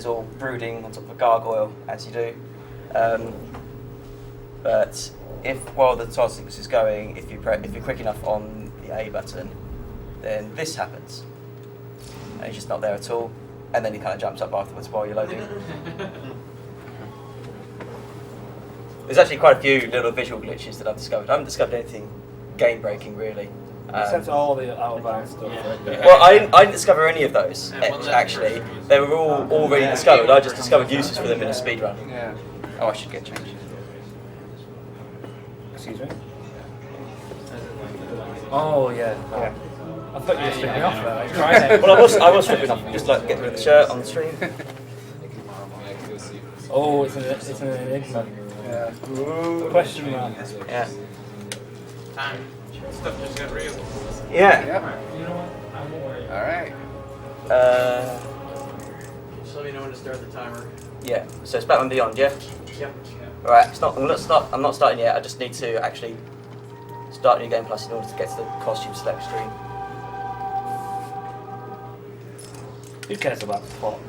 Batman's all brooding on top of a gargoyle, as you do. But while the title sequence is going, if you're quick enough on the A button, then this happens. And he's just not there at all. And then he kind of jumps up afterwards while you're loading. There's actually quite a few little visual glitches that I've discovered. I haven't discovered anything game-breaking, really. Except all the outbound stuff. Well, I didn't discover any of those, actually. They were all already discovered. I just discovered uses for them in a speedrun. Yeah. Oh, I should get changed. Excuse me? Oh, yeah. I thought you were stripping off there. Well, I was stripping off, just like getting rid of the shirt on the stream. Oh, it's an enigma. Yeah. Question mark. Yeah. Stuff just got real. Yeah. Yep. Alright. Just let me know when to start the timer. Yeah. So it's Batman Beyond, yeah? Yep. Alright, I'm not starting yet. I just need to actually start New Game Plus in order to get to the costume select screen. Who cares about the plot?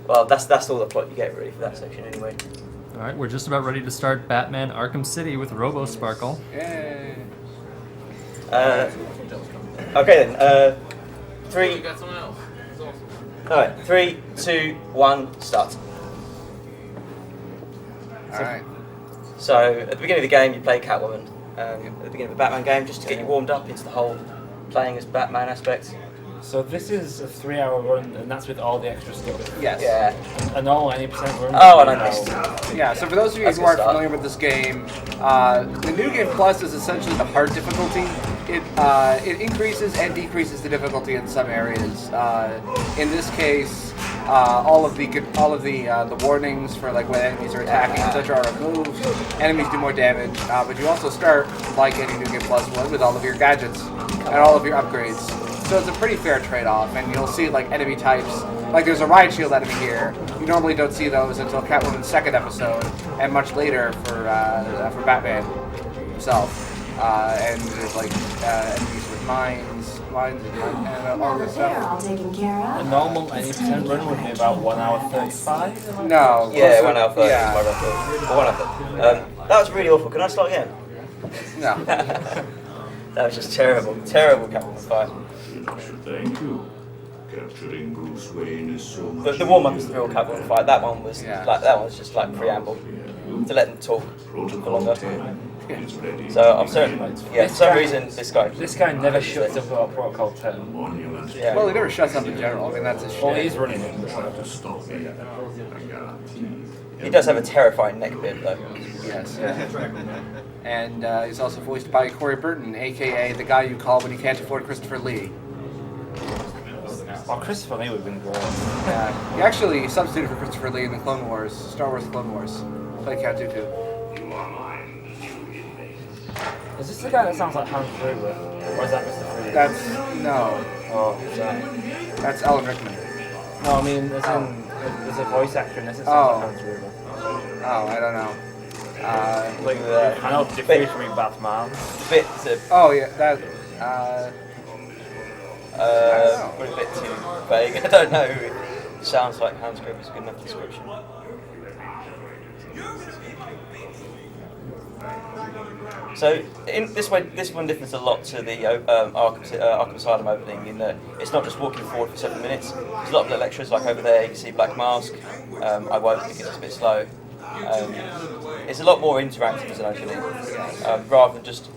Well, that's all the plot you get really for that section anyway. All right, we're just about ready to start Batman Arkham City with Robo Sparkle. Yay. Okay then. You 3. got someone else. It's awesome. All right. 3, 2, 1. Start. Alright. So at the beginning of the game, you play Catwoman. At the beginning of the Batman game, just to get you warmed up into the whole playing as Batman aspect. So this is a 3-hour run, and that's with all the extra stuff. Yes. Yeah. A normal 90% run. Oh, and I missed. Yeah, so for those of you That's who a aren't good start. familiar with this game, the New Game Plus is essentially the hard difficulty. It increases and decreases the difficulty in some areas. In this case, all of the warnings for like when enemies are attacking, etc., are removed. Enemies do more damage, but you also start like any New Game Plus would with all of your gadgets and all of your upgrades. So it's a pretty fair trade-off, and you'll see like enemy types. Like there's a riot shield enemy here. You normally don't see those until Catwoman's second episode, and much later for Batman himself. And there's like enemies with mines and all this stuff. All taken care A of. normal 80% run would be about 1 hour 35. No. Yeah, closer- 1 hour 30. Yeah. 1 hour 30. That was really awful. Can I start again? No. That was just terrible. Terrible Catwoman fight. Thank you. Capturing Bruce Wayne is so much. The warm-up was the real Catwoman fight. That one was Yeah. that one was just like preamble to let them talk for Protocol longer. 10 is ready. So I'm certain. Yeah, for some reason this guy. This guy never shuts up about Protocol 10. Monument. Yeah. Well, he never shuts up in general. I mean, that's his shit. Well, he's running it. Try to stop me. I guarantee. He does have a terrifying neck bit though. Yes. And he's also voiced by Corey Burton, a.k.a. the guy you call when you can't afford Christopher Lee. Well, Christopher Lee would have been great. He actually substituted for Christopher Lee in the Clone Wars, Star Wars Clone Wars. Played Count Dooku. You are mine, you inmate. Is this the guy that sounds like Hans Gruber? Or is that Mr. Freeze? That's no. Oh, who's that? That's Alan Rickman. No, I mean, there's a voice actor in this that Oh. sounds like Hans Gruber. Oh, I don't know. Look at I know different from Batman. bit to Oh yeah, that. probably a bit too vague. I don't know. It sounds like Hans Gruber's a good enough description. So in this one differs a lot to the Arkham Asylum opening in that it's not just walking forward for 7 minutes. There's a lot of little extras, like over there you can see Black Mask. I won't because it's a bit slow. It's a lot more interactive as an opening, rather than just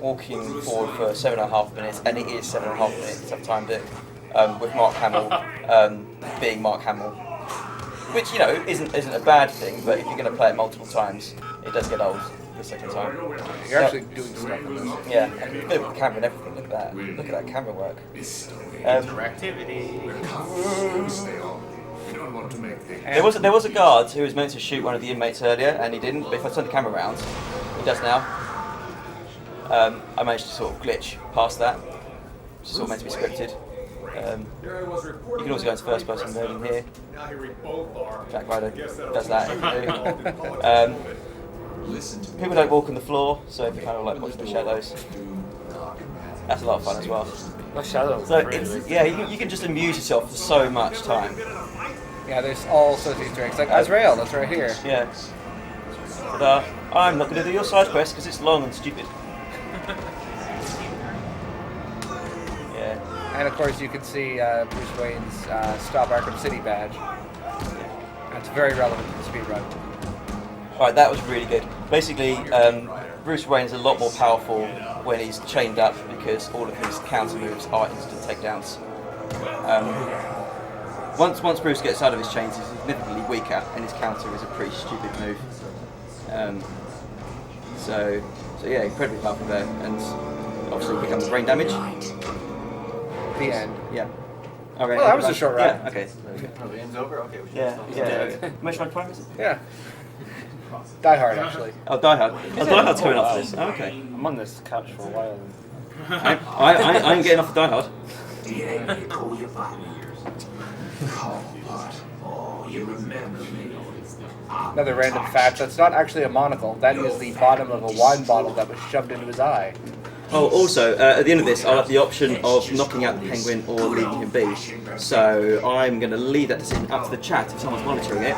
walking forward for 7.5 minutes, and it is 7.5 minutes. I've timed it with Mark Hamill being Mark Hamill, which isn't a bad thing, but if you're going to play it multiple times, it does get old the second time. You're actually doing stuff in this. Yeah, and you can do it with the camera and everything. Look at that. Look at that camera work. Interactivity. There was a guard who was meant to shoot one of the inmates earlier, and he didn't. But if I turn the camera around, he does now. I managed to sort of glitch past that, which is sort of meant to be scripted. You can also go into first person mode in here. Jack Ryder does that. If you do. People don't walk on the floor, so if you kind of like watching the shadows, that's a lot of fun as well. My shadow. So it's, yeah, you can just amuse yourself for so much time. Yeah, there's all sorts of Easter eggs. Like Azrael, that's right here. Yeah. But I'm not going to do your side quest because it's long and stupid. Yeah. And of course, you can see Bruce Wayne's Stop Arkham City badge. That's very relevant to the speedrun. Alright, that was really good. Basically, Bruce Wayne's a lot more powerful when he's chained up because all of his counter moves are instant takedowns. Once Bruce gets out of his chains, he's significantly weaker, and his counter is a pretty stupid move. So yeah, incredibly powerful there, and obviously becomes brain damage. The end. Yeah. Okay. Well, that was a short run. Yeah. Okay. Oh, the end's over? Okay, we should Yeah. stop. Yeah. Metroid Prime is it? Yeah. Die Hard, actually. Oh, Die Hard. Oh, Die Hard's coming up for this. Oh, okay. I'm on this couch for a while. I'm getting off of Die Hard. Oh, you remember me. Another random fact, that's not actually a monocle. That is the bottom of a wine bottle that was shoved into his eye. Oh, also, at the end of this, I'll have the option of knocking out the penguin or leaving him be. So I'm going to leave that decision up to the chat if someone's monitoring it,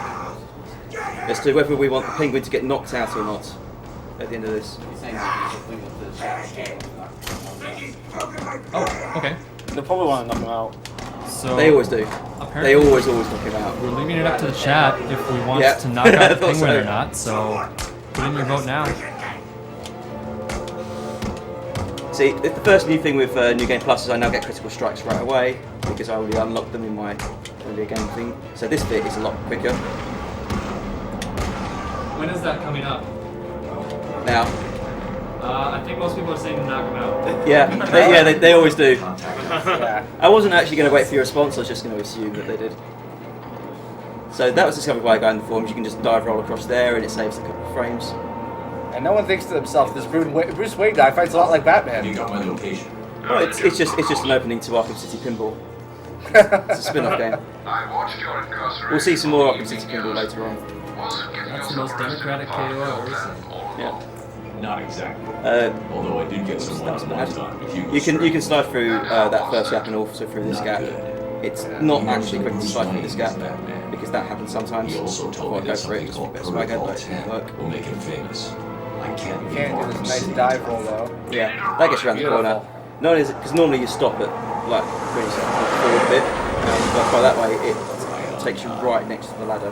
as to whether we want the penguin to get knocked out or not at the end of this. Oh, okay. They'll probably want to knock him out. So They always do. apparently They always knock him out. we're leaving it up to the chat if we want Yeah. to knock out I the thought penguin so. or not. So put in your vote now. See, the first new thing with New Game Plus is I now get critical strikes right away because I already unlocked them in my earlier game thing. So this bit is a lot quicker. When is that coming up? Now, I think most people are saying to knock him out. yeah, they always do. Yeah. I wasn't actually going to wait for your response, I was just going to assume that they did. So that was discovered by a guy in the forums. You can just dive roll across there and it saves a couple of frames. And no one thinks to themselves, this Bruce Wayne guy fights a lot like Batman. You got my location. Well, it's just an opening to Arkham City Pinball. It's a spin-off game. I watched your incarceration. We'll see some more Arkham City Pinball later on. That's the most democratic KO ever. Yeah. Not exactly. Uh, Although I did get some that was one bad. time. If you You can slide through that first gap and also through this gap. It's not actually quick to slide through this gap because that happens sometimes. He also Before told I me go that for it, something just called best swag out, but it Protocol didn't 10 work. will make him famous. I can't You be can't far do from this nice city. dive roll, though. Yeah, that gets you around the corner. Not only is it because normally you stop at like when you start to look forward a bit, but by that way it takes you right next to the ladder.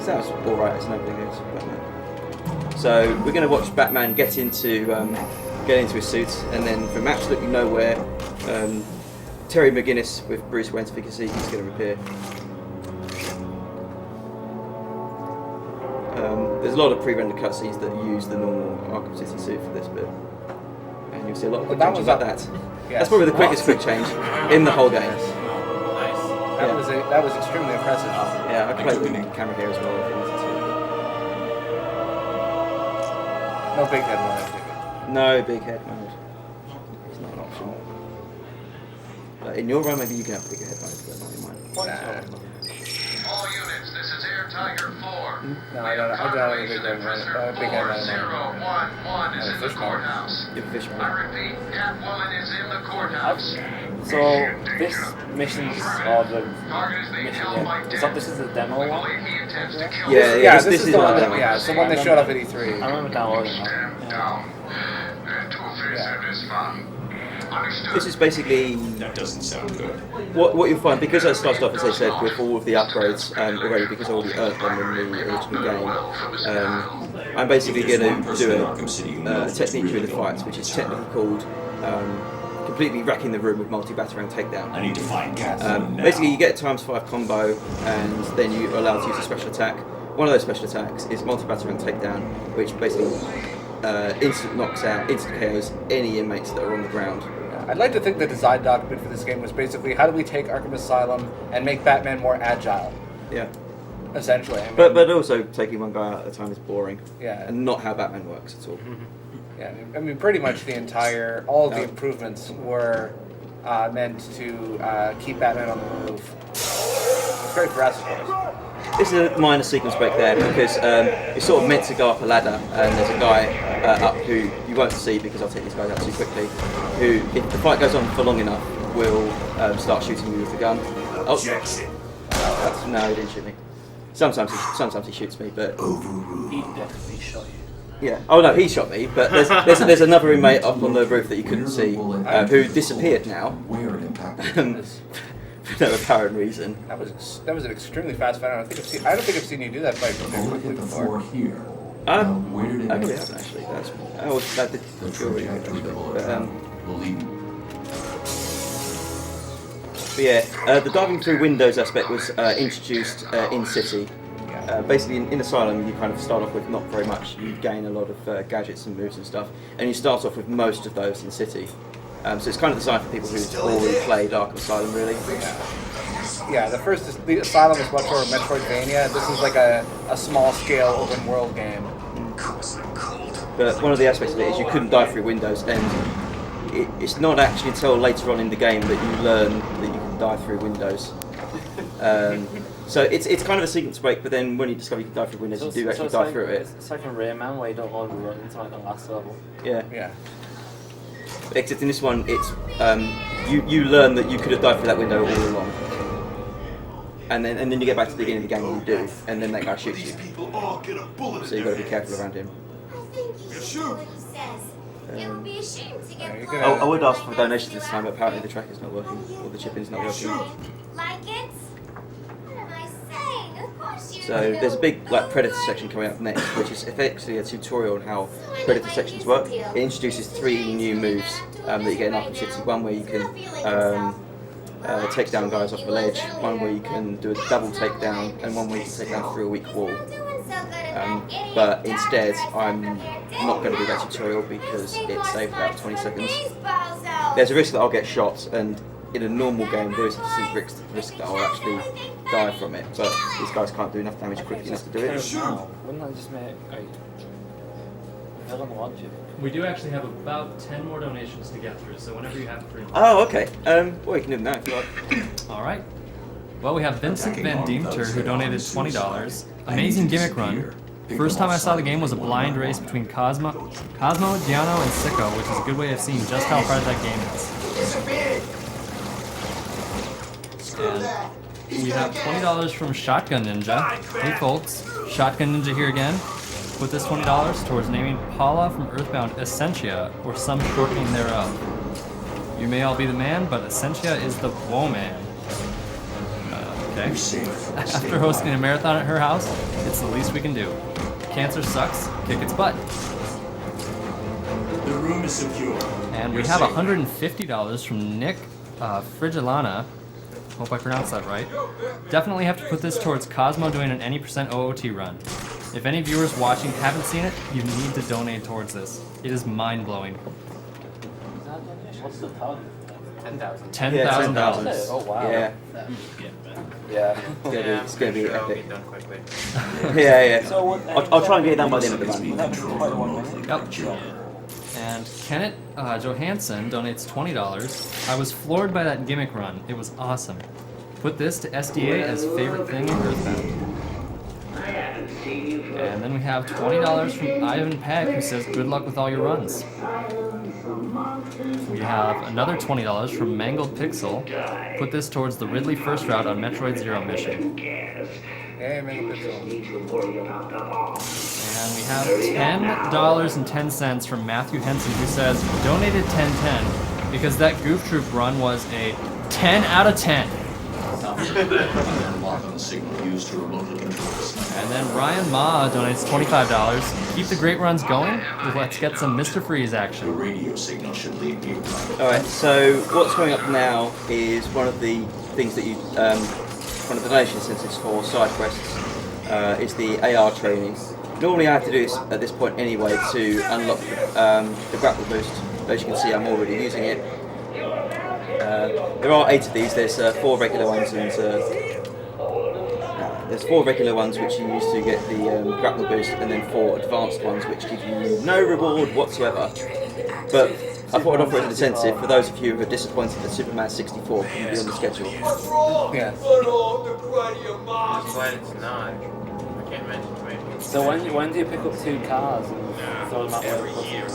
Sounds all right. It's an opening against Batman. So we're going to watch Batman get into his suit, and then from absolutely nowhere, Terry McGinnis with Bruce Wayne's efficacy, he's going to appear. There's a lot of pre-rendered cutscenes that use the normal Arkham City suit for this bit, and you'll see a lot of quick That changes was like up- that. Yes. That's probably the quickest quick change in the whole game. That was extremely impressive. Yeah, I played with the camera here as well if you wanted No big head mode. to. No big head mode. It's not an option. But in your run, maybe you can have a bigger head mode, but not in mine. All units, this is Air Tiger 4. No, I don't have a big head mode. Big head mode. 4011 is in the courthouse. You have a fish I mode. repeat, Catwoman is in the courthouse. So this mission's or the Target is being mission, held by yeah. This is the demo We one. believe he intends to kill Yeah, Yeah, this this is the one not that, demo. yeah, it's the one that showed up at E3. I remember downloading it. Stand Yeah. down. To offensive is fun. Understood. This is basically That doesn't sound good. what you'll find, because I started off, as I said, with all of the upgrades already, because I already earned them in the original game. I'm basically going to do a technique during the fights, which is technically called completely wrecking the room with multi-batarang takedown. I need to find Catwoman now. Basically, you get a ×5 combo, and then you're allowed to use a special attack. One of those special attacks is multi-batarang takedown, which basically instant knocks out, instant KOs any inmates that are on the ground. I'd like to think the design document for this game was basically how do we take Arkham Asylum and make Batman more agile, Yeah. essentially. I mean, But also taking one guy out at a time is boring. Yeah. And not how Batman works at all. yeah, I mean, pretty much all of the improvements were meant to keep Batman on the move. It's great for us, of course. This is a minor sequence break there because you're sort of meant to go up a ladder, and there's a guy up who you won't see because I'll take these guys out too quickly, who, if the fight goes on for long enough, will start shooting you with the gun. Oh, no, he didn't shoot me. Sometimes he shoots me, but He definitely shot you. yeah. Oh no, he shot me. But there's another inmate up on the roof that you couldn't see who disappeared now. For no apparent reason. That was an extremely fast fight. I don't think I've seen you do that fight very quickly before. I really haven't actually. That did feel really good actually. But yeah, the diving through windows aspect was introduced in City. Basically, in Asylum, you kind of start off with not very much. You gain a lot of gadgets and moves and stuff, and you start off with most of those in City. So it's kind of designed for people who've already played Arkham Asylum, really. Yeah, the Asylum is much more Metroidvania. This is like a small-scale open-world game. But one of the aspects of it is you couldn't dive through windows, and it's not actually until later on in the game that you learn that you can dive through windows. So it's kind of a sequence break, but then when you discover you can dive through windows, you do actually dive through it. It's like in Rayman where you don't overrun into like the last level. Yeah. Except in this one, it's you learn that you could have dived through that window all along, and then you get back to the beginning of the game and you do, and then that guy shoots you. So you've got to be careful around him. I would ask for donations this time, but apparently the track is not working, or the chip is not working. So there's a big Predator section coming up next, which is effectively a tutorial on how Predator sections work. It introduces 3 new moves that you get in Arkham City. One where you can take down guys off a ledge, one where you can do a double takedown, and one where you can take down through a weak wall. But instead, I'm not going to do that tutorial because it saved about 20 seconds. There's a risk that I'll get shot, and in a normal game there is a distinct risk that I'll actually die from it, but these guys can't do enough damage quickly enough to do it. Wouldn't that just make logic? We do actually have about 10 more donations to get through, so whenever you have 3 more. Oh, okay. Well, you can do them now if you like. Alright. Well, we have Vincent Van Deemter who donated $20. Amazing gimmick run. First time I saw the game was a blind race between Cosmo, Giano, and Sicko, which is a good way of seeing just how hard that game is. And we have $20 from Shotgun Ninja. Hey folks, Shotgun Ninja here again. Put this $20 towards naming Paula from Earthbound Essentia, or some shortening thereof. You may all be the man, but Essentia is the woman. Okay. After hosting a marathon at her house, it's the least we can do. Cancer sucks, kick its butt. The room is secure. And we have $150 from Nick Frigilana. Hope I pronounced that right. Definitely have to put this towards Cosmo doing an any % OOT run. If any viewers watching haven't seen it, you need to donate towards this. It is mind-blowing. What's the target? $10,000. $10,000. Oh wow. Yeah. Yeah. It's gonna be epic. Done quickly. Yeah. So I'll try and get it done by the end of the run. Yep. And Kenneth Johansson donates $20. I was floored by that gimmick run. It was awesome. Put this to SDA as favorite thing in Earthbound. And then we have $20 from Ivan Peck, who says good luck with all your runs. We have another $20 from Mangled Pixel. Put this towards the Ridley first route on Metroid Zero mission. Hey, Mangled Pixel. And we have $10.10 from Matthew Henson, who says donated 1010 because that Goof Troop run was a 10 out of 10. And then Ryan Ma donates $25. Keep the great runs going. Let's get some Mr. Freeze action. The radio signal should lead you. Alright, so what's coming up now is one of the things that you, one of the donation incentives for side quests is the AR training. Normally I have to do this at this point anyway to unlock the grapple boost. As you can see, I'm already using it. There are 8 of these. There's 4 regular ones and there's 4 regular ones which you use to get the grapple boost, and then 4 advanced ones which give you no reward whatsoever. But I thought I'd offer it as an incentive for those of you who are disappointed that Superman 64 couldn't be on the schedule. Yeah. That's why it's not. I can't mention it. So when do you pick up 2 cars and throw them out every year?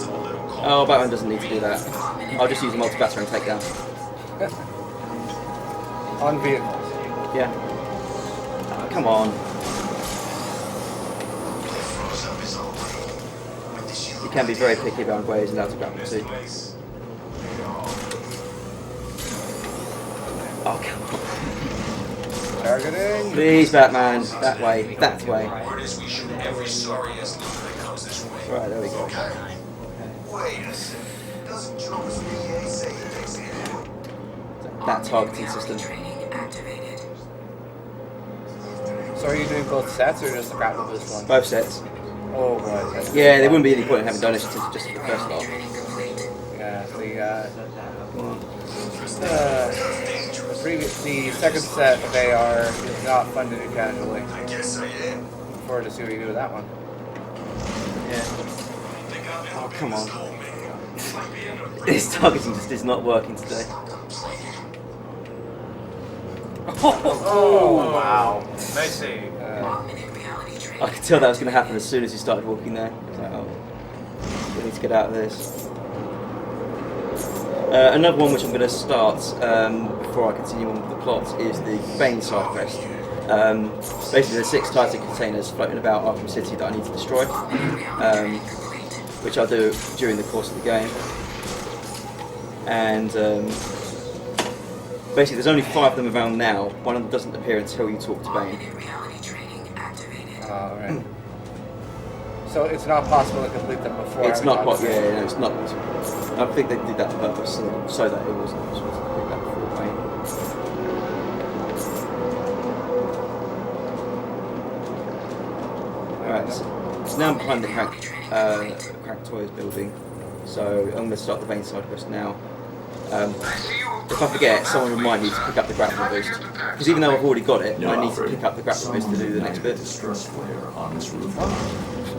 Oh, Batman doesn't need to do that. I'll just use a multi-batter and take down. On vehicles. Yeah. Come on. You can be very picky about where he's allowed to grapple to. Oh, come on. Targeting. Please, Batman. That way. That way. Right, there we go. That targeting system. So are you doing both sets or just the grapple boost one? Both sets. Oh boy. Yeah, there wouldn't be any point in having done this just for the first lot. Yeah, the second set of AR is not fun to do casually. Looking forward to see what you do with that one. Yeah. Oh, come on. This targeting just is not working today. Oh wow. Nice save. I could tell that was going to happen as soon as he started walking there. I was like, oh, we need to get out of this. Another one which I'm going to start before I continue on with the plot is the Bane side quest. Basically, there's 6 Titan containers floating about Arkham City that I need to destroy, which I'll do during the course of the game. And basically, there's only 5 of them around now. One of them doesn't appear until you talk to Bane. Alright. So it's not possible to complete them before. It's not quite. Yeah, no, it's not. I think they did that on purpose so that it wasn't possible to complete that before Bane. Alright, so now I'm behind the Crank Toys building, so I'm going to start the Bane side quest now. If I forget, someone remind me to pick up the grappling boost. Because even though I've already got it, I need to pick up the grappling boost to do the next bit.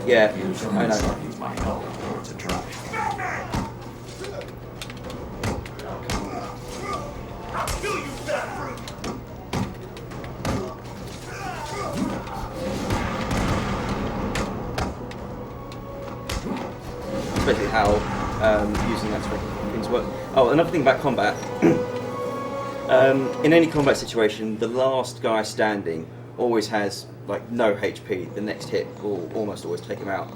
Yeah, I know. That's basically how using that to make things work. Oh, another thing about combat. In any combat situation, the last guy standing always has like no HP. The next hit will almost always take him out.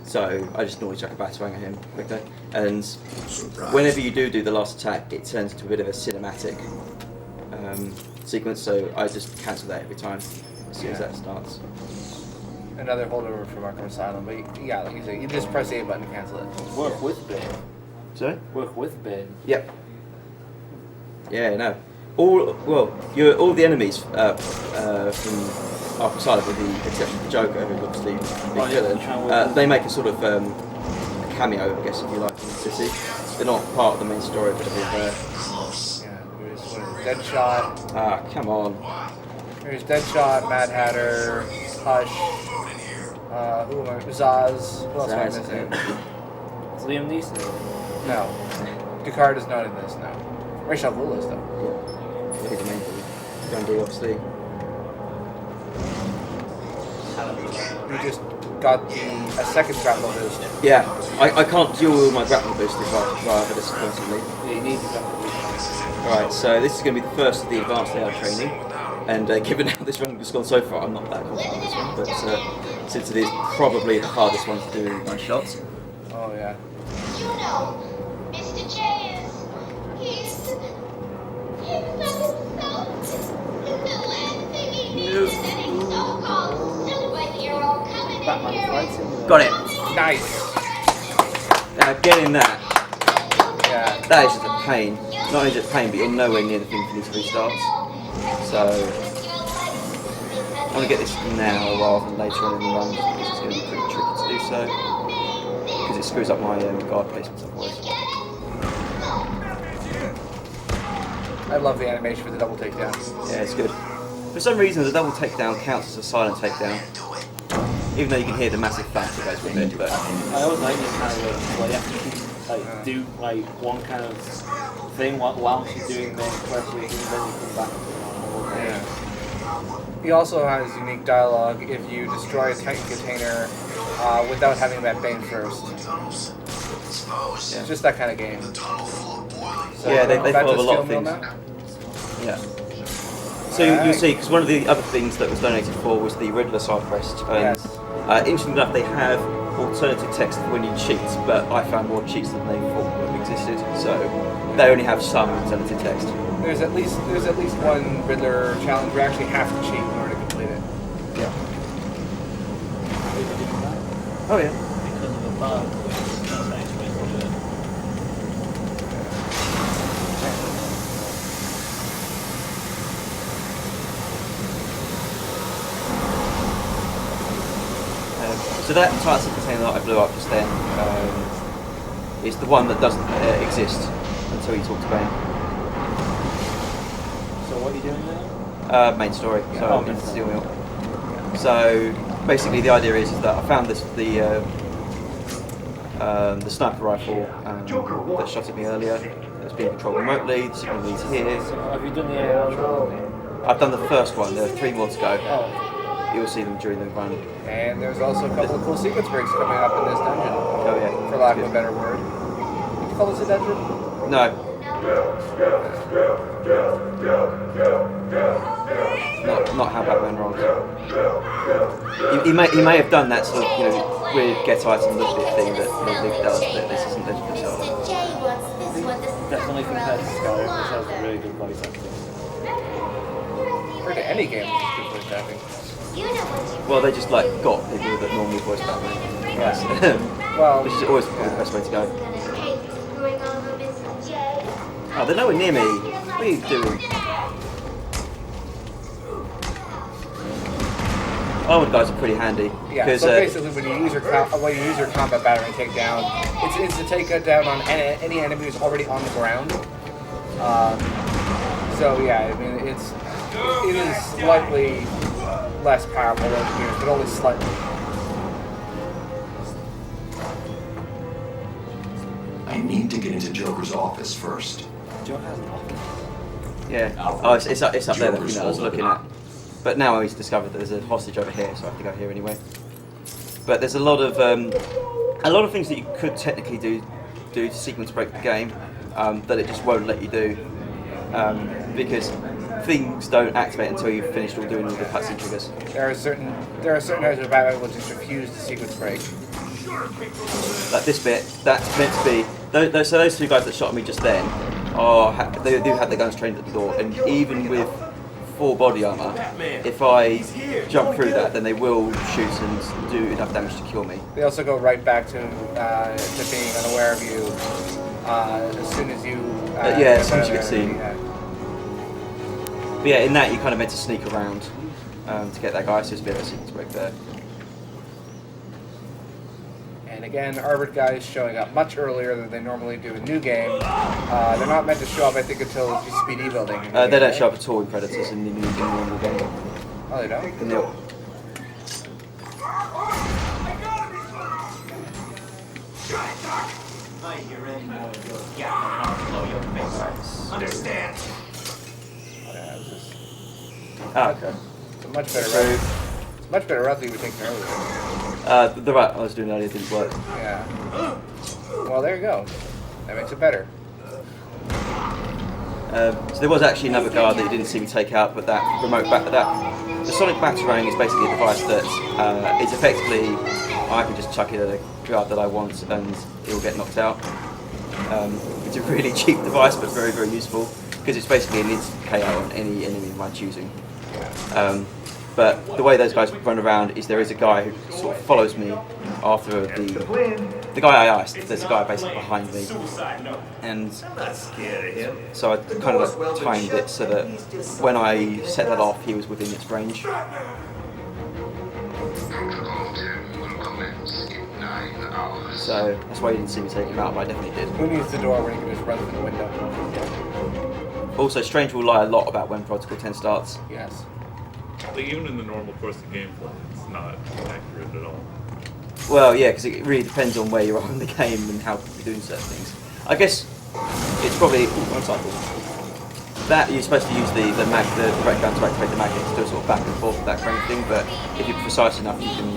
So I just normally chuck a batarang at him quickly. And whenever you do the last attack, it turns into a bit of a cinematic sequence. So I just cancel that every time as soon as that starts. Another holdover from Arkham Asylum, but yeah, like you say, you just press the A button to cancel it. Work with Ben. Sorry? Work with Ben. Yep. Yeah, no. All the enemies from Arkham Asylum, with the exception of the Joker, who's obviously the villain, they make a sort of a cameo, I guess, if you like, in the city. They're not part of the main story, but they're there. Yeah, there's Deadshot. Ah, come on. There's Deadshot, Mad Hatter, Hush. Who am I? Zaz. Who else am I missing? It's Liam Neeson. No. Ducard is not in this, no. Ra's al Ghul is, though. Yeah. He's the main villain. Gundy, obviously. We just got a second grapple boost. Yeah, I can't dual wield my grapple boost if I disappointingly. Yeah, you need to grapple boost. Right, so this is going to be the first of the advanced AI training, and given how this run has gone so far, I'm not that confident on this one, but since it is probably the hardest one to do in my shots. Oh, yeah. You know, Mr. J he's so the last thing he needs is any so-called superhero coming in Batman here fights him. Got it. Nice. Getting that. Yeah. That is just a pain. Not only just pain, but you're nowhere near the thing for these restarts. So I want to get this now rather than later on in the run, just because it's going to be pretty tricky to do so. Because it screws up my guard placements otherwise. I love the animation for the double takedown. Yeah, it's good. For some reason, the double takedown counts as a silent takedown. Even though you can hear the massive thump that goes with it, but I always like this kind of like you have to keep, do like one kind of thing while she's doing the quest, and then you come back. Yeah. He also has unique dialogue if you destroy a Titan container without having met Bane first. yeah. It's just that kind of game. So Yeah, they back follow to a lot of Steel Mill things. now? Yeah. So you'll see, because one of the other things that was donated for was the Riddler side quest. And, Yes. interestingly enough, they have alternative text when you cheat, but I found more cheats than they thought existed. So they only have some alternative text. There's at least one Riddler challenge where you actually have to cheat in order to complete it. Yeah. Maybe doing that Oh yeah. because of a bug. That's the next way to do it. So that Titan container that I blew up just then is the one that doesn't exist until you talk to Bane. So what are you doing now? Main story. So Oh, I'm in main Steel Mill. So basically, the idea is that I found the sniper rifle that shot at me earlier. It's being controlled remotely. The signal leads here. So have you done the AI control? I've done the first one. There are 3 more to go. Oh. You'll see them during the run. And there's also a couple of cool sequence breaks coming up in this dungeon. Oh yeah. For lack of a better word. Would you call this a dungeon? No. Not how Batman rolls. He may have done that sort of weird get item look bit thing that Luke does, but this isn't Legend of Zelda. Definitely compared to Skyrim, which has a really good voice acting. Compared to any game, it's good voice acting. Well, they just got people that normally voice Batman. Yes. Well, which is always the best way to go. Oh, they're nowhere near me. What are you doing? Armored guys are pretty handy. Yeah, so basically when you use your combat battery takedown, it's to take it down on any enemy who's already on the ground. So yeah, I mean it is slightly less powerful than yours, but only slightly. I need to get into Joker's office first. Joe has an office. Yeah. Oh, it's up there. That thing that I was looking at. But now I've discovered that there's a hostage over here, so I have to go here anyway. But there's a lot of things that you could technically do to sequence break the game that it just won't let you do because things don't activate until you've finished doing all the cutscene triggers. There are certain areas of battle which just refuse to sequence break. Like this bit, that's meant to be. Those 2 guys that shot me just then, they do have their guns trained at the door, and even with full body armor, if I jump through that, then they will shoot and do enough damage to kill me. They also go right back to being unaware of you as soon as you. As soon as you get seen. Yeah. But yeah, in that you kind of meant to sneak around to get that guy, so it's a bit of a sequence break there. And again, armored guys showing up much earlier than they normally do in New Game. They're not meant to show up, I think, until speedy building. They don't show up at all in Predators in the normal game. Oh, they don't? No. Understand? Yeah, it's just Okay. it's a much better route. It's a much better route than you were taking earlier. The route I was doing earlier didn't work. Yeah. Well, there you go. That makes it better. So there was actually another guard that you didn't see me take out, but that the sonic batarang is basically a device that is effectively I can just chuck it at a guard that I want and it will get knocked out. It's a really cheap device, but very, very useful because it's basically an instant KO on any enemy of my choosing. But the way those guys run around is there is a guy who sort of follows me after the guy I iced. There's a guy basically behind me, and so I kind of like timed it so that when I set that off, he was within its range. So that's why you didn't see me take him out, but I definitely did. Who needs the door when you can just run through the window? Also, Strange will lie a lot about when Protocol 10 starts. Yes. Like, even in the normal course of gameplay, it's not accurate at all. Well, yeah, because it really depends on where you are in the game and how you're doing certain things. I guess it's probably one cycle. That you're supposed to use the red gun to activate the magnet to do a sort of back and forth, that kind of thing. But if you're precise enough, you can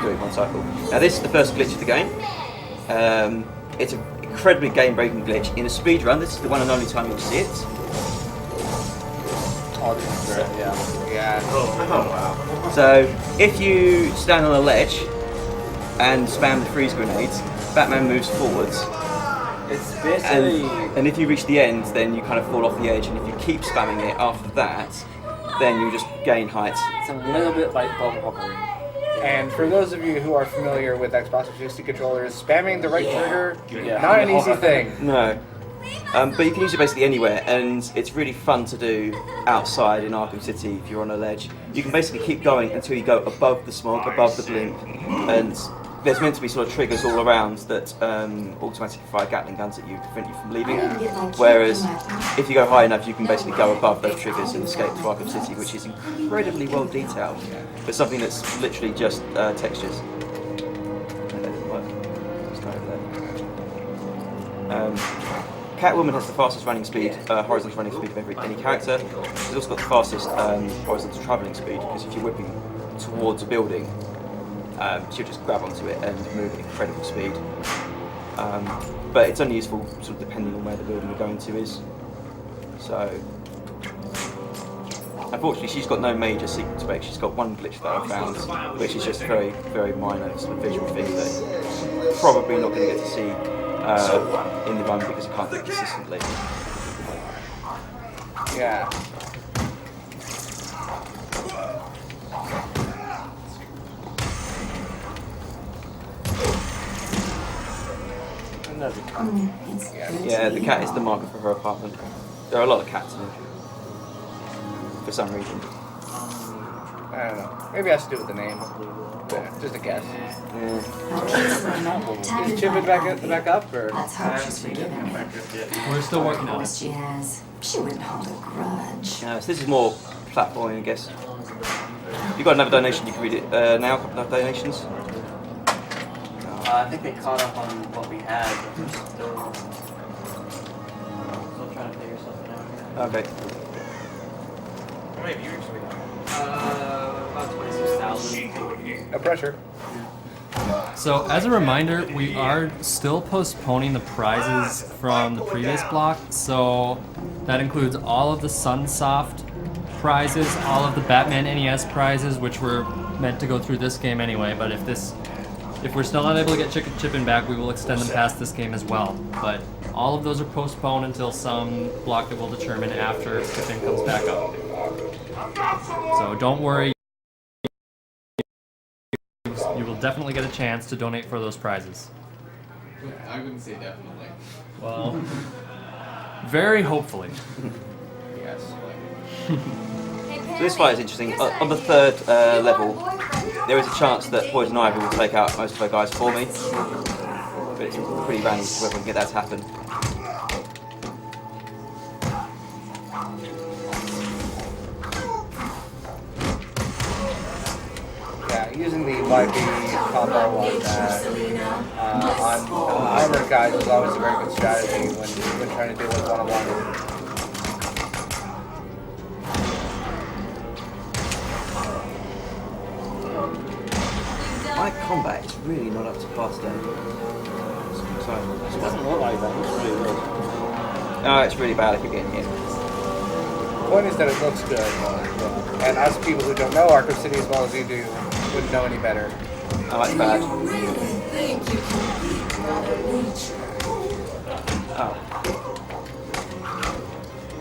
do it one cycle. Now, this is the first glitch of the game. It's an incredibly game-breaking glitch in a speed run. This is the one and only time you'll see it. faster. Yeah. So if you stand on a ledge and spam the freeze grenades, Batman moves forwards. It's basically. And if you reach the end, then you kind of fall off the edge. And if you keep spamming it after that, then you just gain height. It's a little bit like bubble hopping. And for those of you who are familiar with Xbox 360 controllers, spamming the right trigger, Yeah. not an easy thing. No. But you can use it basically anywhere, and it's really fun to do outside in Arkham City if you're on a ledge. You can basically keep going until you go above the smog, above the blimp, and there's meant to be sort of triggers all around that automatically fire Gatling guns at you to prevent you from leaving. Whereas if you go high enough, you can basically go above those triggers and escape to Arkham City, which is incredibly well detailed. But something that's literally just textures. That didn't work. Let's try over there. Catwoman has the fastest running speed, horizontal running speed of any character. She's also got the fastest horizontal travelling speed, because if you're whipping towards a building, she'll just grab onto it and move at incredible speed. But it's only useful sort of depending on where the building you're going to is. So, unfortunately, she's got no major secret to break. She's got one glitch that I found, which is just a very, very minor sort of visual thing that you're probably not going to get to see in the run because you can't do it consistently. Yeah. Yeah, the cat is the marker for her apartment. There are a lot of cats in it. For some reason. I don't know. Maybe it has to do with the name. Yeah, just a guess. Is Chip back up, or? Let's hope she's forgiven. We're still working on it. She has. She wouldn't hold a grudge. So this is more platforming, I guess. If you've got another donation, you can read it now. A couple of donations. I think they caught up on what we had. But we're still trying to figure something out here. Okay. How many viewers do we have? About 26,000. No pressure. So as a reminder, we are still postponing the prizes from the previous block. So that includes all of the Sunsoft prizes, all of the Batman NES prizes, which were meant to go through this game anyway. But if we're still not able to get Chippin back, we will extend them past this game as well. But all of those are postponed until some block that we'll determine after Chippin comes back up. So don't worry. You will definitely get a chance to donate for those prizes. I wouldn't say definitely. Well, very hopefully. Yes. So this fight is interesting. On the third level, there is a chance that Poison Ivy will take out most of her guys for me. But it's pretty random whether we can get that to happen. Yeah, using the YP combo on armored guys is always a very good strategy when trying to deal with one-on-one. My combat is really not up to par today. It doesn't look like that. It looks really good. No, it's really bad if you're getting hit. The point is that it looks good, and us people who don't know Arkham City as well as you do wouldn't know any better. I like bad. Oh.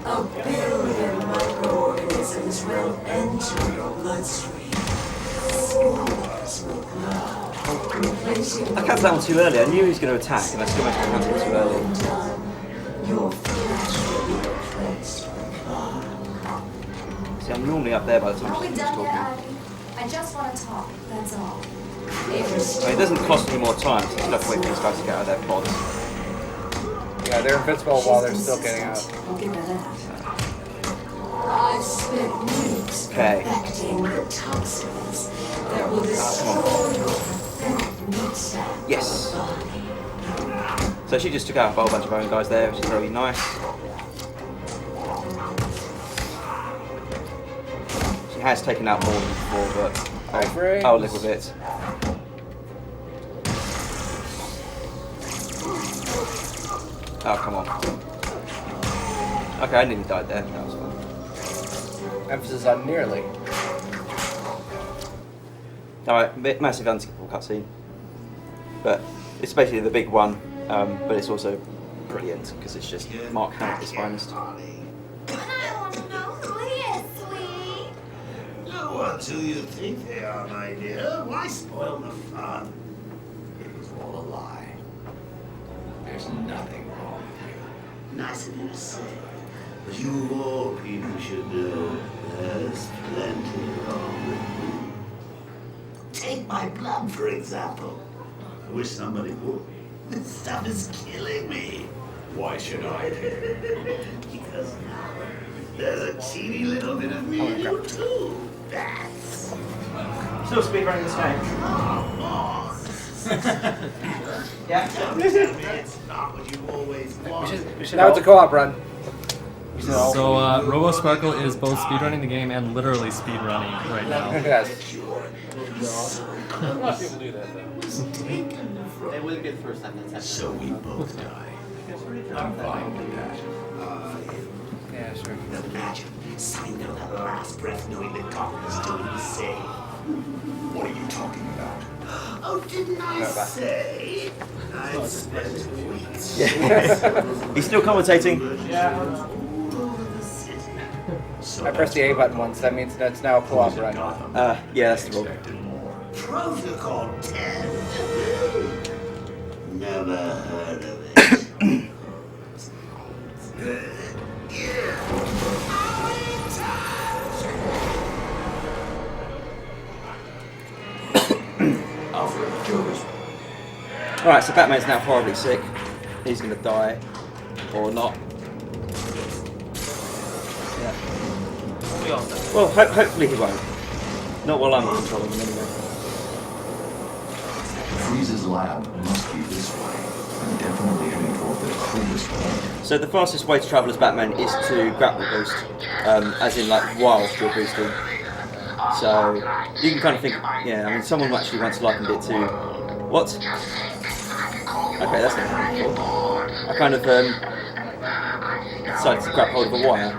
A billion microorganisms will enter your bloodstream. Spores will grow, replacing I cancelled that one too early. I knew he was going to attack, and I still managed to cancel it too early. your flesh will be replaced with blood. See, I'm normally up there by the time Are we she's done talking. yet, Ivy? I just want to talk, that's all. I mean, it doesn't cost me more time, so you have to wait for these guys to get out of their pods. Yeah, they're invincible while they're still getting out. We'll give her that. I've spent weeks perfecting the toxins that will destroy your pathetic meat sack. Yes. So she just took out a whole bunch of her own guys there, which is very nice. She has taken out more than before, but I'll live with it. Oh, come on. Okay, I nearly died there. That was fun. Emphasis on nearly. Alright, massive unskippable cutscene. But it's basically the big one, but it's also brilliant because it's just Mark Hamill at his finest. I want to know who he is, sweetie. What do you think they are, my dear? Why spoil the fun? It was all a lie. There's nothing wrong with you. Nice of you to say. But you of all people should know there's plenty wrong with me. Take my blood, for example. I wish somebody would. This stuff is killing me. Why should I care? Because now there's a teeny little bit of me in you too. That's... Still speedrunning this game. Yeah. Don't tell me it's not what you always wanted. Now it's a co-op run. So Robo Sparkle is both speedrunning the game and literally speedrunning right now. Yes. A lot of people do that though. They wouldn't be the first time that's happened. So we both die. I'm fine with that. Yeah, sure. Imagine sighing out that last breath knowing that God was doing the same. What are you talking about? Oh, didn't I say I'd spend weeks? Yeah. He's still commentating. I pressed the A button once. That means that's now a co-op run. Yeah, that's the rule. Protocol 10. Never heard of it. Alfred, Joker's. Alright, so Batman's now horribly sick. He's gonna die. Or not. Yeah. Well, hopefully he won't. Not while I'm controlling him anyway. Freeze's lab must be this way. I'm definitely heading toward the coolest point. So the fastest way to travel as Batman is to grapple boost. As in like whilst you're boosting. So you can kind of think, yeah, I mean someone actually once likened it to what? Okay, that's not really cool. I kind of decided to grab hold of a wire.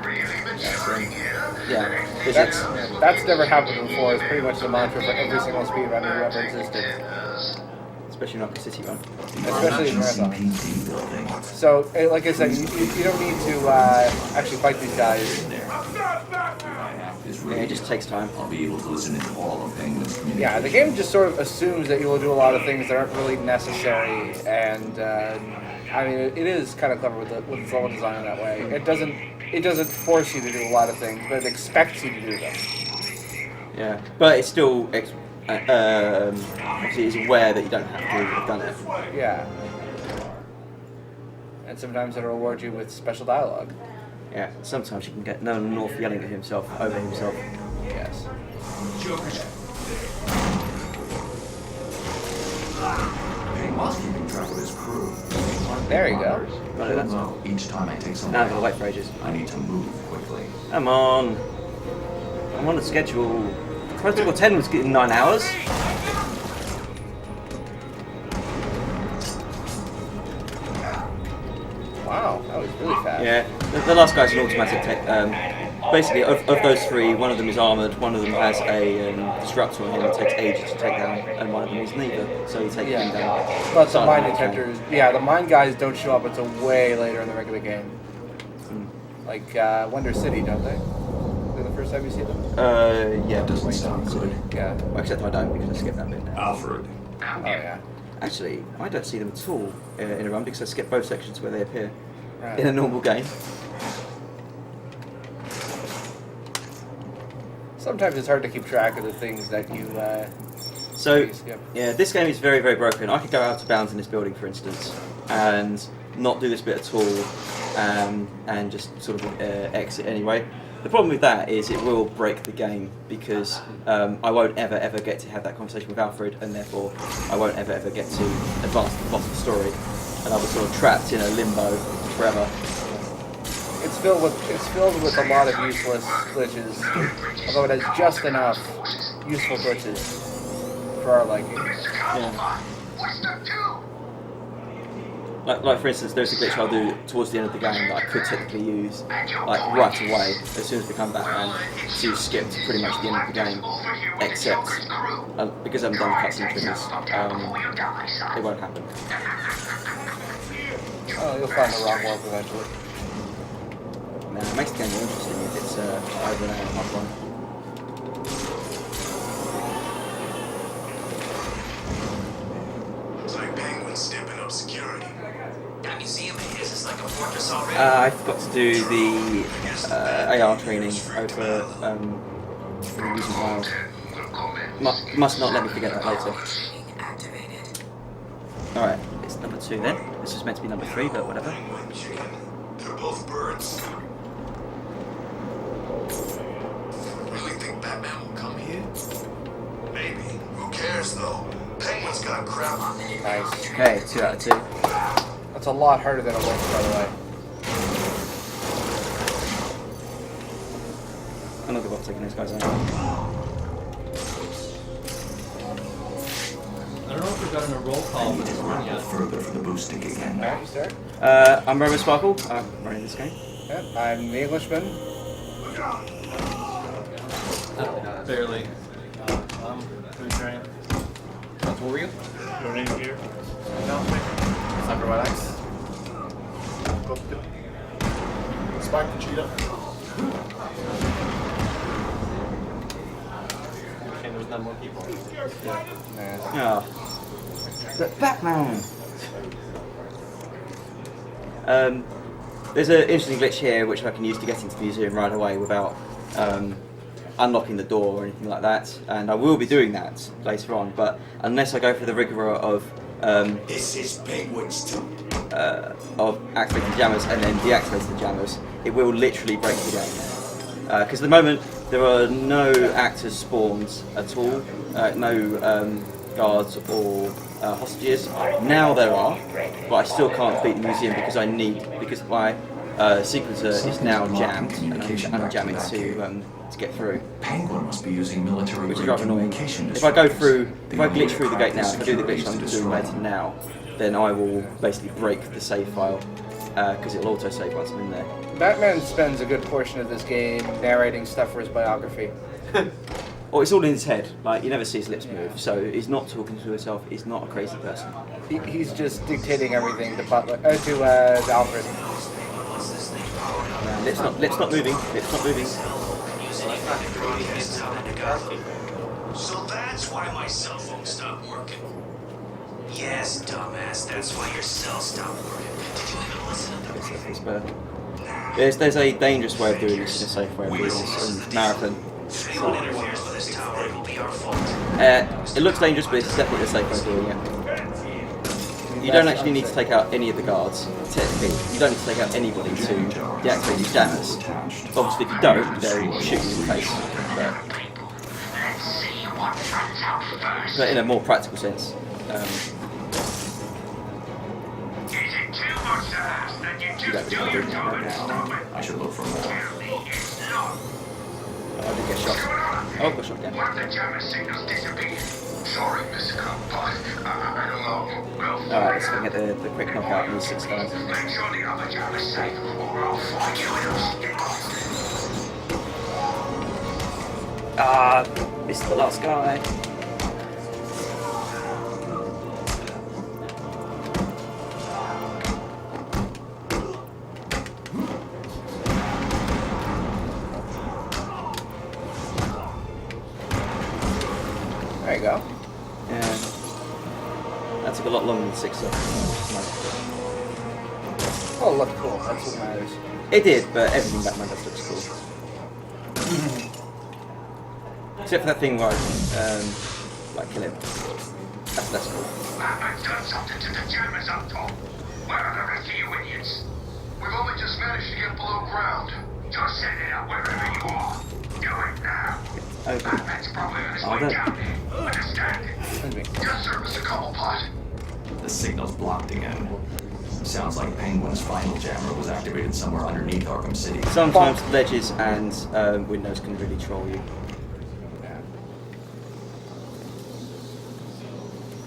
Yeah, physics. That's never happened before. It's pretty much the mantra for every single speedrunner who ever existed. Especially not the city run. Especially in marathon. So, like I said, you don't need to actually fight these guys. Yeah, it just takes time. I'll be able to listen into all of Penguin's communication. Yeah, the game just sort of assumes that you will do a lot of things that aren't really necessary, and I mean, it is kind of clever with its level design in that way. It doesn't force you to do a lot of things, but it expects you to do them. Yeah, but it's still obviously is aware that you don't have to have done it. Yeah. And sometimes it'll reward you with special dialogue. Yeah, sometimes you can get Nolan North yelling at himself over himself. Yes. He must keep track of his crew. There you go. Right, that's Well, each time I take something, now I'm gonna wait for ages. I need to move quickly. Come on. I'm on the schedule. Protocol 10 was getting 9 hours. Wow, that was really fast. Yeah, the last guy's an automatic tech. Basically, of those three, one of them is armoured, one of them has a disruptor on him that takes ages to take down, and one of them is neither, so you take him down. But the mine detectors, the mine guys don't show up until way later in the regular game. Like Wonder City, don't they? They're the first time you see them? Yeah. Doesn't sound good. Yeah. Well, except I don't, because I skipped that bit now. Alfred. Oh, yeah. Actually, I don't see them at all in a run, because I skip both sections where they appear Right. in a normal game. Sometimes it's hard to keep track of the things that you So, skip. yeah, this game is very, very broken. I could go out of bounds in this building, for instance, and not do this bit at all, and just sort of exit anyway. The problem with that is it will break the game, because I won't ever get to have that conversation with Alfred, and therefore I won't ever get to advance the plot of the story, and I was sort of trapped in a limbo forever. It's filled with a lot of useless glitches, although it has just enough useful glitches for our liking. Yeah. like for instance, there's a glitch I'll do towards the end of the game that I could technically use like right away as soon as we become Batman to skip to pretty much the end of the game, except because I haven't done the cutscene triggers, it won't happen. Oh, you'll find the wrong world eventually. Nah, it makes the game more interesting if it's over an hour and a half long. Looks like Penguin's stepping up security. That museum of his is like a fortress already. I forgot to do the AR training over using files. Must not let me forget that later. Alright, it's number 2 then. This was meant to be number 3, but whatever. They're both birds. Really think Batman will come here? Maybe. Who cares though? Penguin's got crap on me. Nice. Okay, 2 out of 2. That's a lot harder than it looks, by the way. I'm not good about taking these guys out. I don't know if we've gotten a roll call for this one yet. Further for the boost to kick in. Alright, you start. I'm Roman Sparkle. I'm running this game. Yep, I'm the Englishman. Barely. Who's trying? What were you? Your name here? Sniper White Axe. Spike the cheetah. And there's none more people. Yeah. But Batman! There's an interesting glitch here which I can use to get into the museum right away without unlocking the door or anything like that, and I will be doing that later on, but unless I go through the rigmarole of This is Penguin's too. of activating the jammers and then deactivating the jammers, it will literally break the game. Because at the moment there are no actors spawned at all, no guards or hostages. Now there are, but I still can't beat the museum because my sequencer is now jammed and I'm jamming to get through. Penguin must be using military Which is rather annoying. communication. If I glitch through the gate now, if I do the glitch I'm doing later now, then I will basically break the save file because it'll auto save once I'm in there. Batman spends a good portion of this game narrating stuff for his biography. Or it's all in his head. Like you never see his lips move, so he's not talking to himself. He's not a crazy person. He's just dictating everything to Butler, to Alfred. Lips not moving. Lips not moving. So that's why my cell phone stopped working. Yes, dumbass, that's why your cell stopped working. Did you even listen to the There's a dangerous way of doing this and a safe way of doing this in Marathon. If anyone interferes with this tower, it will be our fault. It looks dangerous, but it's definitely a safe way of doing it. You don't actually need to take out any of the guards, technically. You don't need to take out anybody to deactivate these jammers. Obviously, if you don't, they'll shoot you in the face. But in a more practical sense. I should look for more. I did get shot. Oh, got shot down. Where the jammer signals disappeared? Sorry, Mr. Compass. I don't know. Well, Alright, let's go get the quick knockout on these 6 guys. make sure the other jammer's safe, or I'll find you in a stick. Ah, missed the last guy. There you go. Yeah. That took a lot longer than 6 seconds. Oh, look cool. That's what matters. It did, but everything Batman does looks cool. Except for that thing where I like kill him. That's cool. I've done something to the jammers up top. Where are the rest of you idiots? We've only just managed to get below ground. Just send it out wherever you are. Do it now. Okay. Batman's probably on his way down there. Understand? Yes, sir, Mr. Cobblepot. The signal's blocked again. Sounds like Penguin's final jammer was activated somewhere underneath Arkham City. Sometimes ledges and windows can really troll you.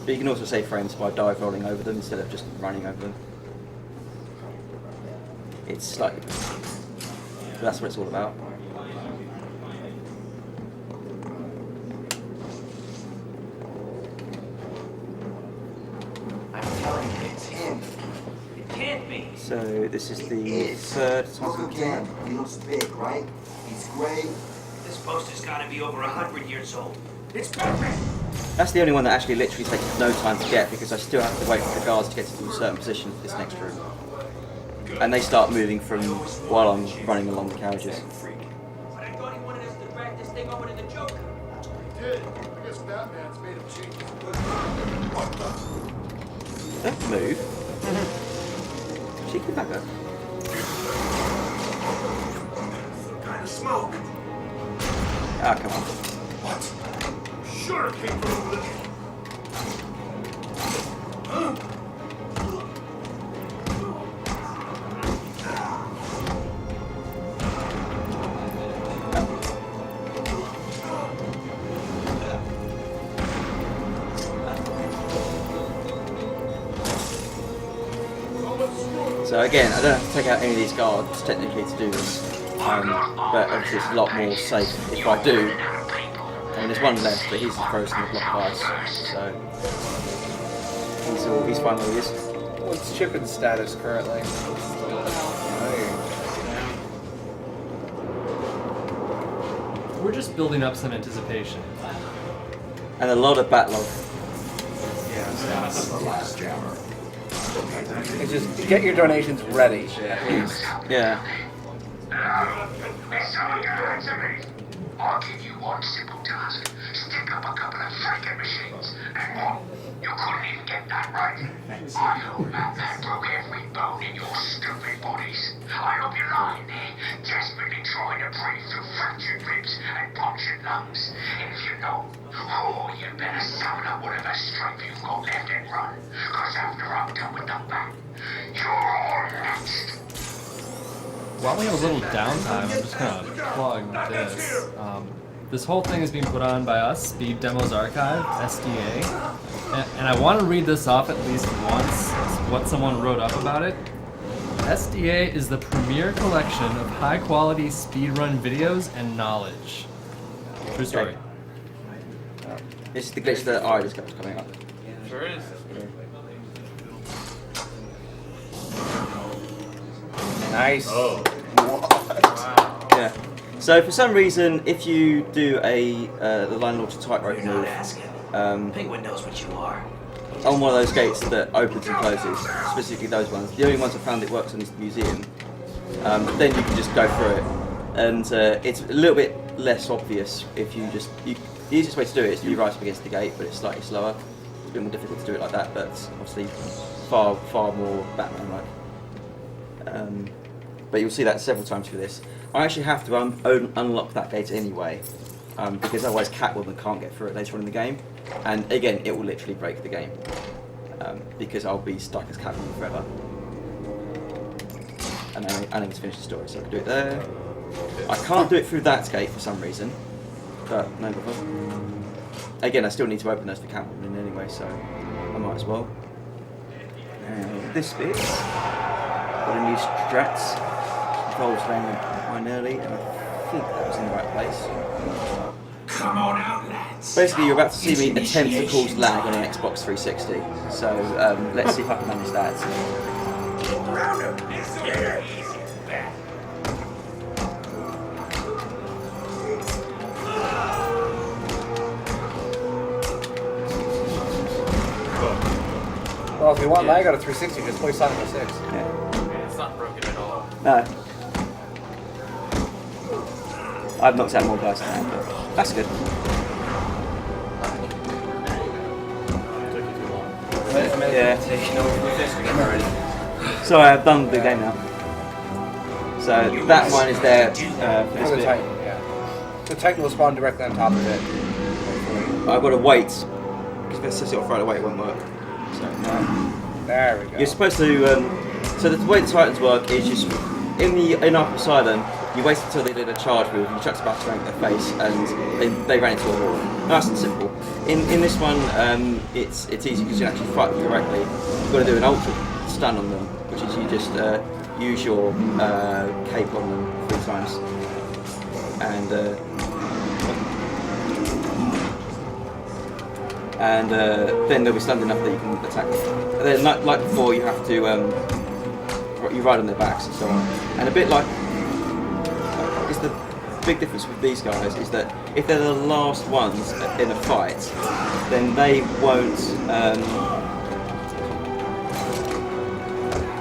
But you can also save frames by dive rolling over them instead of just running over them. it's slightly. That's what it's all about. I'm telling you, it's him. It can't be. So this is the third Look again. He looks big, right? He's gray. This poster's gotta be over 100 years old. It's perfect. That's the only one that actually literally takes no time to get because I still have to wait for the guards to get to a certain position for this next room. And they start moving from while I'm running along the carriages. But I thought he wanted us to drag this thing over to the Joker. He did. I guess Batman's made him change his Don't move. She can back up. Some kind of smoke. Ah, come on. What? Sure it came from over there. Huh? So again, I don't have to take out any of these guards technically to do this, but obviously it's a lot more safe if I do. I mean, there's one left, but he's frozen in a block of ice, so he's fine where he is. What's Chippen's status currently? We're just building up some anticipation. And a lot of backlog. That's the last jammer. It's just get your donations ready, please. Yeah. Miss Summer, get answer me. I'll give you one simple task. Stick up a couple of freaking machines. And what? You couldn't even get that right. I hope that broke every bone in your stupid bodies. I hope you're lying there, desperately trying to breathe through fractured ribs and punctured lungs. And if you know, oh, you better summon up whatever strength you've got left and run. Cause after I'm done with the bat, you're all next. While we have a little downtime, I'm just gonna plug this. This whole thing is being put on by us, Speed Demos Archive, SDA. And I want to read this off at least once, what someone wrote up about it. SDA is the premier collection of high-quality speedrun videos and knowledge. True story. This is the glitch that I just kept coming up. Sure is. Nice. Oh. Wow. Yeah. So for some reason, if you do the line launcher tightrope You're not move, asking. Penguin knows what you are. on one of those gates that opens and closes, specifically those ones, the only ones I found it works on is the museum, then you can just go through it. And it's a little bit less obvious if you just... the easiest way to do it is to be right up against the gate, but it's slightly slower. It's a bit more difficult to do it like that, but it's obviously far more Batman-like. But you'll see that several times through this. I actually have to unlock that gate anyway, because otherwise Catwoman can't get through it later on in the game. And again, it will literally break the game, because I'll be stuck as Catwoman forever. And I need to finish the story, so I can do it there. I can't do it through that gate for some reason, but no problem. Again, I still need to open those for Catwoman anyway, so I might as well. Now, this bit, got a new strats. Controls down early, and I think that was in the right place. Come on out, lads. Basically, you're about to see me attempt to cause lag on an Xbox 360, so let's see if I can manage that. Round up next year. Easy, bat. Well, if you want lag out of 360, just play Sonic 06. Yeah, it's not broken at all. No. I've knocked out more guys than that, but that's good. Yeah. Sorry, I've done the game now. So that one is there for this the bit. Titan, yeah. The Titan will spawn directly on top of it. I've got to wait, because if I set it off right away, it won't work. So no. There we go. You're supposed to. So the way the Titans work is just in Arkham Asylum. You wait until they did a charge move, you chuck spatterang at their face, and they ran into a wall. Nice and simple. In this one, it's easy because you can actually fight them directly. You've got to do an ultra stun on them, which is you just use your cape on them 3 times, and then they'll be stunned enough that you can attack them. And then, like before, you have to you ride on their backs and so on. And a bit like it's the big difference with these guys is that if they're the last ones in a fight, then they won't.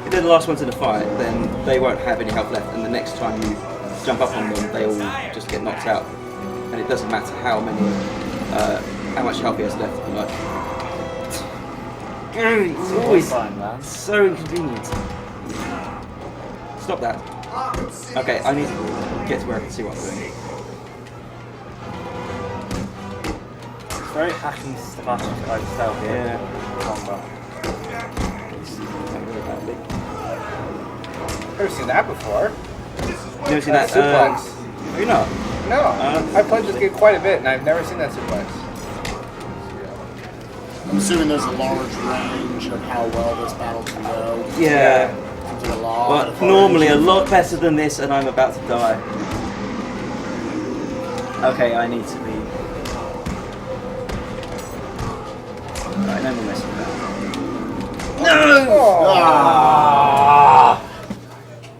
If they're the last ones in a fight, then they won't have any health left, and the next time you jump up on them, they all just get knocked out, and it doesn't matter how much health he has left. Like, it's always so inconvenient. Stop that. Okay, I need to get to where I can see what I'm doing. It's very hack and slash like stealth. Yeah. Combat. Never seen that before. Never seen that suplex. Have you not? No. I played this game quite a bit, and I've never seen that suplex. I'm assuming there's a large range of how well this battle can go. Yeah. Well, normally a lot better than this, and I'm about to die. Okay, I need to be. Right, no more messing around. No! Ah!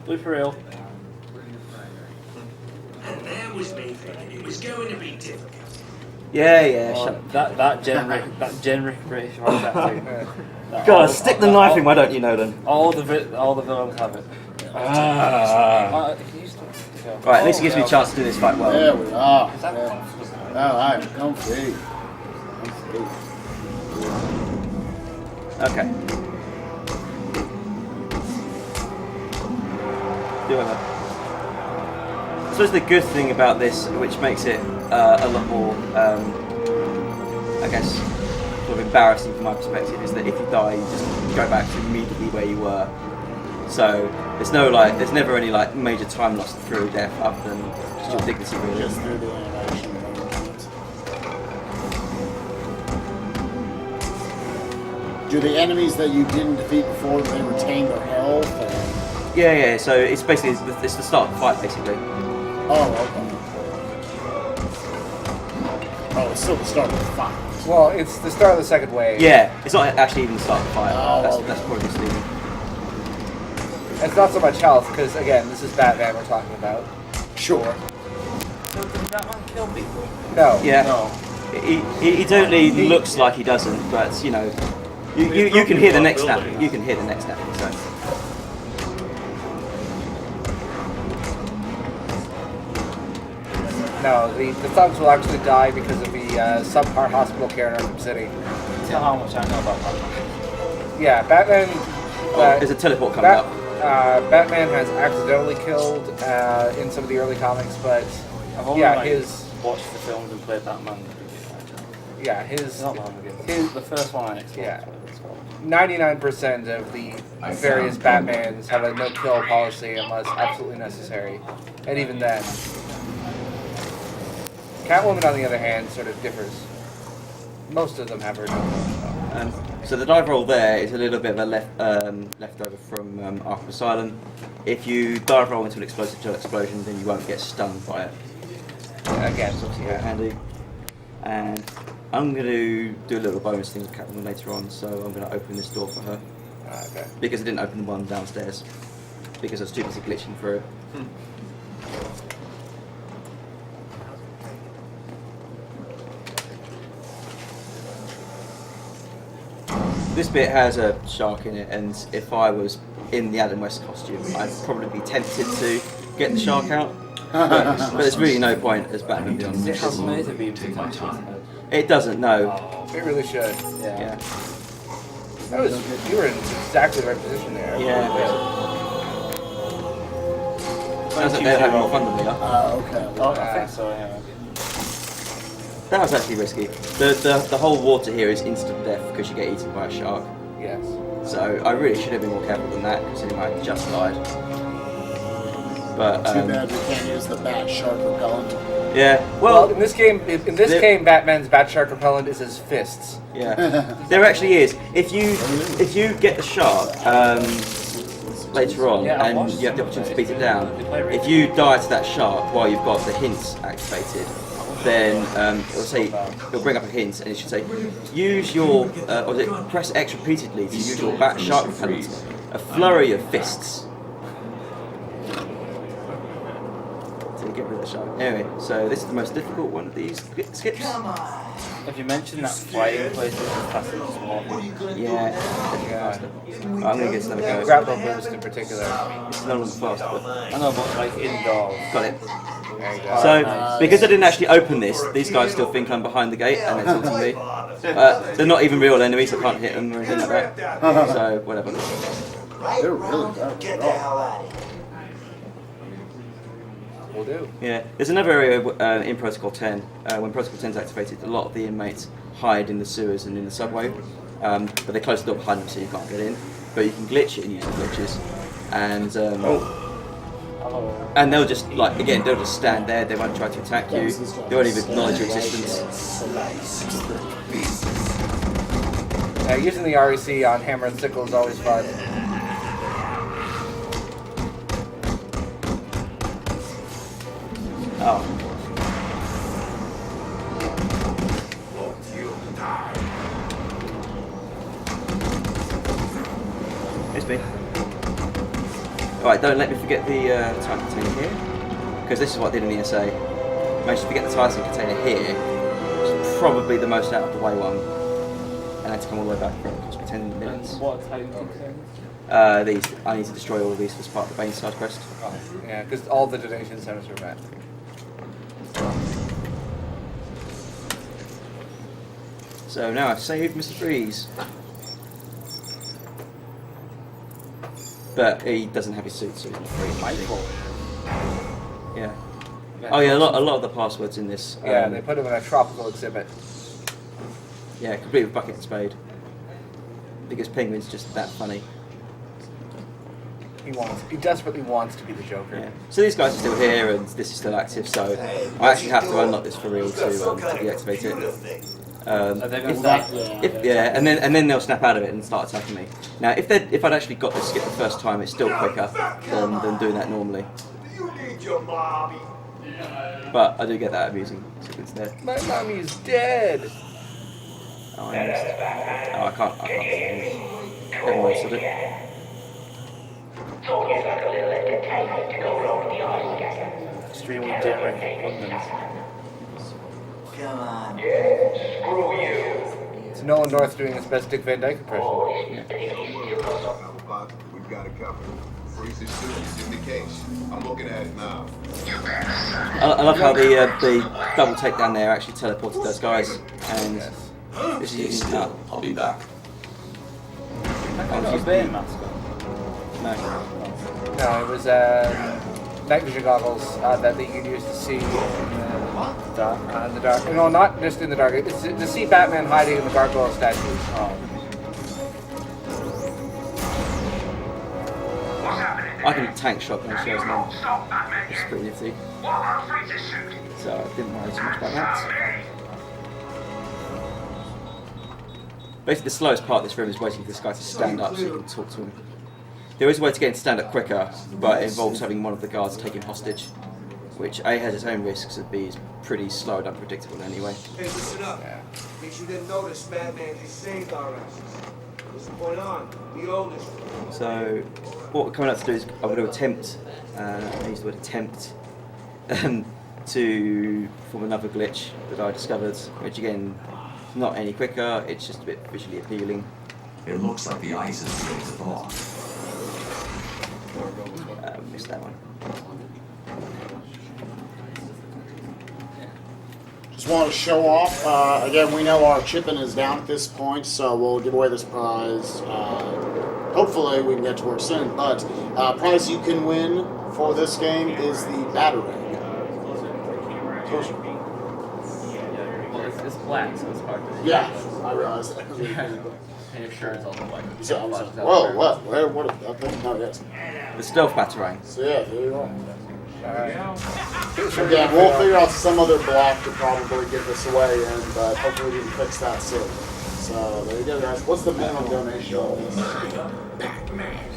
Blue for real. And that was me thinking it was going to be difficult. Yeah. That generic British voice acting. God, stick the knife in. Why don't you know then? All the villains have it. Right, at least it gives me a chance to do this fight well. There we are. Alright, comfy. Okay. I suppose the good thing about this, which makes it a lot more, I guess, sort of embarrassing from my perspective, is that if you die, you just go back to immediately where you were. So there's never any like major time lost through death, other than just your dignity, really. Just through the animation. Do the enemies that you didn't defeat before, they retain their health? Or? Yeah. So it's basically it's the start of the fight, basically. Oh, okay. Oh, it's still the start of the fight. Well, it's the start of the second wave. Yeah, it's not actually even the start of the fight. Oh, That's probably misleading. It's not so much health, because again, this is Batman we're talking about. Sure. Does Batman kill people? No. Yeah. No. He totally looks like he doesn't, but you know, you can hear the neck snapping. You can hear the neck snapping. So. No, the thugs will actually die because of the subpar hospital care in Arkham City. Tell how much I know about Batman. Yeah, Batman. There's a teleport coming up. Batman has accidentally killed in some of the early comics, but I've only watched the films and played Batman. Yeah, his the first one I Xbox. Yeah. 99% of the various Batmans have a no-kill policy unless absolutely necessary, and even then. Catwoman, on the other hand, sort of differs. Most of them have her no-kill. So the dive roll there is a little bit of a leftover from Arkham Asylum. If you dive roll into an explosive gel explosion, then you won't get stunned by it. Again, it's obviously very handy. And I'm going to do a little bonus thing with Catwoman later on, so I'm going to open this door for her. Okay. Because I didn't open the one downstairs. Because I was too busy glitching through it. This bit has a shark in it, and if I was in the Adam West costume, I'd probably be tempted to get the shark out. But there's really no point as Batman doing It this. has laser beams attached to it. It doesn't, no. It really should. Yeah. That was, you were in exactly the right position there. Yeah. Sounds like they're having more fun than we are. Okay. Oh, I think so, yeah. That was actually risky. The whole water here is instant death because you get eaten by a shark. Yes. So I really should have been more careful than that, considering I just died. But Too bad we can't use the bat shark repellent. yeah. Well, in this game, Batman's bat shark repellent is his fists. Yeah. There actually is. If you get the shark, later on, Yeah, I've and watched you have the some of opportunity to those. beat it down. They play really If you die to that shark while you've got the hints activated, then it'll say it'll bring up a hint, and it should say use your press X repeatedly to use your bat shark repellent. A flurry of fists. To get rid of the shark. Anyway, so this is the most difficult one of these skips. Have you mentioned that flying place is faster than small? Yeah. I'm gonna get another go. Grapple boost in particular. It's no longer fast, but I know, but like indoors. got it. There you go. So, because I didn't actually open this, these guys still think I'm behind the gate and they're taunting me. They're not even real enemies, I can't hit them or anything like that. So, whatever. They're really good. Get the hell out of here. Will do. Yeah, there's another area in Protocol 10. When Protocol 10 is activated, a lot of the inmates hide in the sewers and in the subway, but they close the door behind them so you can't get in. But you can glitch it and use the glitches, and they'll just they'll just stand there. They won't try to attack you. They won't even acknowledge your existence. Using the REC on hammer and sickle is always fun. Oh. It's me. Alright, don't let me forget the time container here, because this is what I did in the ESA. Managed to forget the Titan container here, which is probably the most out of the way one, and I had to come all the way back for it. Cost me 10 minutes. What Titan containers? These, I need to destroy all of these as part of the Bane side quest. Oh, yeah, because all the donation centers are met. So now I've saved Mr. Freeze. But he doesn't have his suit, so he's not free. Michael. Yeah. Oh yeah, a lot of the passwords in this. Yeah, they put him in a tropical exhibit. Yeah, complete with bucket and spade. Because Penguin's just that funny. He desperately wants to be the Joker. Yeah. So these guys are still here, and this is still active. So I actually have to unlock this for real to deactivate it. And then they'll snap out of it and start attacking me. Now, if I'd actually got this skip the first time, it's still quicker than doing that normally. But I do get that amusing sequence there. My mommy's dead. Oh, I missed. Oh, I can't. Everyone else did it. Extremely different London. Come on. Screw you. It's Nolan North doing his best Dick Van Dyke impression. We've got it covered. Freeze is soon. In the case. I'm looking at it now. I love how the double takedown there actually teleported those guys, and this is using. I'll be back. I got a Bane mask on. No, it was night vision goggles that you could use to see in the dark. No, not just in the dark. It's to see Batman hiding in the gargoyle statues. I can tank shotgun shells now. It's pretty nifty. So I didn't worry too much about that. Basically, the slowest part of this room is waiting for this guy to stand up so you can talk to him. There is a way to get him to stand up quicker, but it involves having one of the guards take him hostage, which A has its own risks and B is pretty slow and unpredictable anyway. Hey, listen up. In case you didn't notice, Batman just saved our asses. What's going on? We own this. So, what we're coming up to do is I'm going to attempt, I use the word attempt, to perform another glitch that I discovered, which again, not any quicker, it's just a bit visually appealing. It looks like the ice is beginning to thaw. Missed that one. Just want to show off. Again, we know our chipping is down at this point, so we'll give away this prize. Hopefully, we can get to work soon. But prize you can win for this game is the Batarang. Well, it's black, so it's hard to. Yeah, I realize that. And your shirt is also black. Whoa, what? What? Okay, no, yes. The stealth Batarang. So yeah, there you go. Again, we'll figure out some other block to probably give this away in, but hopefully we can fix that soon. So there you go, guys. What's the minimum donation on this?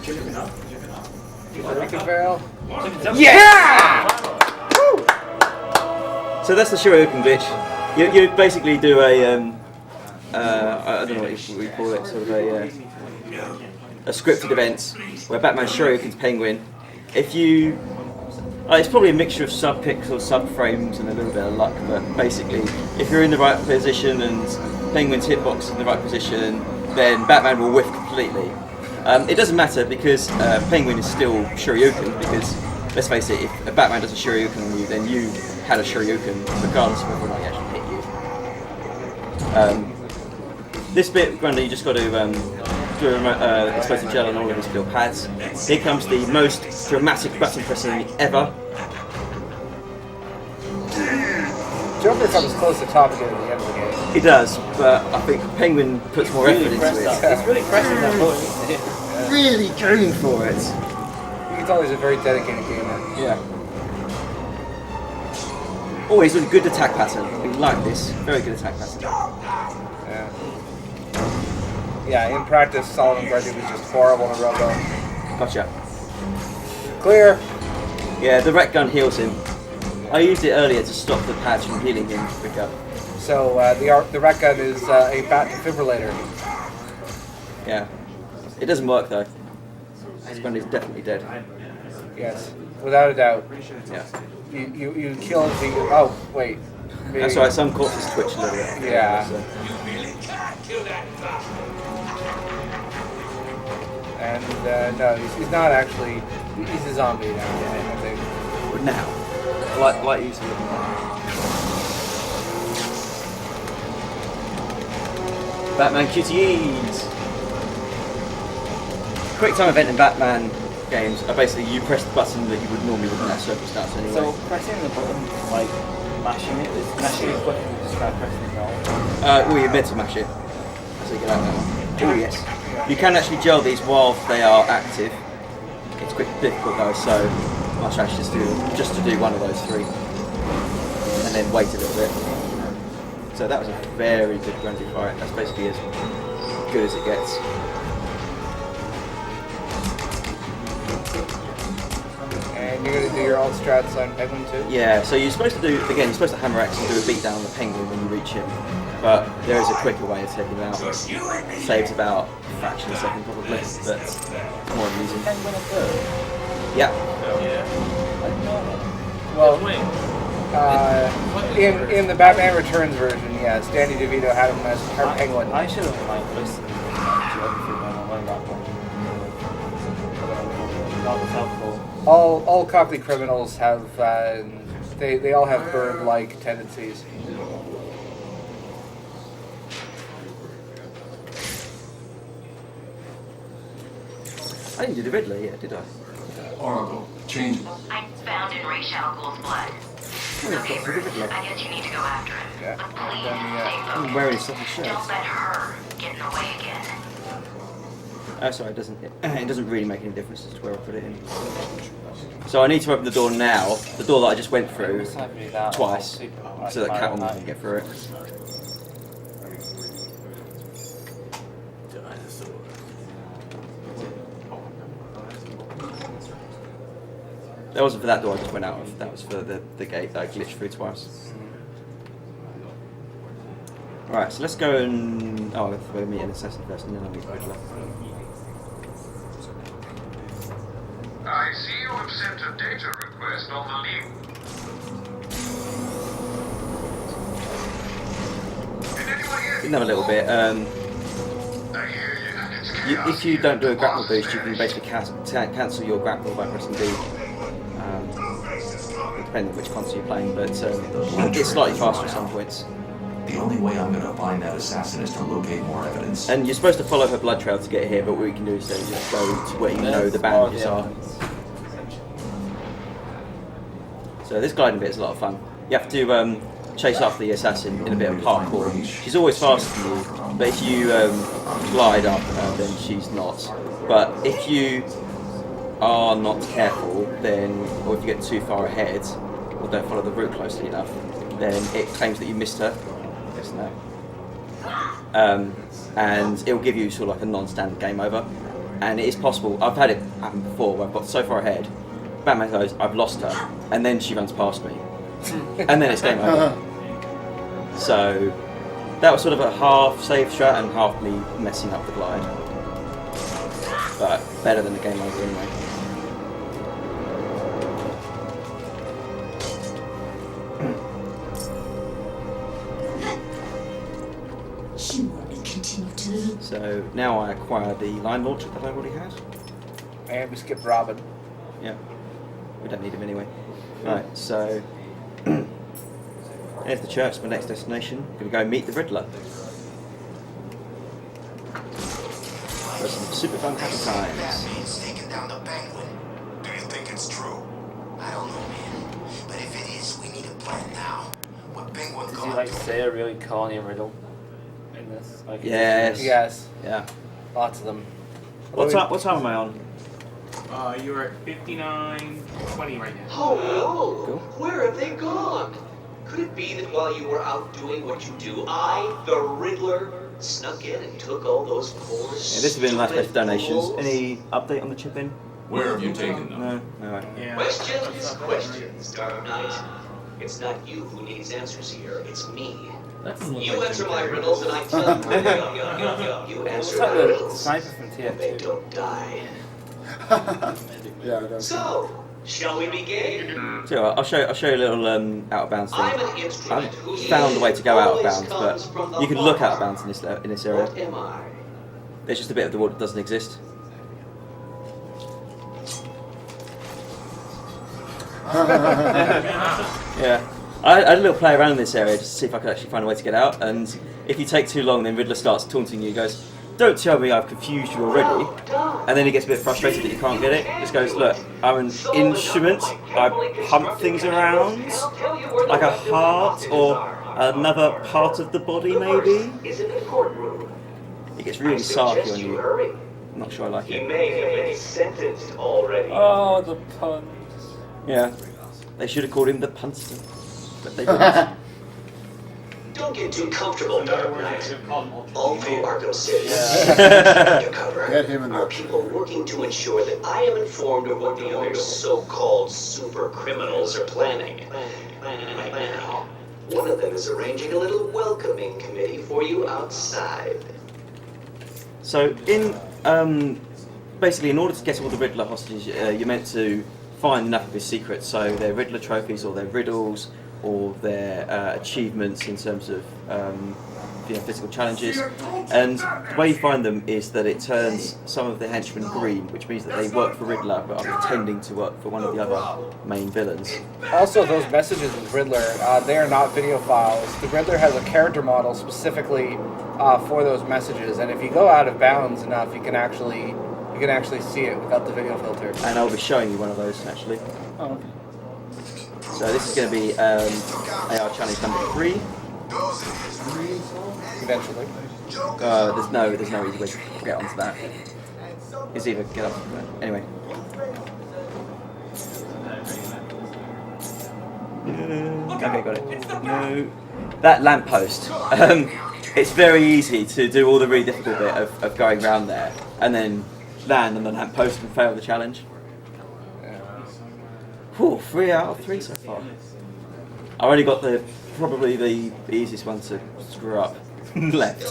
Chicken up. Before we can fail. Yeah! So that's the Shoryuken glitch. You basically do a I don't know what we call it, sort of a scripted event where Batman Shoryuken's Penguin. If you, it's probably a mixture of sub-pixels, sub-frames, and a little bit of luck, but basically, if you're in the right position and Penguin's hitbox is in the right position, then Batman will whiff completely. It doesn't matter because Penguin is still Shoryuken, because let's face it, if Batman does a Shoryuken on you, then you had a Shoryuken, regardless of whether or not he actually hit you. This bit, Grundy, you just got to do explosive gel on all of his steel pads. Here comes the most dramatic button pressing ever. Joker comes close to topping it at the end of the game. He does, but I think Penguin puts more effort into it. It's really pressing that button. Really going for it. You can tell he's a very dedicated gamer. Yeah. Oh, he's a good attack pattern. We like this. Very good attack pattern. Yeah. Yeah, in practice, Solomon Grundy was just horrible in a robo. Gotcha. Clear. Yeah, the rec gun heals him. I used it earlier to stop the pads from healing him quicker. So the rec gun is a bat defibrillator. Yeah. It doesn't work though. Grundy's definitely dead. Yes, without a doubt. Yeah. You kill the. Oh wait. Maybe. That's right. Some corpses twitch a little bit. Yeah. So. And no, he's not actually. He's a zombie now. I think. But now, like you said. Batman QTEs. Quick time event in Batman games are basically you press the button that you would normally in that circumstance anyway. So pressing the button, like mashing it, is mashing it quick and just try pressing it down? Well, you're meant to mash it. So you get out that one. Oh yes. You can actually gel these while they are active. It's quite difficult though, so I'll try just to do one of those three. And then wait a little bit. So that was a very good Grundy fight. That's basically as good as it gets. And you're going to do your alt strats on Penguin too? Yeah, so you're supposed to do, again, you're supposed to hammer X and do a beat down on the Penguin when you reach him. But there is a quicker way of taking him out. Saves about a fraction of a second probably, but it's more amusing. Penguin a third? Yeah. Well, in the Batman Returns version, yes, Danny DeVito had him as her Penguin. I should have listened to geography when I learned that one. That was helpful. All Cockney criminals have they all have bird-like tendencies. I didn't do the Riddler yet, did I? Oracle, change. I found in Ra's al Ghul's blood. Okay, Bruce, I guess you need to go after him. Yeah. But please stay I'm focused. wearing his stuffy shirt. Don't let her get in the way again. Oh, sorry, it doesn't really make any difference as to where I put it in. So I need to open the door now, the door that I just went through twice, so that Catwoman can get through it. That wasn't for that door I just went out of, that was for the gate that I glitched through twice. Alright, so let's go and... Oh, I have to meet an assassin first and then I'll meet the Riddler. I see you have sent a data request on the link. Didn't have a little bit. If you don't do a grapple boost, you can basically cancel your grapple by pressing D. Depending on which console you're playing, but it's slightly faster at some points. The only way I'm going to find that assassin is to locate more evidence. And you're supposed to follow her blood trail to get here, but what we can do is then just go to where you know the bandages are. So this gliding bit is a lot of fun. You have to chase after the assassin in a bit of parkour. She's always faster than you, but if you glide after her, then she's not. But if you are not careful, then, or if you get too far ahead, or don't follow the route closely enough, then it claims that you missed her. Yes, no. And it will give you sort of like a non-standard game over. and it is possible. I've had it happen before where I've got so far ahead, Batman goes, I've lost her, and then she runs past me, and then it's game over. So that was sort of a half save strat and half me messing up the glide, but better than the game over anyway. So now I acquire the line launcher that I already had. And we skipped Robin. Yeah. We don't need him anyway. Right, so here's the church, my next destination. Gonna go meet the Riddler. For some super fun happy times. Taking down the Penguin. Do you think it's true? I don't know, man. But if it is, we need a plan now. What Penguin Did you like say a really corny riddle in this? Like, Yes. Yes. Yeah. Lots of them. What time am I on? You're at 59:20 right now. Oh, Cool. where have they gone? Could it be that while you were out doing what you do, I, the Riddler, snuck in and took all those poor Yeah, this has been last place for donations. fools? Any update on the chip in? Where have you taken them? No, no. Right. Yeah. Questions, Dark Knight. It's not you who needs answers here, it's me. That doesn't look You like answer Jim my Carrey. riddles and I tell you where they go. You answer It's like my the riddles sniper from and they TF2. don't die. Yeah, that's So, shall we begin? So I'll show you a little out of bounds thing. I'm an I instrument haven't whose found a way to go out of always bounds, comes but from the you can look out of heart. bounds in this area. What am I? There's just a bit of the wall that doesn't exist. Yeah. I had a little play around in this area just to see if I could actually find a way to get out, and if you take too long, then Riddler starts taunting you. He goes, "Don't tell me I've confused you already." And then he gets a bit frustrated that you can't get it. He just goes, "Look, I'm an instrument. I pump things around, like a heart or another part of the body, maybe." Is it a courtroom? It gets really sarky on you. Hurry. I'm not sure I like He it. may have been sentenced already. Oh, the pun. Yeah. They should have called him the Punster, but they didn't. Don't get too comfortable, Dark Knight. All through Arkham City, undercover, Get him in are there. people working to ensure that I am informed of what the other so-called super criminals are planning. Right now, one of them is arranging a little welcoming committee for you outside. So basically, in order to get all the Riddler hostages, you're meant to find enough of his secrets. So their Riddler trophies, or their riddles, or their achievements in terms of physical challenges. And the way you find them is that it turns some of the henchmen green, which means that they work for Riddler but are pretending to work for one of the other main villains. Also, those messages with Riddler, they are not video files. The Riddler has a character model specifically for those messages, and if you go out of bounds enough, you can actually see it without the video filter. And I'll be showing you one of those actually. Oh. So this is going to be AR challenge number 3. Eventually. There's no easy way to get onto that. It's either get up. Anyway. Okay, got it. No, that lamppost. It's very easy to do all the really difficult bit of going around there and then land on the lamppost and fail the challenge. Whew, 3 out of 3 so far. I only got probably the easiest one to screw up left.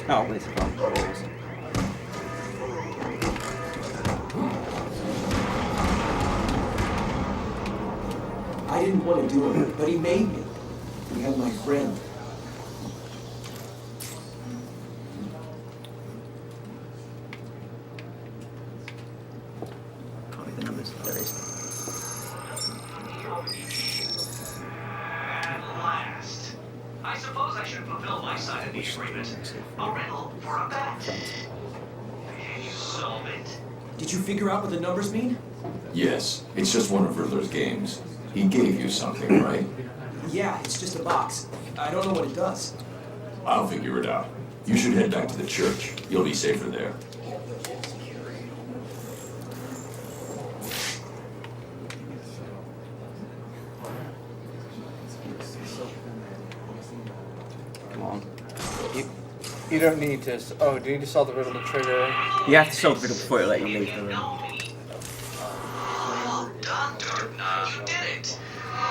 Oh, this is fun. I didn't want to do it, but he made me. He had my friend. Can't read the numbers. There it is. Last. I suppose I should fulfill my side of the agreement. A riddle for a bat. Can you solve it? Did you figure out what the numbers mean? Yes, it's just one of Riddler's games. He gave you something, right? Yeah, it's just a box. I don't know what it does. I'll figure it out. You should head back to the church. You'll be safer there. Come on. You don't need to. Oh, do you need to solve the riddle to trigger? You have to solve the riddle before it let you leave the room. Well done, Dark Knight. You did it.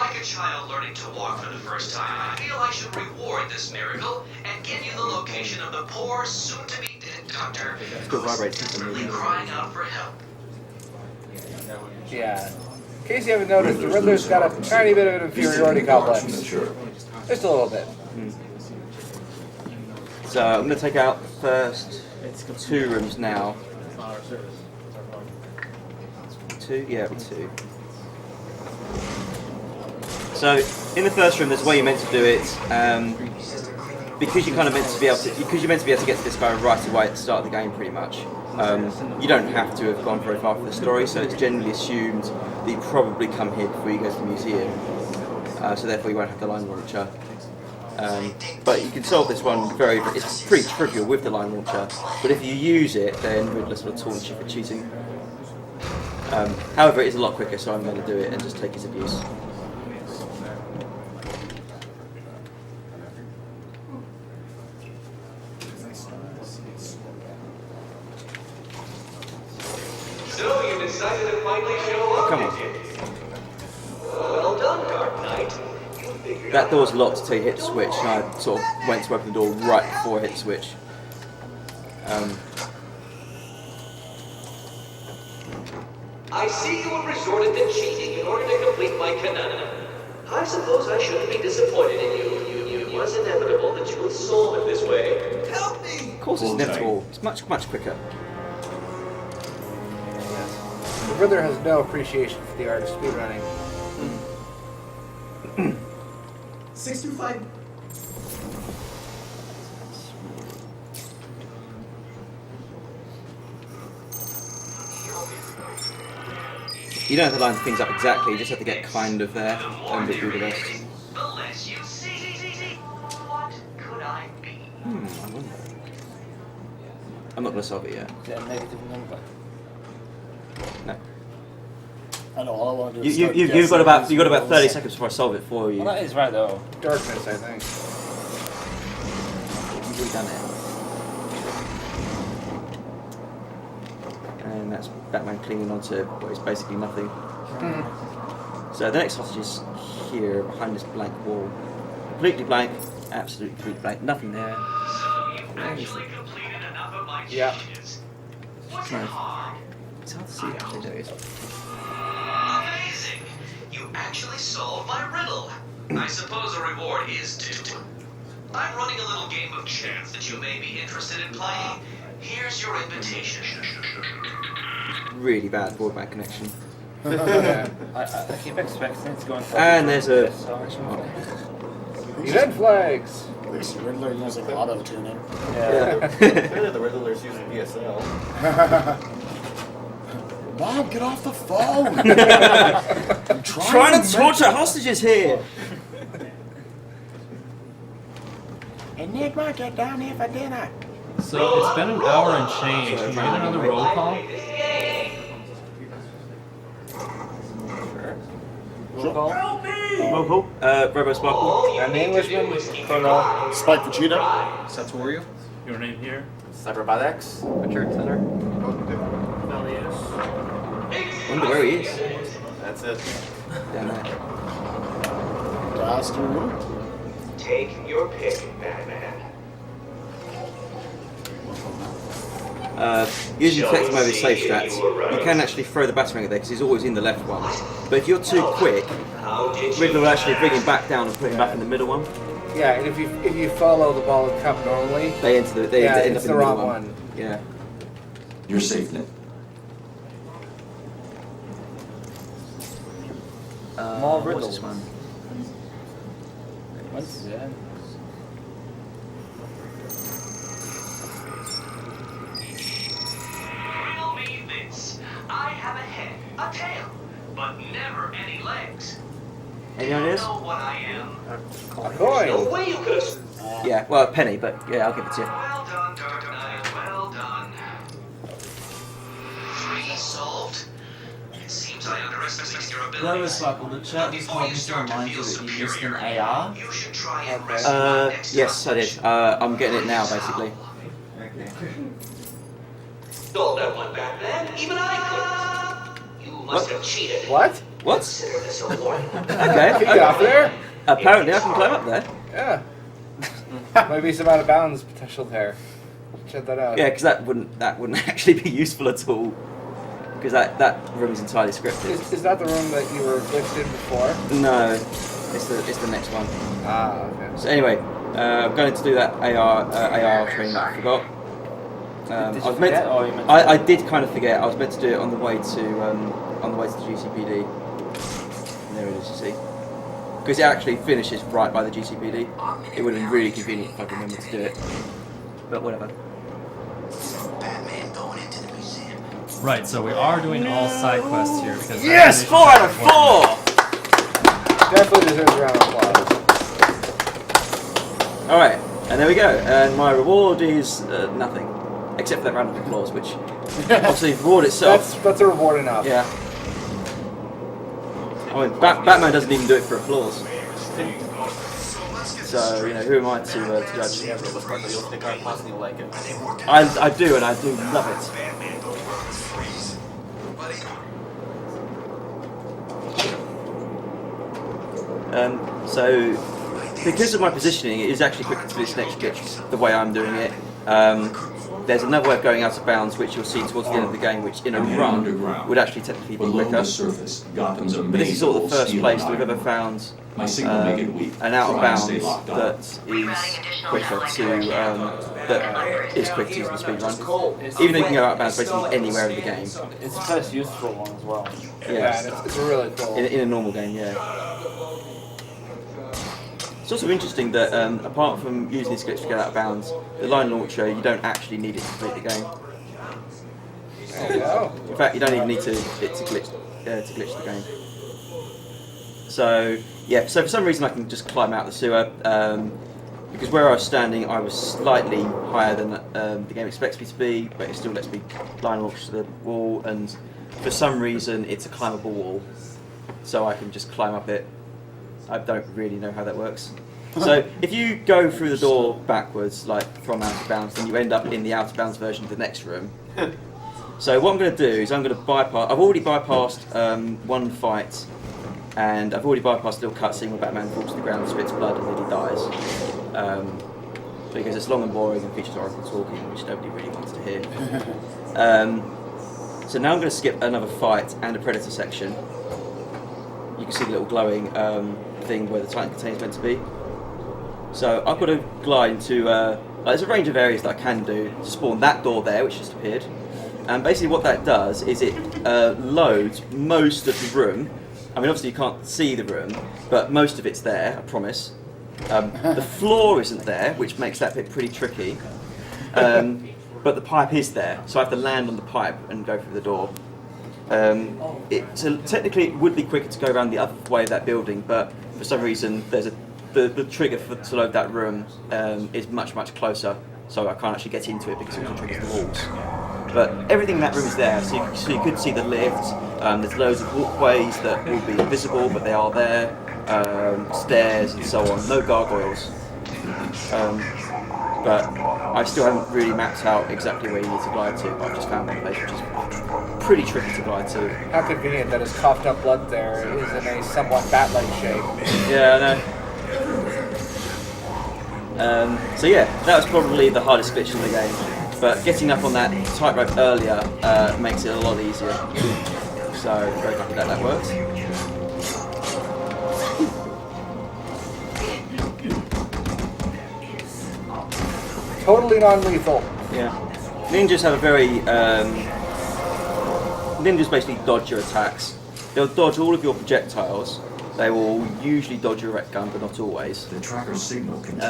Like a child learning to walk for the first time, I feel I should reward this miracle and give you the location of the poor, soon-to-be dead doctor who's desperately crying out for help. Yeah. In case you haven't noticed, the Riddler's got a tiny bit of an inferiority complex. Just a little bit. So I'm going to take out the first 2 rooms now. 2? Yeah, 2. So in the first room, there's a way you're meant to do it. Because you're kind of meant to be able to, because you're meant to be able to get to this guy right away at the start of the game, pretty much. You don't have to have gone very far for the story, so it's generally assumed that you probably come here before you go to the museum. So therefore, you won't have the line launcher. But you can solve this one it's pretty trivial with the line launcher. But if you use it, then Riddler sort of taunts you for cheating. However, it is a lot quicker, so I'm going to do it and just take his abuse. So you decided to finally show up, Come on. did you? Well done, Dark Knight. That door's locked until you hit the switch, and I sort of went to open the door right before I hit the switch. I see you have resorted to cheating in order to complete my canana. I suppose I shouldn't be disappointed in you. It was inevitable that you would solve it this way. Help me! Of course it's inevitable. It's much, much quicker. The Riddler has no appreciation for the art of speedrunning. 6 through 5. You don't have to line things up exactly, you just have to get kind of there and do the rest. The less you see. What could I be? I wonder. I'm not going to solve it yet. Is it a negative number? No. I know, all I want to do is start You've got about 30 seconds before I solve it for you. Well, that is right though. Darkness, I think. You've already done it. And that's Batman clinging onto what is basically nothing. So the next hostage is here, behind this blank wall. Completely blank, absolutely completely blank, nothing there. So you've actually completed enough of my Yeah. changes. Was it hard? It's hard to see actually, though. Amazing! You actually solved my riddle. I suppose a reward is due. I'm running a little game of chance that you may be interested in playing. Here's your invitation. Really bad broadband connection. I keep expecting it to go into And there's a... Event flags! At least the Riddler using auto-tuning. Yeah. Clearly the Riddler's using DSL. Bob, get off the phone! I'm Trying to torture hostages here! Enigma, get down here for dinner. So it's been an hour and change. Can we get another roll call? Roll call. Roll call. Robo Sparkle. And the Englishman. Colonel. Spike Vegeta. Satoru. Your name here? Cyberbotics. Richard Center. Wonder where he is. That's it. Down there. Take your pick, Batman. Using Detective Mode with safe strats, you can actually throw the batarang at there because he's always in the left one. But if you're too quick, Riddler will actually bring him back down and put him back in the middle one. Yeah, and if you follow the ball and cup normally, they end up in it's the the middle wrong one. Yeah. You're safe, Nick. More What's riddles. this one? What's that? Riddle me this. I have a head, a tail, but never any legs. Any ideas? Know what I am? A coin! No way you could have. Yeah, well, a penny, but yeah, I'll give it to you. Well done, Dark Knight. Well done. 3 solved. It seems seems I underestimated your abilities. Hello, Sparkle. The chat just told me to remind you that you missed an AR. You should try and rescue next Yes, I did. I'm getting it now, basically. Stole that one, Batman. Even I couldn't. You must have cheated. What? What? Consider this a warning. Okay. Get off there. Apparently, I can climb up there. Yeah. Maybe some out of bounds potential there. Check that out. Yeah, because that wouldn't actually be useful at all. Because that room is entirely scripted. Is that the room that you were glitched in before? No, it's the next one. Ah, okay. So anyway, I'm going to do that AR training that I forgot. Did I was you meant forget, to, or you meant to- I did kind of forget. I was meant to do it on the way to the GCPD. And there it is, you see. Because it actually finishes right by the GCPD. It would have been really convenient if I could remember to do it. But whatever. Batman going into the museum. Right, so we are doing all side quests here because Yes, 4 out of 4. Definitely deserves a round of applause. All right, and there we go. And my reward is nothing, except for that round of applause, which obviously the reward itself. That's a reward enough. Yeah. I mean, Batman doesn't even do it for applause. So, you know, who am I to judge? You'll think I personally like it. I do, and I do love it. So, because of my positioning, it is actually quicker to do this next glitch the way I'm doing it. There's another way of going out of bounds, which you'll see towards the end of the game, which in a run would actually technically be quicker. But this is sort of the first place that we've ever found an out of bounds that is quicker to that is quick to use in the speed run. Even though you can go out of bounds basically anywhere in the game. It's the first useful one as well. Yeah, it's really cool. In a normal game, yeah. It's also interesting that apart from using this glitch to get out of bounds, the line launcher, you don't actually need it to complete the game. There you go. In fact, you don't even need it to glitch the game. So yeah, so for some reason I can just climb out the sewer because where I was standing, I was slightly higher than the game expects me to be, but it still lets me line launch to the wall, and for some reason it's a climbable wall, so I can just climb up it. I don't really know how that works. So if you go through the door backwards, like from out of bounds, then you end up in the out of bounds version of the next room. So what I'm going to do is I'm going to bypass. I've already bypassed one fight, and I've already bypassed a little cutscene where Batman falls to the ground, spits blood, and then he dies. Because it's long and boring and features Oracle talking, which nobody really wants to hear. So now I'm going to skip another fight and a Predator section. You can see the little glowing thing where the Titan container is meant to be. So I've got to glide into, there's a range of areas that I can do to spawn that door there, which just appeared. And basically what that does is it loads most of the room. I mean, obviously you can't see the room, but most of it's there, I promise. The floor isn't there, which makes that bit pretty tricky. But the pipe is there, so I have to land on the pipe and go through the door. So technically it would be quicker to go around the other way of that building, but for some reason there's the trigger to load that room is much closer, so I can't actually get into it because it also triggers the walls. But everything in that room is there, so you could see the lift. There's loads of walkways that will be invisible, but they are there. Stairs and so on. No gargoyles. But I still haven't really mapped out exactly where you need to glide to. I've just found one place which is pretty tricky to glide to. How convenient that his coughed up blood there is in a somewhat bat-like shape. Yeah, I know. So yeah, that was probably the hardest glitch in the game. But getting up on that tightrope earlier makes it a lot easier. So very happy that works. Totally non-lethal. Yeah. Ninjas have a very... ninjas basically dodge your attacks. They'll dodge all of your projectiles. They will usually dodge your rec gun, but not always. The tracker signal can...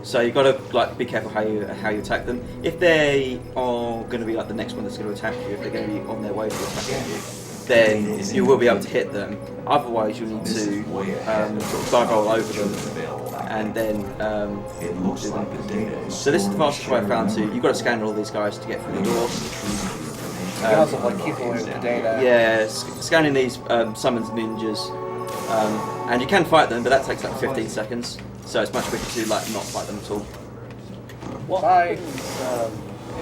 So you've got to be careful how you attack them. If they are going to be like the next one that's going to attack you, if they're going to be on their way to attacking you, then you will be able to hit them. Otherwise, you'll need to sort of dive roll over them and then do them. So this is the fastest way I found to. You've got to scan all these guys to get through the door. You can also like keep away with the data. Yeah, scanning these summons ninjas, and you can fight them, but that takes like 15 seconds. So it's much quicker to like not fight them at all. What happens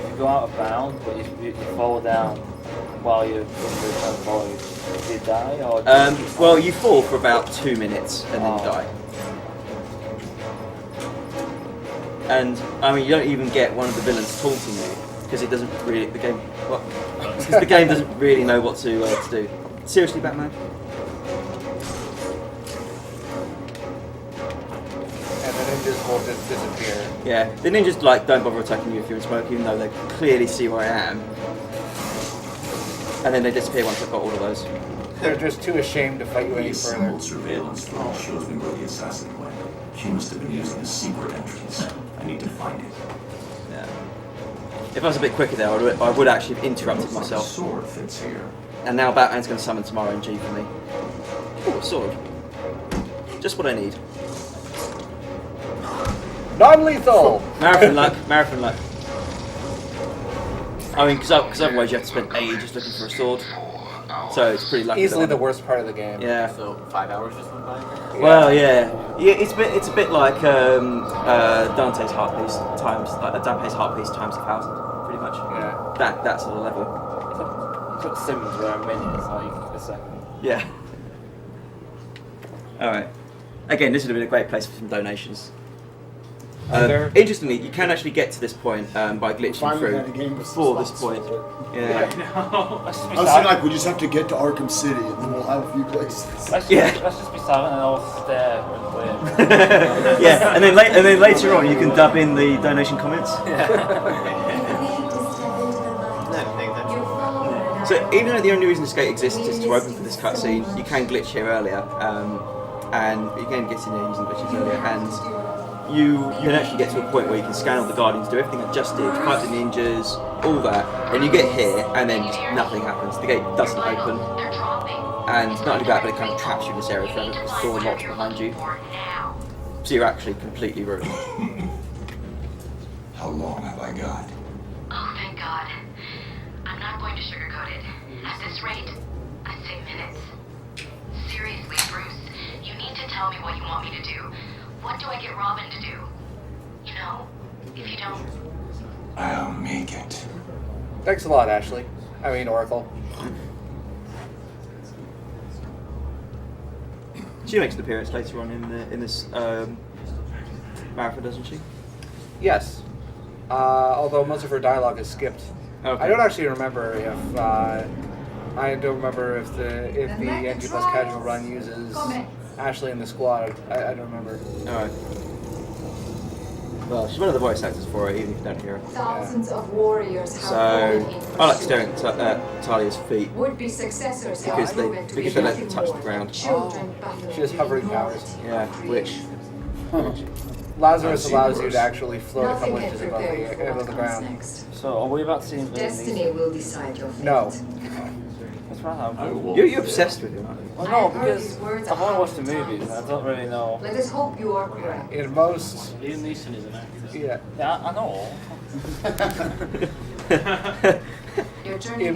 if you go out of bounds, but you fall down while you're in the void? Do you die or? Well, you fall for about 2 minutes and then you die. And I mean, you don't even get one of the villains taunting you because it doesn't really the game doesn't really know what to do. Seriously, Batman. And the ninjas will just disappear. Yeah, the ninjas like don't bother attacking you if you're in smoke, even though they clearly see where I am. And then they disappear once I've got all of those. They're just too ashamed to fight you any further. Surveillance footage shows me where the assassin went. She must have been using a secret entrance. I need to find it. Yeah. If I was a bit quicker there, I would actually have interrupted myself. Sword fits here. And now Batman's going to summon some RNG for me. Oh, a sword. Just what I need. Non-lethal! Marathon luck, marathon luck. I mean, because otherwise you have to spend ages looking for a sword. So it's pretty lucky. Easily the worst part of the game. Yeah. So 5 hours just went by? Well, yeah. It's a bit like Dante's heart piece times Dante's heart piece times 1,000, pretty much. Yeah. That sort of level. It's got Sims where a minute is like a second. Yeah. All right. Again, this would have been a great place for some donations. Interestingly, you can actually get to this point by glitching through before this point. Yeah. I was thinking like we just have to get to Arkham City and then we'll have a few places. Let's just be silent and I'll stare and wait. Yeah, and then later on you can dub in the donation comments. So even though the only reason this gate exists is to open for this cutscene, you can glitch here earlier, and you can get in here using glitches earlier, and you can actually get to a point where you can scan all the Guardians, do everything I just did, fight the ninjas, all that, and you get here and then just nothing happens. The gate doesn't open, and not only that, but it kind of traps you in this area forever because the door locks behind you. So you're actually completely ruined. How long have I got? Oh, thank God. I'm not going to sugarcoat it. At this rate, I'd say minutes. Seriously, Bruce, you need to tell me what you want me to do. What do I get Robin to do? You know, if you don't... I'll make it. Thanks a lot, Ashley. I mean, Oracle. She makes an appearance later on in this marathon, doesn't she? Yes. Although most of her dialogue is skipped. Okay. I don't actually remember if the NG Plus casual run uses Ashley in the squad. I don't remember. Alright. Well, she's one of the voice actors for it, even if you don't hear her. Thousands of warriors have So, I like staring at Talia's feet would-be successors because have they proven to because be they let them nothing touch more the ground. children battling She has hovering powers. Yeah, which Lazarus allows you to actually float a couple Nothing inches can above prepare you for the what comes ground. next. So are we about to see him Destiny will decide your fate. No. What's wrong? You're obsessed with him, aren't you? Well, no, because I've only watched the movies and I don't really know. Let us hope you are correct. In most... Liam Neeson is an actor. Yeah. Yeah, I know. Your journey in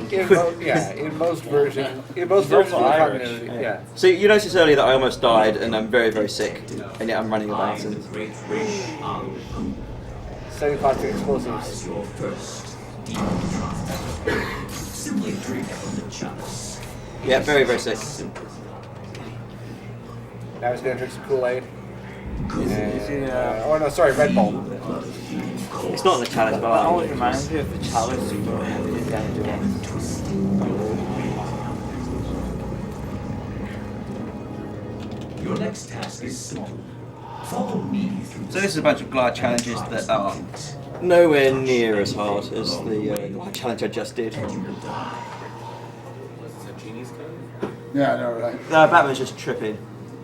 most versions of the continuity, yeah. So you noticed earlier that I almost died and I'm very, very sick, and yet I'm running about and... Study plastic explosives. Your first simply drink from the chalice. Yeah, very, very sick. Now he's gonna drink some Kool-Aid. Oh no, sorry, Red Bull. It's not in the challenge, but That always reminds me of the chalice from Indiana Jones. Your next task is simple. Follow me through. So this is a bunch of glide challenges that are nowhere near as hard as the challenge I just did. Yeah, I know, right? No, Batman's just tripping.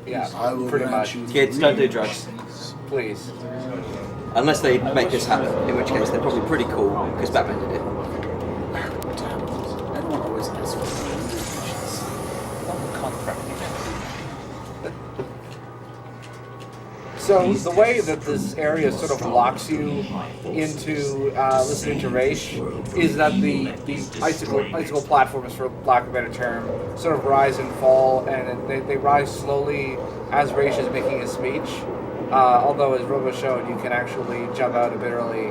Yeah, I will pretty grant much. you Kids, don't do drugs. Please. Unless they make this happen, in which case they're probably pretty cool, because Batman did it. Everyone always asks for So the way that this area sort of locks you into listening to Raish is that the icicle platforms, for lack of a better term, sort of rise and fall, and they rise slowly as Raish is making his speech. Although, as Robo showed, you can actually jump out a bit early.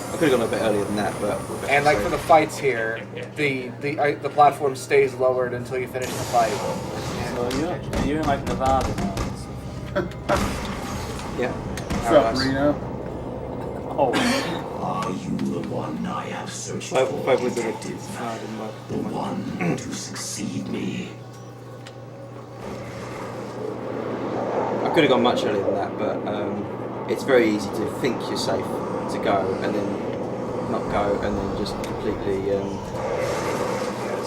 I could have gone a bit earlier than that, but... And like for the fights here, the platform stays lowered until you finish the fight. So you're in like Nevada. Yeah. What's up, Reno? Oh. Are you the one I have searched for, detective? The one to succeed me? I could have gone much earlier than that, but it's very easy to think you're safe to go and then not go and then just completely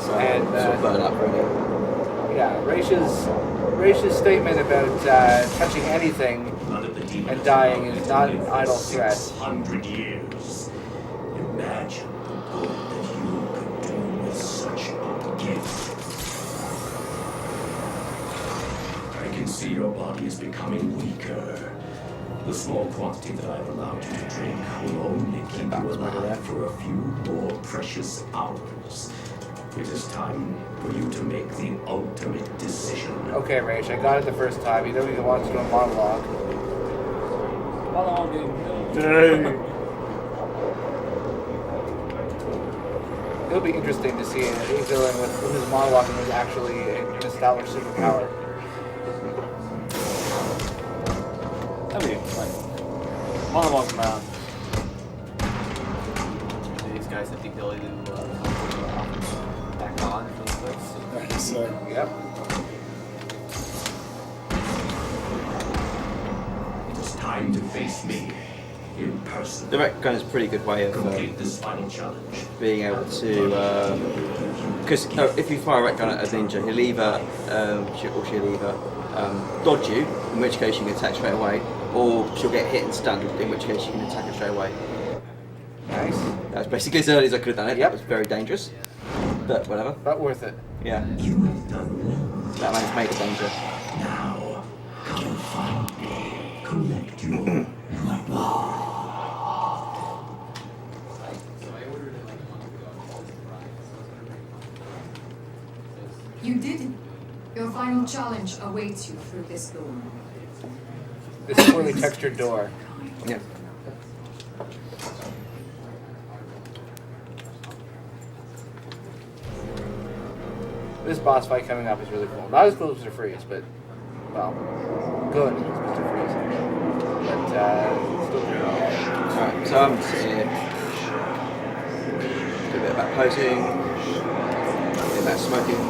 sort of burn up, really. Yeah, Raish's statement about touching anything and dying is not an idle threat. 100 years. Imagine the good that you could do with such a gift. I can see your body is becoming weaker. The small quantity that I've allowed you to drink will only keep you alive for a few more precious hours. It is time for you to make the ultimate decision. Okay, Raish, I got it the first time. You don't even want to do a monologue. It'll be interesting to see a villain with his monologue and was actually an established superpower. That'd be like monologue around. These guys have the ability to back on for the place. Yep. It is time to face me in person. The retcon is a pretty good way of complete this final challenge. Being able to, because if you fire a retcon at a ninja, he'll either or she'll either dodge you, in which case you can attack straight away, or she'll get hit and stunned, in which case you can attack her straight away. Nice. That was basically as early as I could have done it. That was very dangerous, but whatever. But worth it. Yeah. You have done well. That man's made a danger. Now, come find me. Collect your You did it. Your final challenge awaits you through this door. This poorly textured door. Yeah. This boss fight coming up is really cool. Not as cool as Mr. Freeze, but, well, good as Mr. Freeze. But, still pretty cool. Alright, so I'm sitting here. Do a bit about posing. A bit about smoking.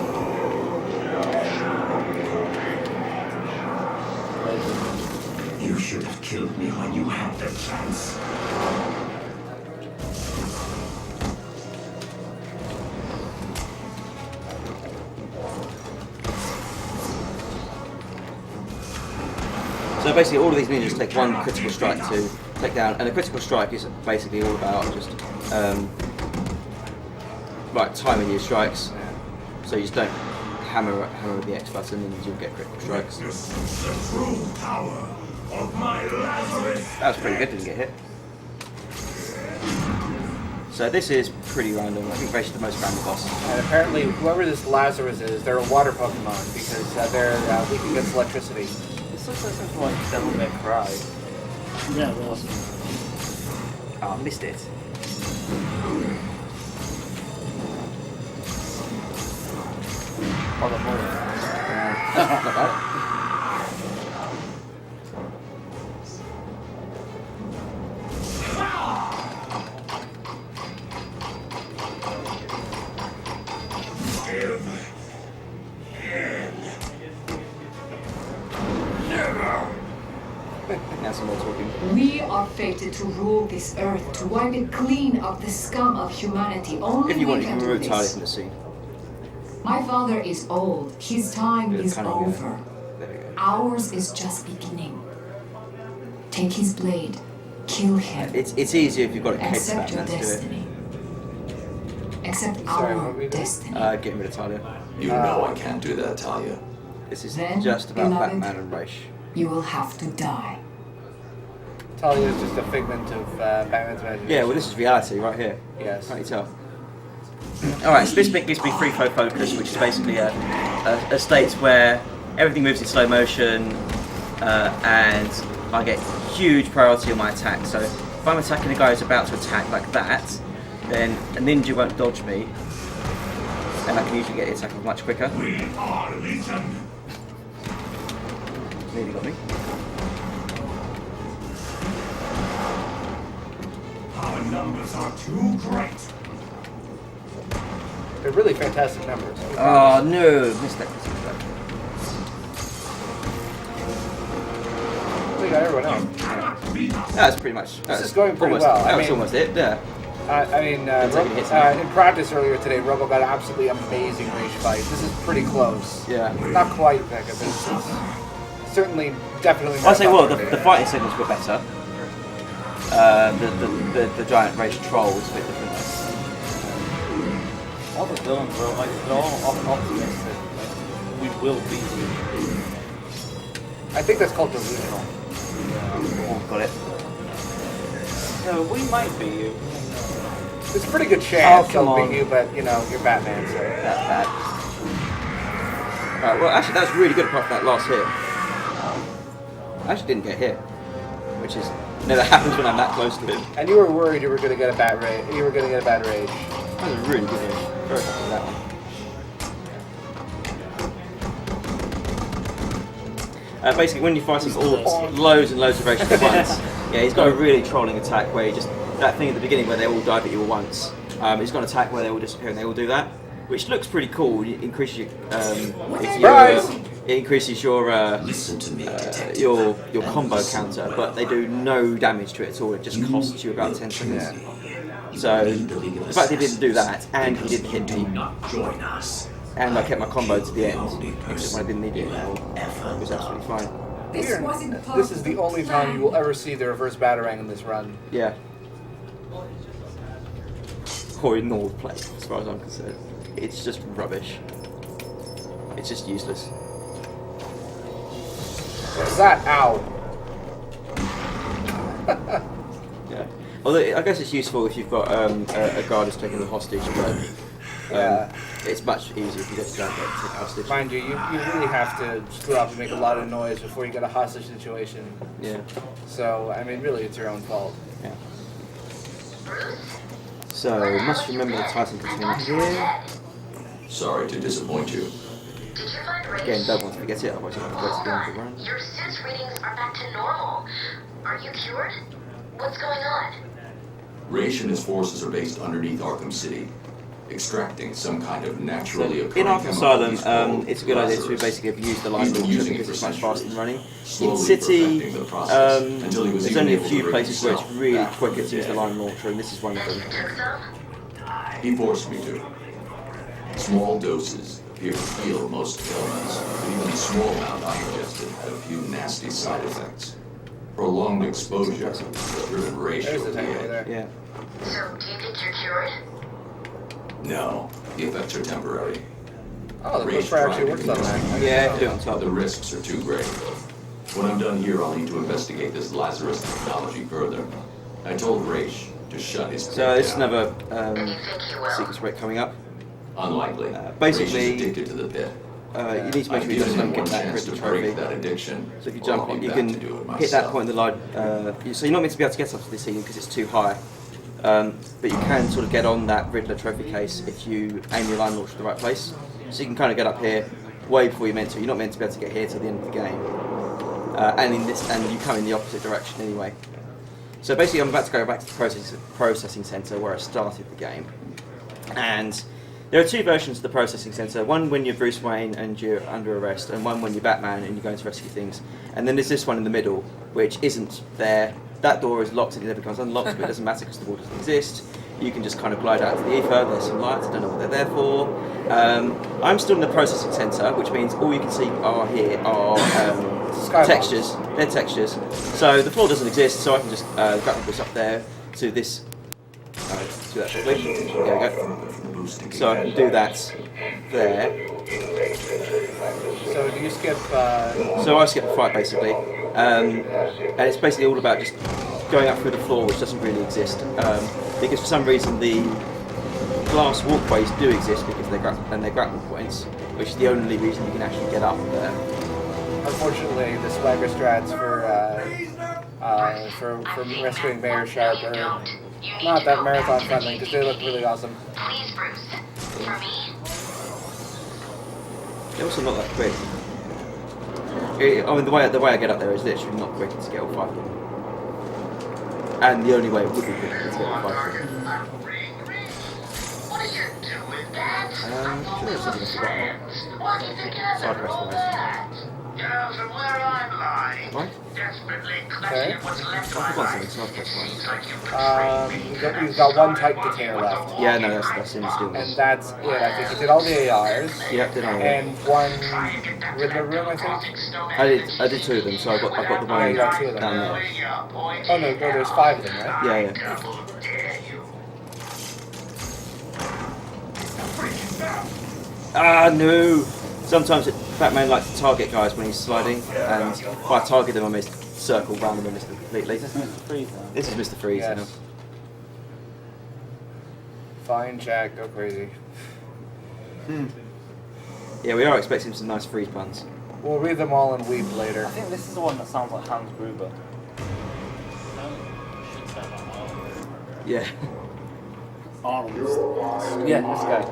You should have killed me when you had the chance. So basically all of these ninjas take one critical strike to take down, and a critical strike is basically all about just timing your strikes. So you just don't hammer the X button and you'll get critical strikes. The true power of my Lazarus. That was pretty good, didn't get hit. So this is pretty random. I think basically the most random boss. And apparently whoever this Lazarus is, they're a water Pokemon because they're weak against electricity. This looks like something like Devil May Cry. Yeah, it was. Oh, missed it. All the more. Not bad. Now some more talking. We are fated to rule this earth, to wipe it clean of the scum of humanity. Only If you want, we you can can do remove Tali this. from the scene. My father is old. His time Bit of is cunning over. There we go. Ours is just beginning. Take his blade. Kill him. It's easier if you've got a cape Accept your back to do it. destiny. Accept Sorry, our what we do? destiny. Getting rid of Talia. You know I can't do that, Talia. This is Then, just about beloved, Batman and Raish. you will have to die. Talia is just a figment of Batman's imagination. Yeah, well, this is reality right here. Yes. Can't you tell? Alright, so this bit gives me free flow focus, which is basically a state where everything moves in slow motion and I get huge priority on my attack. So if I'm attacking a guy who's about to attack like that, then a ninja won't dodge me and I can usually get the attack off much quicker. We are Legion. Nearly got me. Our numbers are too great. They're really fantastic numbers. Oh no, missed that. We got everyone else. That's pretty much. This is going pretty almost, well. That was almost it. Yeah. In practice earlier today, Rebel got an absolutely amazing rage fight. This is pretty close. Yeah. Not quite that good, but it's certainly, definitely. I say, well, the fighting segments were better. The giant rage troll was a bit different. All the villains were like they're all optimistic. We will beat you. I think that's called delusional. Oh, got it. No, we might beat you. There's a pretty good chance come they'll on. beat you, but you know, you're Batman, so That's bad. Alright, well, actually, that was really good apart from that last hit. I actually didn't get hit, which is never happens when I'm that close to him. And you were worried you were going to get a bad rage. You were going to get a bad rage. That was a really good hit. Very happy with that one. Basically, when you're fighting loads and loads of races at once, yeah, he's got a really trolling attack where he just that thing at the beginning where they all dive at you at once. He's got an attack where they all disappear and they all do that, which looks pretty cool. It increases your combo counter, but they do no damage to it at all. It just costs you about 10 seconds. So the fact he didn't do that and he didn't hit me, and I kept my combo to the end, except when I didn't need it anymore, it was absolutely fine. This is the only time you will ever see the reverse batarang in this run. Yeah. Or ignored play, as far as I'm concerned. It's just rubbish. It's just useless. What's that? Ow. Yeah. Although I guess it's useful if you've got a guard who's taking the hostage, but it's much easier if you just don't get taken hostage. Mind you, you really have to screw up and make a lot of noise before you get a hostage situation. Yeah. So, I mean, really, it's your own fault. Yeah. So, must remember the Titan container here. Sorry to disappoint you. Again, don't want to forget it, otherwise you'll have to go to the end of the run. Your suit's readings are back to normal. Are you cured? What's going on? Raish and his forces are based underneath Arkham City, extracting some kind of naturally So, occurring in Arkham chemical Asylum, it's a good idea to Lazarus. basically abuse the line He's been launcher using it because for it's much faster than running. slowly In City, perfecting the process until he was there's even only a able few to rig places where it's himself really back quicker from to use the dead. line launcher, and this is one of them. He forced me to. Small doses appear to heal most ailments, but even the small amount I ingested had a few nasty side effects. Prolonged exposure has driven Raish over the edge. Yeah. So, do you think you're cured? No, the effects are temporary. Oh, the Raish pusher actually tried works to on that. Yeah, do it on top. The risks are too great. When I'm done here, I'll need to investigate this Lazarus technology further. I told Raish to shut his pit So, this is down. another sequence break coming up. Unlikely. Basically, Raish is addicted to the pit. You need to make sure he doesn't get that crystal trophy. That addiction. So if you or jump I'll on, be you back can to do it hit myself. that point in the line. So you're not meant to be able to get up to this ceiling because it's too high. But you can sort of get on that Riddler trophy case if you aim your line launcher to the right place. So you can kind of get up here way before you're meant to. You're not meant to be able to get here till the end of the game. And you come in the opposite direction anyway. So basically, I'm about to go back to the processing center where I started the game, and there are two versions of the processing center. One when you're Bruce Wayne and you're under arrest, and one when you're Batman and you're going to rescue things. And then there's this one in the middle, which isn't there. That door is locked and it never becomes unlocked, but it doesn't matter because the wall doesn't exist. You can just kind of glide out to the ether. There's some lights, I don't know what they're there for. I'm still in the processing center, which means all you can see are textures. They're textures. So the floor doesn't exist, so I can just grab this up there to this. Do that quickly. There we go. So I can do that there. So do you skip? So I skip the fight basically, and it's basically all about just going up through the floor, which doesn't really exist, because for some reason the glass walkways do exist because they're grapple points, which is the only reason you can actually get up there. Unfortunately, the swagger strats for rescuing Mayor Sharp are not that marathon friendly because they look really awesome. Please, Bruce. For me? They're also not that quick. I mean, the way I get up there is literally not quick to get all 5 of them. And the only way it would be quick is to get all 5 of them. What are you doing, that? Sure, there's something I forgot. Why do you think Side quest wise. Yeah, from where I'm lying, What? desperately clutching what's left of I my forgot life. something, side quest wise. You've got one tight container left. Yeah, no, that's in the stillness. And that's it. I think you did all the ARs. Yeah, did all. And one Riddler room, I think. I did 2 of them, so I've got the one Yeah, you got 2 of them. down there. Oh no, there's 5 of them, right? Yeah. Ah, no! Sometimes Batman likes to target guys when he's sliding, and if I target them, I may circle round them and miss them completely. This is Mr. Freeze Yes. now. Fine, Jack, go crazy. Yeah, we are expecting some nice freeze puns. We'll read them all and weep later. I think this is the one that sounds like Hans Gruber. Yeah. Yeah, this guy.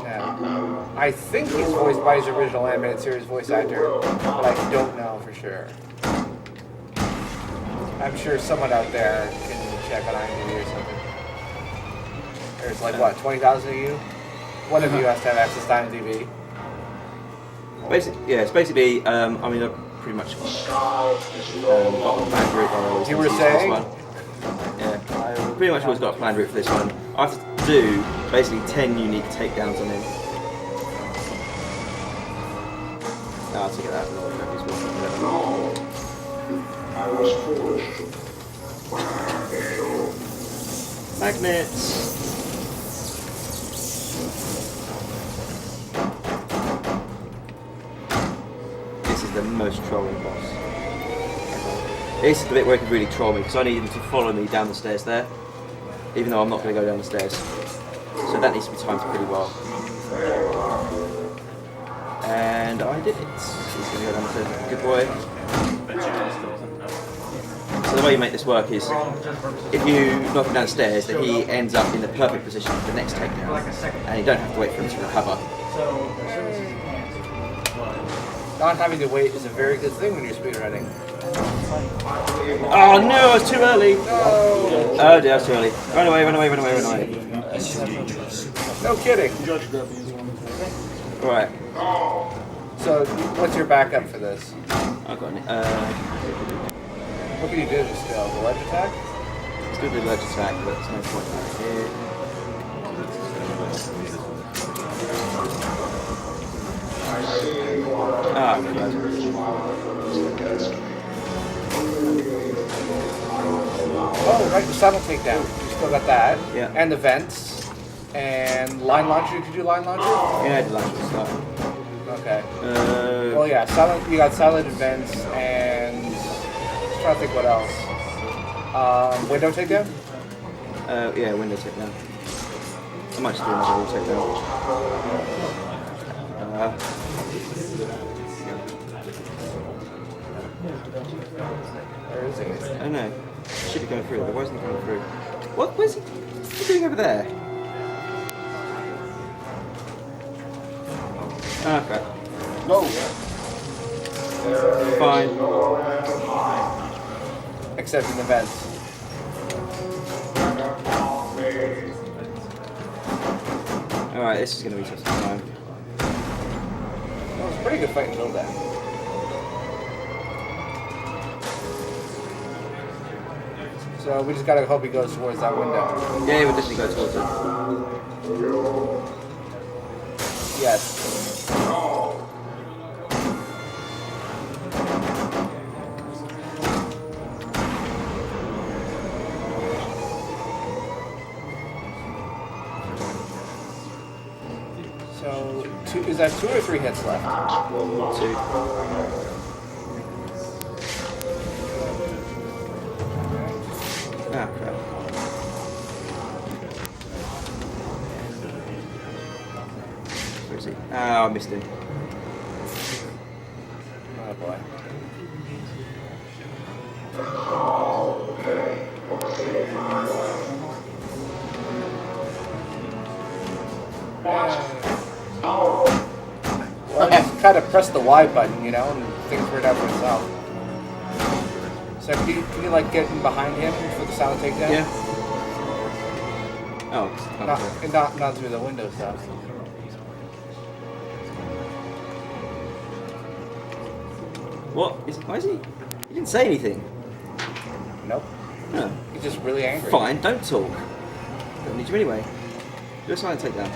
Yeah. I think he's voiced by his original animated series voice actor, but I don't know for sure. I'm sure someone out there can check on IMDb or something. There's like, what, 20,000 of you? One of you has to have access to IMDb. It's basically, I mean, I've pretty much got a planned route. You were saying? Yeah, pretty much always got a planned route for this one. I have to do basically 10 unique takedowns on him. No, I'll take it out. I was foolish. Magnets! This is the most trolling boss. This is the bit where he can really troll me, because I need him to follow me down the stairs there, even though I'm not going to go down the stairs. So that needs to be timed pretty well. And I did it. He's going to go down the stairs. Good boy. So the way you make this work is, if you knock him downstairs, then he ends up in the perfect position for the next takedown, and you don't have to wait for him to recover. Not having to wait is a very good thing when you're speedrunning. Oh no, it's too early! No. Oh dear, it's too early. Run away, run away, run away, run away. No kidding. Right. So, what's your backup for this? I've got it. What can you do still? The ledge attack? Let's do the ledge attack, but there's no point back here. Ah, Oh, right, the subtle takedown. You still got that. Yeah. And the vents. And line launcher. Did you do line launcher? Yeah, I did launcher stuff. Okay. Well, yeah, silent. You got silent vents and. Just trying to think what else. Window takedown. Yeah, window takedown. I might just do another wall takedown. Where is he? I don't know. Should be going through. Why isn't he coming through? What? Where's he? What's he doing over there? Ah, crap. No. Fine. Except in the vents. Alright, this is going to be tough time. That was a pretty good fight until then. So we just gotta hope he goes towards that window. Yeah, he would definitely go towards it. Yes. So two? Is that 2 or 3 hits left? 2. Ah, crap. Where is he? Oh, I missed him. Oh boy. Well, just kind of press the Y button, you know, and things work out for itself. So can you like get in behind him for the silent takedown? Yeah. Oh, not through the window stuff. What? Why is he? He didn't say anything. Nope. No. He's just really angry. Fine, don't talk. Don't need you anyway. Do a silent takedown.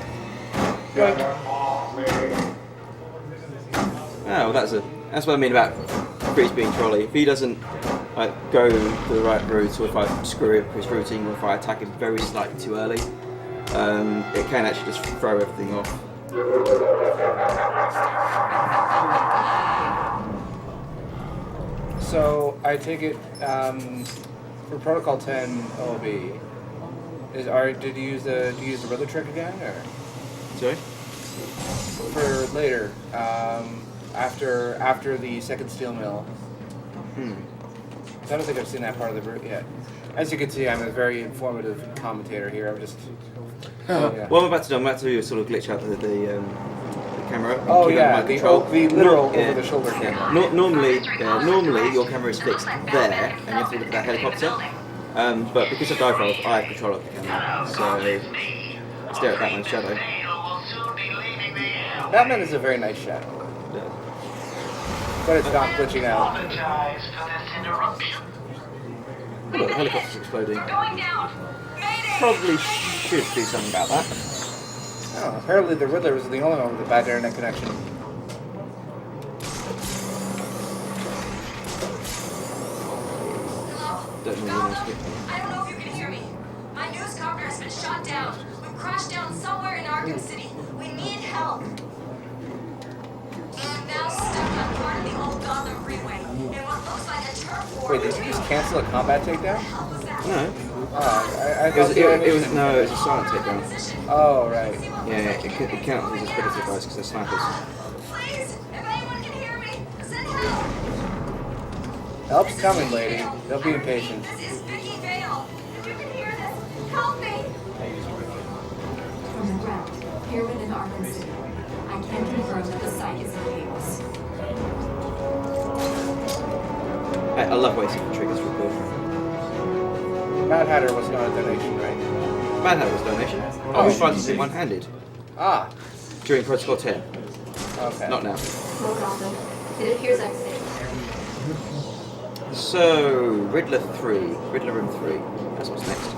Oh, well, that's what I mean about Chris being trolley. If he doesn't like go the right route, or if I screw up his routing, or if I attack him very slightly too early, it can actually just throw everything off. So I take it for Protocol 10 OB. Did you use the Riddler trick again, or? Sorry. For later, after the second steel mill. I don't think I've seen that part of the route yet. As you can see, I'm a very informative commentator here. I'm just. Yeah. What I'm about to do, I'm about to sort of glitch out the camera. Oh keep yeah, the literal over-the-shoulder camera. Normally your camera is fixed there, and you have to look at that helicopter. But because of dive roll, I have control of the camera, so I stare at Batman's shadow. Batman is a very nice shadow. Yeah. But it's not glitching out. Oh, look, the helicopter's exploding. Probably should do something about that. Oh, apparently the Riddler was the only one with a bad internet connection. I don't know if you can hear me. My news copter has been shot down. We've crashed down somewhere in Arkham City. We need help. I'm now stuck on part of the old Gotham Freeway in what looks like a turf war. Wait, did you just cancel a combat takedown? No. I It was a silent takedown. Oh, right. Yeah, it counts as a bit of advice because they're snipers. Please, if anyone can hear me, send help. Help's coming, lady. Don't be impatient. This is Vicky Vale. If you can hear this, help me. From the ground, here within Arkham City, I can confirm that the site is in chaos. Hey, I love wasting triggers for good. Mad Hatter was not a donation, right? Mad Hatter was a donation. I was trying to do one-handed. Ah. During Protocol 10. Okay. Not now. Low Gotham. It appears I'm safe. So, Riddler Room 3. That's what's next.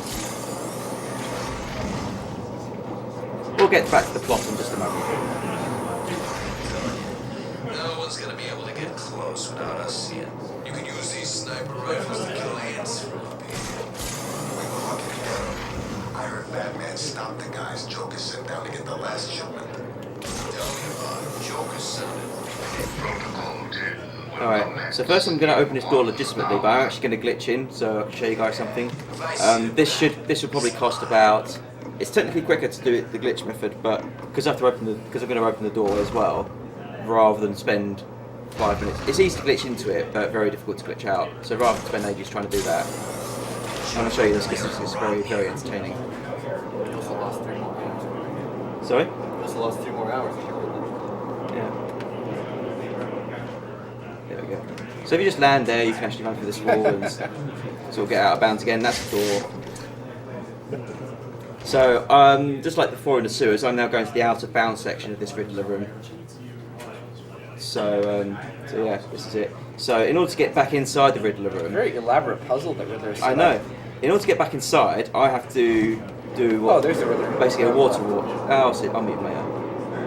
We'll get back to the plot in just a moment. No one's gonna be able to get close without us seeing. You can use these sniper rifles to kill ants from up here. We were lucky to get him. I heard Batman stopped the guys Joker sent down to get the last shipment. Tell me about it. Joker sounded. Protocol 10. Alright, so first I'm going to open this door legitimately, but I'm actually going to glitch in so I can show you guys something. This will probably cost about. It's technically quicker to do it the glitch method, but because I'm going to open the door as well, rather than spend 5 minutes. It's easy to glitch into it, but very difficult to glitch out. So rather than spend ages trying to do that, I'm going to show you this because it's very, very entertaining. You also lost 3 more hours. Sorry? You also lost 3 more hours. Yeah. There we go. So if you just land there, you can actually run through this wall and sort of get out of bounds again. That's the door. So, just like before in the sewers, I'm now going to the out of bounds section of this Riddler room. So yeah, this is it. So in order to get back inside the Riddler room... Very elaborate puzzle that Riddler's set I know. up. In order to get back inside, I have to do what? Oh, there's the Riddler. Basically a water warp. I'll meet him later.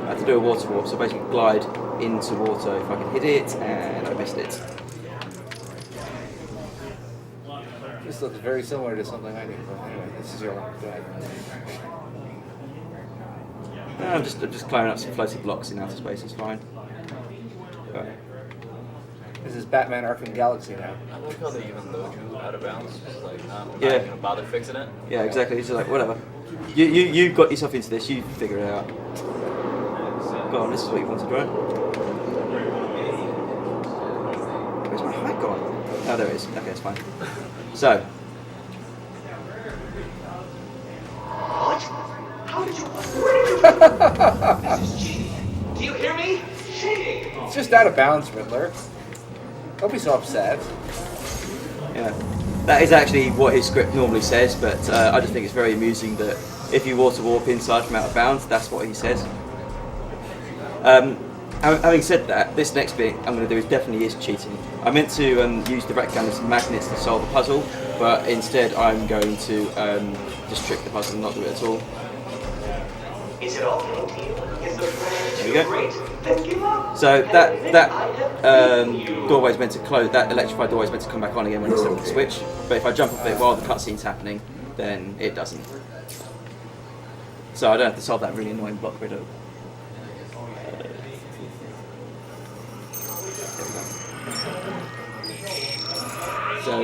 I have to do a water warp, so basically glide into water if I can hit it, and I missed it. This looks very similar to something I do, but anyway, this is your one. Go ahead. I'm just clearing up some floating blocks in outer space. It's fine. Right. This is Batman Arkham Galaxy now. I like how they even load you out of bounds. Just like, not Yeah. even bother fixing it. Yeah, exactly. It's just like whatever. You got yourself into this. You figure it out. Go on. This is what you wanted, right? Where's my height gone? Oh, there it is. Okay, it's fine. So. What? How did you... Where did you... This is cheating. Do you hear me? Cheating! It's just out of bounds, Riddler. Don't be so upset. Yeah. That is actually what his script normally says, but I just think it's very amusing that if you water warp inside from out of bounds, that's what he says. Having said that, this next bit I'm going to do definitely is cheating. I meant to use the rectangle as magnets to solve the puzzle, but instead I'm going to just trick the puzzle and not do it at all. Is it okay to you? Is the pressure There we too go. great? Then give up. So that doorway is meant to close. That electrified doorway is meant to come back on again when it's set the switch. But if I jump off it while the cutscene's happening, then it doesn't. So I don't have to solve that really annoying block riddle. So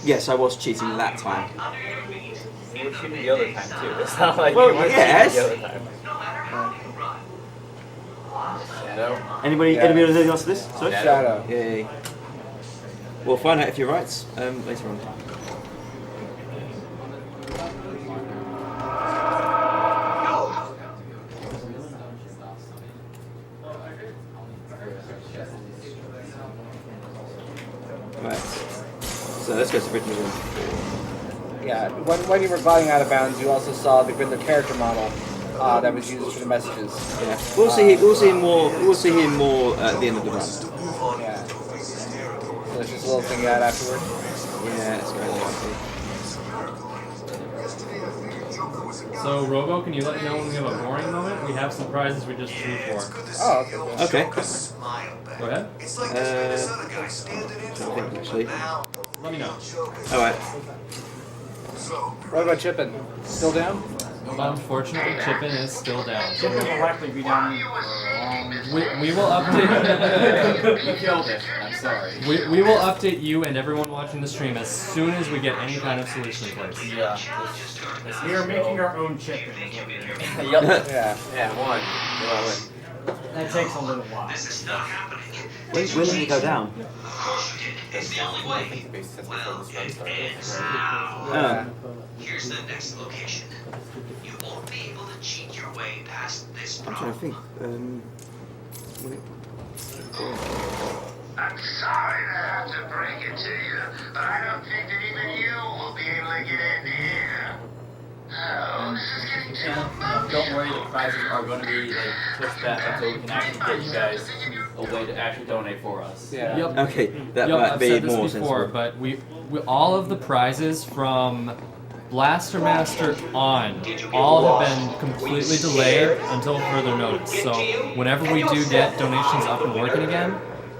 yes, I was cheating that time. You were cheating the other time too. It's not like Well, you weren't yes. cheating the other time. Shadow. Anybody Yeah. anybody else answer this? Sorry? Shadow. Yay. We'll find out if you're right later on. Right. So let's go to Riddler room. Yeah, when you were gliding out of bounds, you also saw the Riddler character model that was used for the messages. Yeah, we'll see him more. We'll see him more at the end of the run. Yeah. So it's just a little thing you had afterward. Yeah, it's very likely. So, Robo, can you let me know when we have a boring moment? We have some prizes we just drew for. Oh, okay. Okay. Go ahead. I think actually. Let me know. All right. What about Chippin? Still down? Unfortunately, Chippin is still down. Chippin will likely be down We will update. You killed it. I'm sorry. We will update you and everyone watching the stream as soon as we get any kind of solution in place. Yeah. We are making our own Chippin. Yep. Yeah. Yeah, one. That takes a little while. This is not happening. When did it go down? Of course you did. It's the only way. Well, it's now. Oh. Here's the next location. You won't be able to cheat your way past this I'm trying to think. I'm sorry to have to break it to you, but I don't think that even you will be able to get in here. Oh, this is getting too emotional. Don't worry, the prizes are going to be like pushed back until we can actually get you guys a way to actually donate for us. Yeah. Yep. Okay, that Yep, might I've be said this more before, sensible. but we all of the prizes from Blaster Master on all have been completely delayed until further notice. So whenever we do get donations up and working again,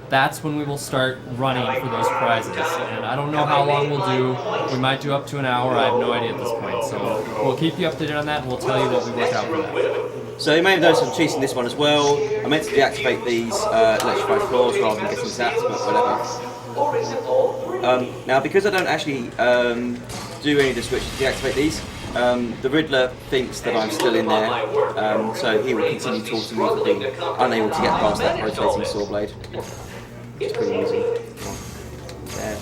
that's when we will start running for those prizes. And I don't know how long we'll do. We might do up to an hour. I have no idea at this point. So we'll keep you updated on that, and we'll tell you what we work out for that. So you may have noticed I'm cheating this one as well. I meant to deactivate these electrified floors rather than getting zapped, but whatever. Now, because I don't actually do any of the switches to deactivate these, the Riddler thinks that I'm still in there, so he will continue taunting me for being unable to get past that rotating saw blade. It's pretty easy. There.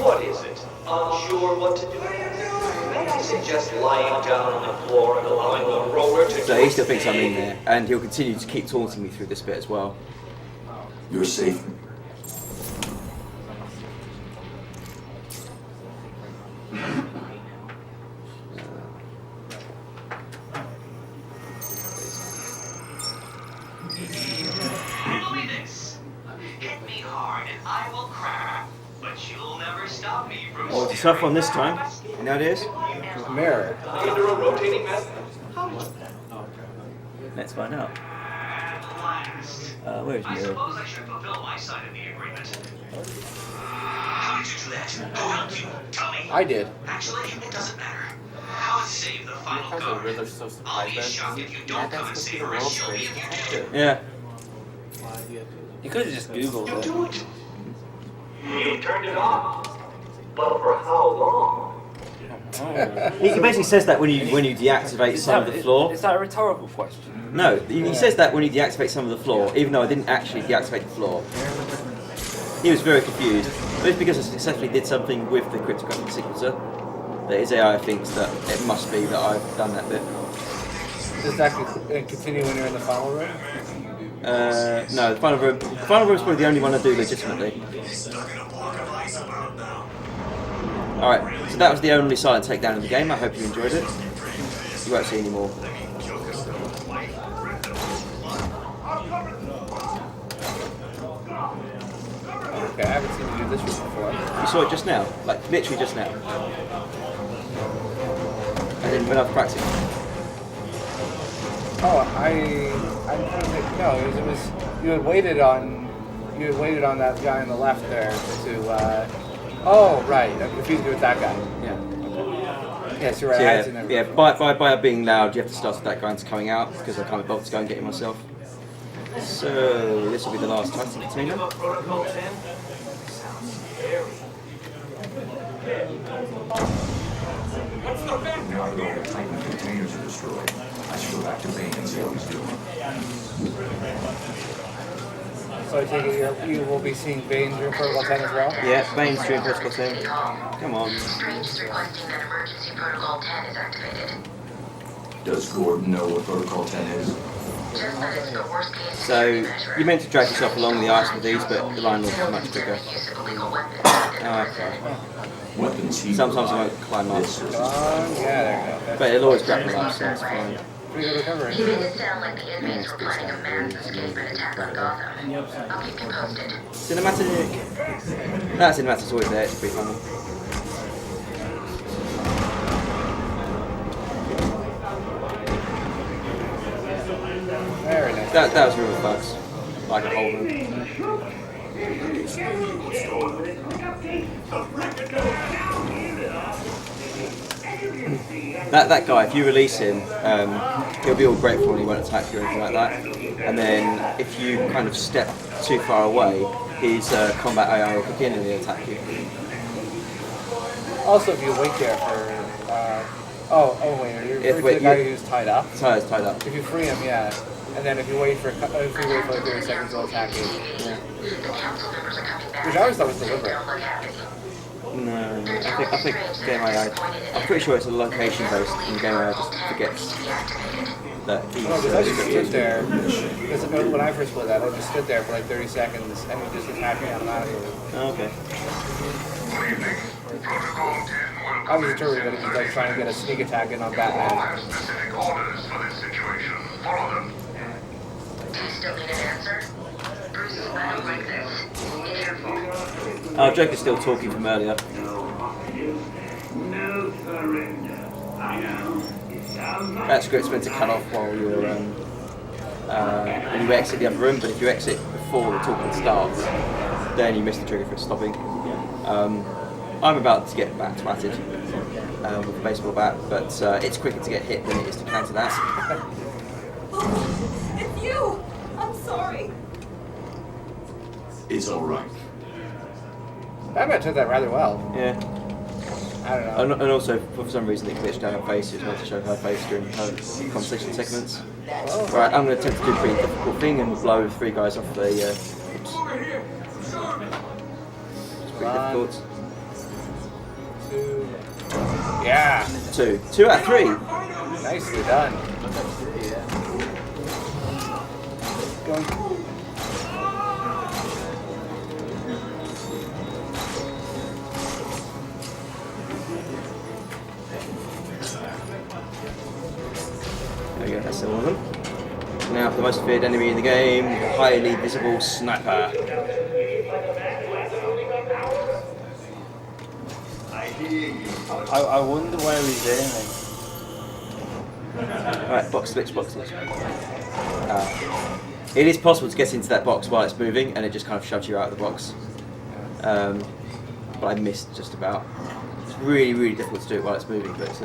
What is it? Unsure what to do? May I suggest lying down on the floor and allowing the roller to So he still thinks I'm in there, and he'll continue to keep taunting me through this bit as well. You're safe. Riddle me this. Hit me hard and I will crack, but you'll never stop me from Oh, it's a tough one this time. You know what it is? Mirror. under a rotating method. Let's find out. Where is I Mira? suppose I should fulfill my side of the agreement. How did you do that? Who helped you? Tell me. I did. Actually, it doesn't matter. How is save the final guard? I'll be shocked if you don't come and save her, as she'll be if you do. Yeah. You could have just Googled it. You turned it off. But for how long? He basically says that when you deactivate some of the floor. Is that a rhetorical question? No, he says that when you deactivate some of the floor, even though I didn't actually deactivate the floor. He was very confused. But it's because I successfully did something with the cryptographic sequencer that his AI thinks that it must be that I've done that bit. Does that continue when you're in the final room? No, the final room. The final room is probably the only one I do legitimately. Alright, so that was the only silent takedown in the game. I hope you enjoyed it. You won't see any more. Okay, I haven't seen you do this before. You saw it just now, like literally just now. And then when I was practicing. Oh, no, it was you had waited on that guy on the left there to. Oh right, I'm confused with that guy. Yeah. Yes, you're right. So yeah, by being loud, you have to start with that guy that's coming out because I can't be bothered to go and get him myself. So this will be the last Titan container. Protocol 10? Now that all the Titan containers are destroyed, I should go back to Bane and see how he's doing. So I take it you will be seeing Bane during Protocol 10 as well? Yeah, Bane's during Protocol 10. Come on. Strange is requesting that emergency protocol 10 is activated. Does Gordon know what Protocol 10 is? Just that it's the worst case. So you're meant to drag yourself along the ice with these, but the line will be much quicker. Okay. Weapons he Sometimes I won't climb up. Yeah, there you go. But it'll always grab me up, so it's fine. Pretty good recovery. He made it sound like the inmates were planning a mass escape and attack on Gotham. I'll keep you posted. Cinematic! That cinematic's always there, it's pretty funny. Very nice. That was real bugs. Like a whole room. That guy, if you release him, he'll be all grateful and he won't attack you or anything like that. And then if you kind of step too far away, his combat AI will kick in and he'll attack you. Also, if you wait there for... wait, are you referring to the guy who's tied up? Tied up. If you free him, yeah. And then if you wait for like 30 seconds, he'll attack you. Yeah. Which I always thought was deliberate. No, I think Game AI, I'm pretty sure it's a location based and Game AI just forgets that he's... No, because I just stood there, because when I first played that, I just stood there for like 30 seconds and he just attacked me automatically. Oh, okay. I was determined that he was like trying to get a sneak attack in on Batman. Specific orders for this situation. Follow them. Do you still need an answer? Bruce, I don't like this. Be careful. Joker's still talking from earlier. No surrender. I know. That script's meant to cut off while you're when you exit the other room, but if you exit before the talking starts, then you miss the trigger for it stopping. I'm about to get back twatted with a baseball bat, but it's quicker to get hit than it is to counter that. It's you! I'm sorry. It's alright. Batman took that rather well. Yeah. I don't know. And also, for some reason, it glitched out her face. It was meant to show her face during her conversation segments. Right, I'm going to attempt to do a pretty difficult thing and blow 3 guys off the... It's pretty difficult. 2. Yeah. 2. 2 out of 3. Nicely done. Going. There we go, that's all of them. Now for the most feared enemy in the game, the highly visible sniper. I wonder where he's aiming. Alright, box glitch. It is possible to get into that box while it's moving, and it just kind of shoves you out of the box. But I missed just about. It's really, really difficult to do it while it's moving, but it's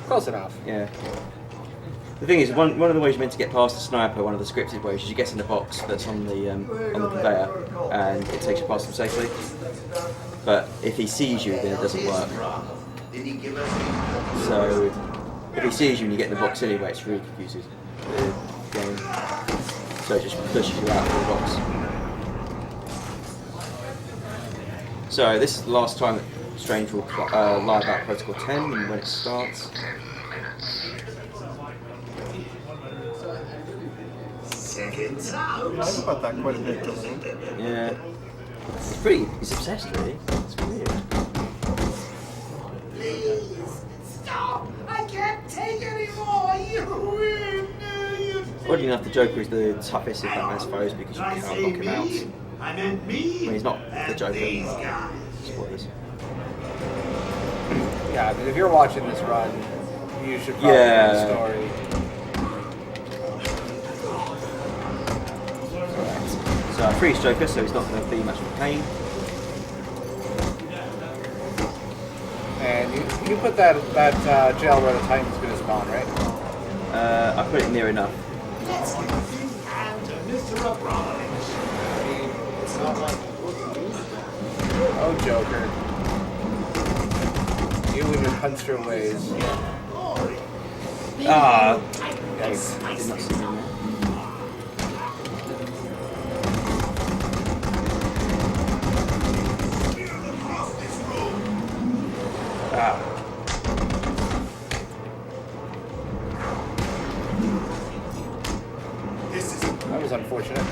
close enough. Yeah. The thing is, one of the ways you're meant to get past the sniper, one of the scripted ways, is you get in the box that's on the conveyor, and it takes you past him safely. But if he sees you, then it doesn't work. So if he sees you and you get in the box anyway, it's really confusing. The game. So it just pushes you out of the box. So this is the last time that Strange will lie about Protocol 10 and when it starts. I think about that quite a bit, doesn't it? Yeah. He's obsessed really. It's weird. Please, stop! I can't take anymore! You win! Oddly enough, the Joker is the toughest of Batman's foes because you can't knock him out. I meant me. When he's not the Joker. Spoilers. Yeah, I mean, if you're watching this run, you should probably know the story. So I freeze Joker, so he's not going to be much of a pain. And you put that jail where the Titan's going to spawn, right? I put it near enough. Let's give a big hand to Mr. Abramovich. It's not like Oh, Joker. You and your punster ways. Yes. Did not see him there. That was unfortunate.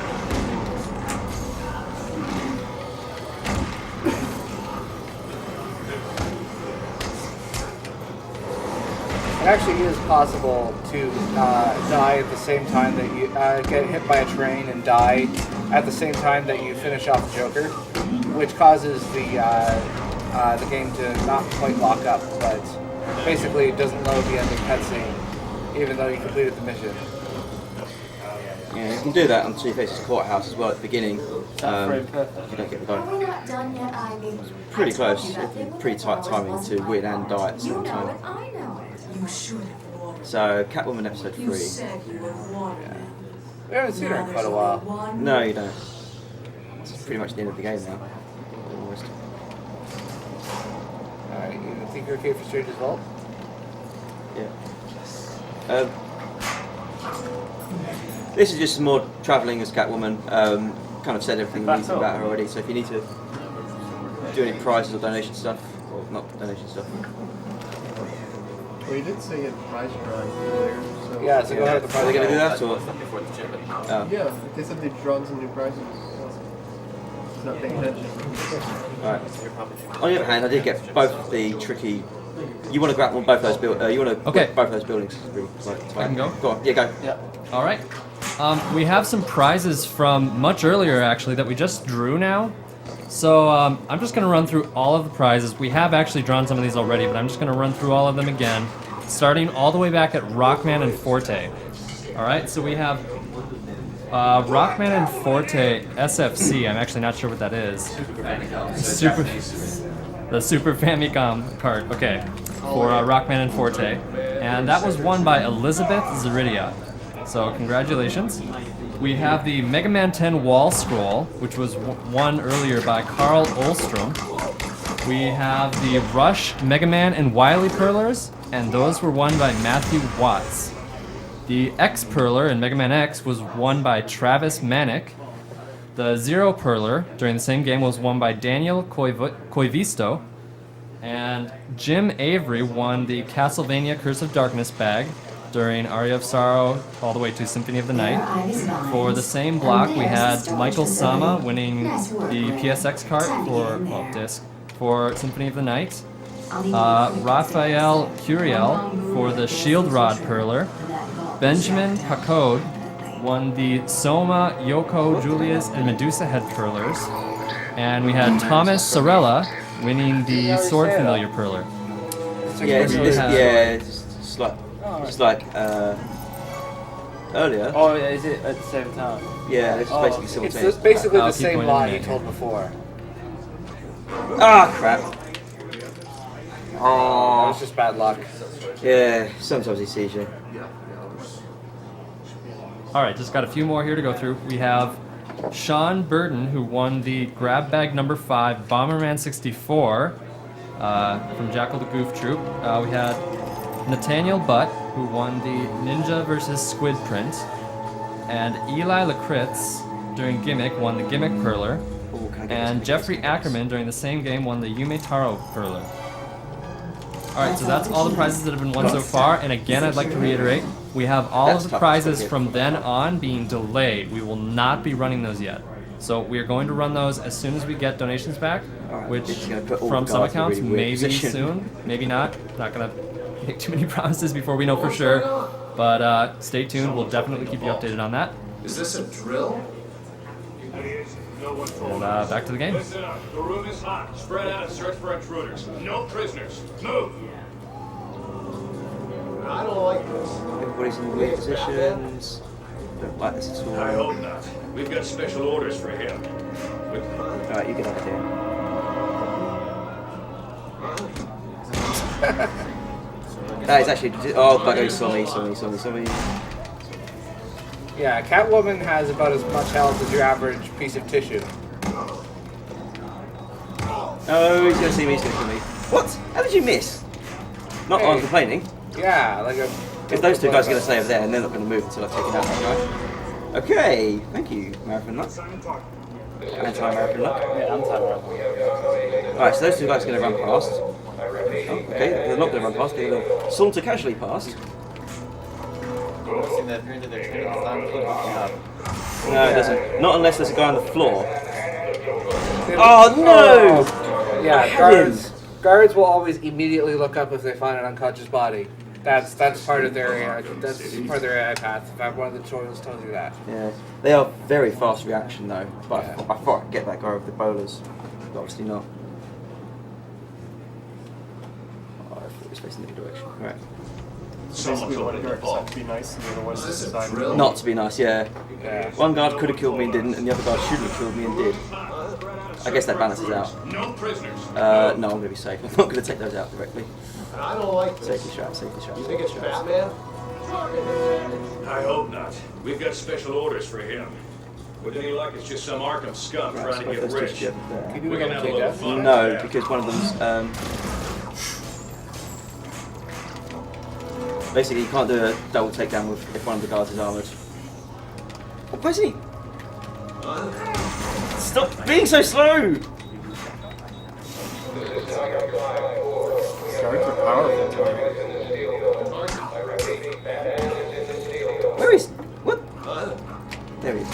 It actually is possible to die at the same time that you get hit by a train and die at the same time that you finish off the Joker, which causes the game to not quite lock up, but basically it doesn't load the ending cutscene, even though you completed the mission. Yeah, you can do that until you face the courthouse as well at the beginning. You don't get the guy. We're not done yet, Ivy. Pretty close. Pretty tight timing to win and die at the You same know time. it, I know it. You should have warned me. So, Catwoman episode 3. You said you would warn me. We haven't seen her in quite a while. No, you don't. It's pretty much the end of the game now. Almost. Alright, you think you're okay for Strange's Vault? Yeah. This is just some more travelling as Catwoman. Kind of said everything we need to about her already, so if you need to do any prizes or donation stuff, or not donation stuff. Well, you did say you had prize drawing earlier, so... Yeah, so go ahead with the prize. Are they going to do that, or...? Yeah, they said they've drawn some new prizes. It's not paying attention. Alright. On the other hand, I did get both the tricky... You want to grab on both those buildings. You want to both those buildings. I can go? Go on. Yeah, go. Yeah. All right. We have some prizes from much earlier, actually, that we just drew now. So I'm just going to run through all of the prizes. We have actually drawn some of these already, but I'm just going to run through all of them again, starting all the way back at Rockman and Forte. All right. So we have Rockman and Forte SFC. I'm actually not sure what that is. The Super Famicom card. Okay. For Rockman and Forte. And that was won by Elizabeth Zaridia. So congratulations. We have the Mega Man 10 Wall Scroll, which was won earlier by Carl Olstrom. We have the Rush Mega Man and Wily Perlers, and those were won by Matthew Watts. The X Perler in Mega Man X was won by Travis Manick. The Zero Perler during the same game was won by Daniel Koivisto. And Jim Avery won the Castlevania Curse of Darkness bag during Aria of Sorrow all the way to Symphony of the Night. For the same block, we had Michael Sama winning the PSX cart disc for Symphony of the Night. Raphael Curiel for the Shield Rod Perler. Benjamin Pacode won the Soma, Yoko, Julius, and Medusa head Perlers. And we had Thomas Sorella winning the Sword Familiar Perler. Yeah, it's like earlier. Oh, is it at the same time? Yeah, it's basically It's simultaneous. basically I'll the keep same pointing lie it you out. told before. Ah, crap. That Oh, was just bad luck. yeah. Sometimes he sees you. All right, just got a few more here to go through. We have Sean Burton, who won the grab bag number 5 Bomberman 64 from Jackal the Goof Troop. We had Nathaniel Butt, who won the Ninja vs. Squid print, and Eli Lakritz during Gimmick won the Gimmick Perler, and Jeffrey Ackerman during the same game won the Yume Taro Perler. Alright, so that's all the prizes that have been won so far, and again I'd like to reiterate, we have all of the prizes from then on being delayed. We will not be running those yet. So we are going to run those as soon as we get donations back, which from some accounts maybe soon, maybe not. Not going to make too many promises before we know for sure, but stay tuned, we'll definitely keep you updated on that. Is this a drill? And back to the game. Listen up. The room is hot. Spread out and search for intruders. No prisoners. Move. I don't like this. Everybody's in weird positions. Don't like this at all. I hope not. We've got special orders for him. Alright, you get up here. That is actually. Oh, bugger, he saw me. Yeah, Catwoman has about as much health as your average piece of tissue. Oh, he's gonna see me, he's gonna kill me. What? How did you miss? Not on complaining. Yeah, like a... If those two guys are gonna stay over there and they're not gonna move until I've taken out that guy. Okay, thank you, Marathon Luck. Anti-Marathon Luck. Yeah, anti-Marathon. Alright, so those two guys are gonna run past. Oh, okay, they're not gonna run past, they're gonna saunter casually past. See that appearance of their training is not looking up. No, it doesn't. Not unless there's a guy on the floor. Oh no! Yeah, guards will always immediately look up if they find an unconscious body. That's part of their AI path. If one of the tutorials tells you that. Yeah, they are very fast reaction though. But I thought I could get that guy with the bowlers, but obviously not. Oh, I thought he was facing the other direction. Right. Someone's opening the vault. To be nice, and the other one's decided. Not to be nice, yeah. One guard could have killed me and didn't, and the other guard shouldn't have killed me and did. I guess that balances out. No prisoners. No, I'm going to be safe. I'm not going to take those out directly. I don't like this. Safety strap, safety strap. You think it's safety straps. Batman? I hope not. We've got special orders for him. With any luck, it's just some Arkham scum Right, trying to get so rich. just there. We're gonna have a little fun. No, because one of them's basically you can't do a double takedown with if one of the guards is armoured. Oh, where's he? Stop being so slow! Guards are powerful. Where is? What? There he is.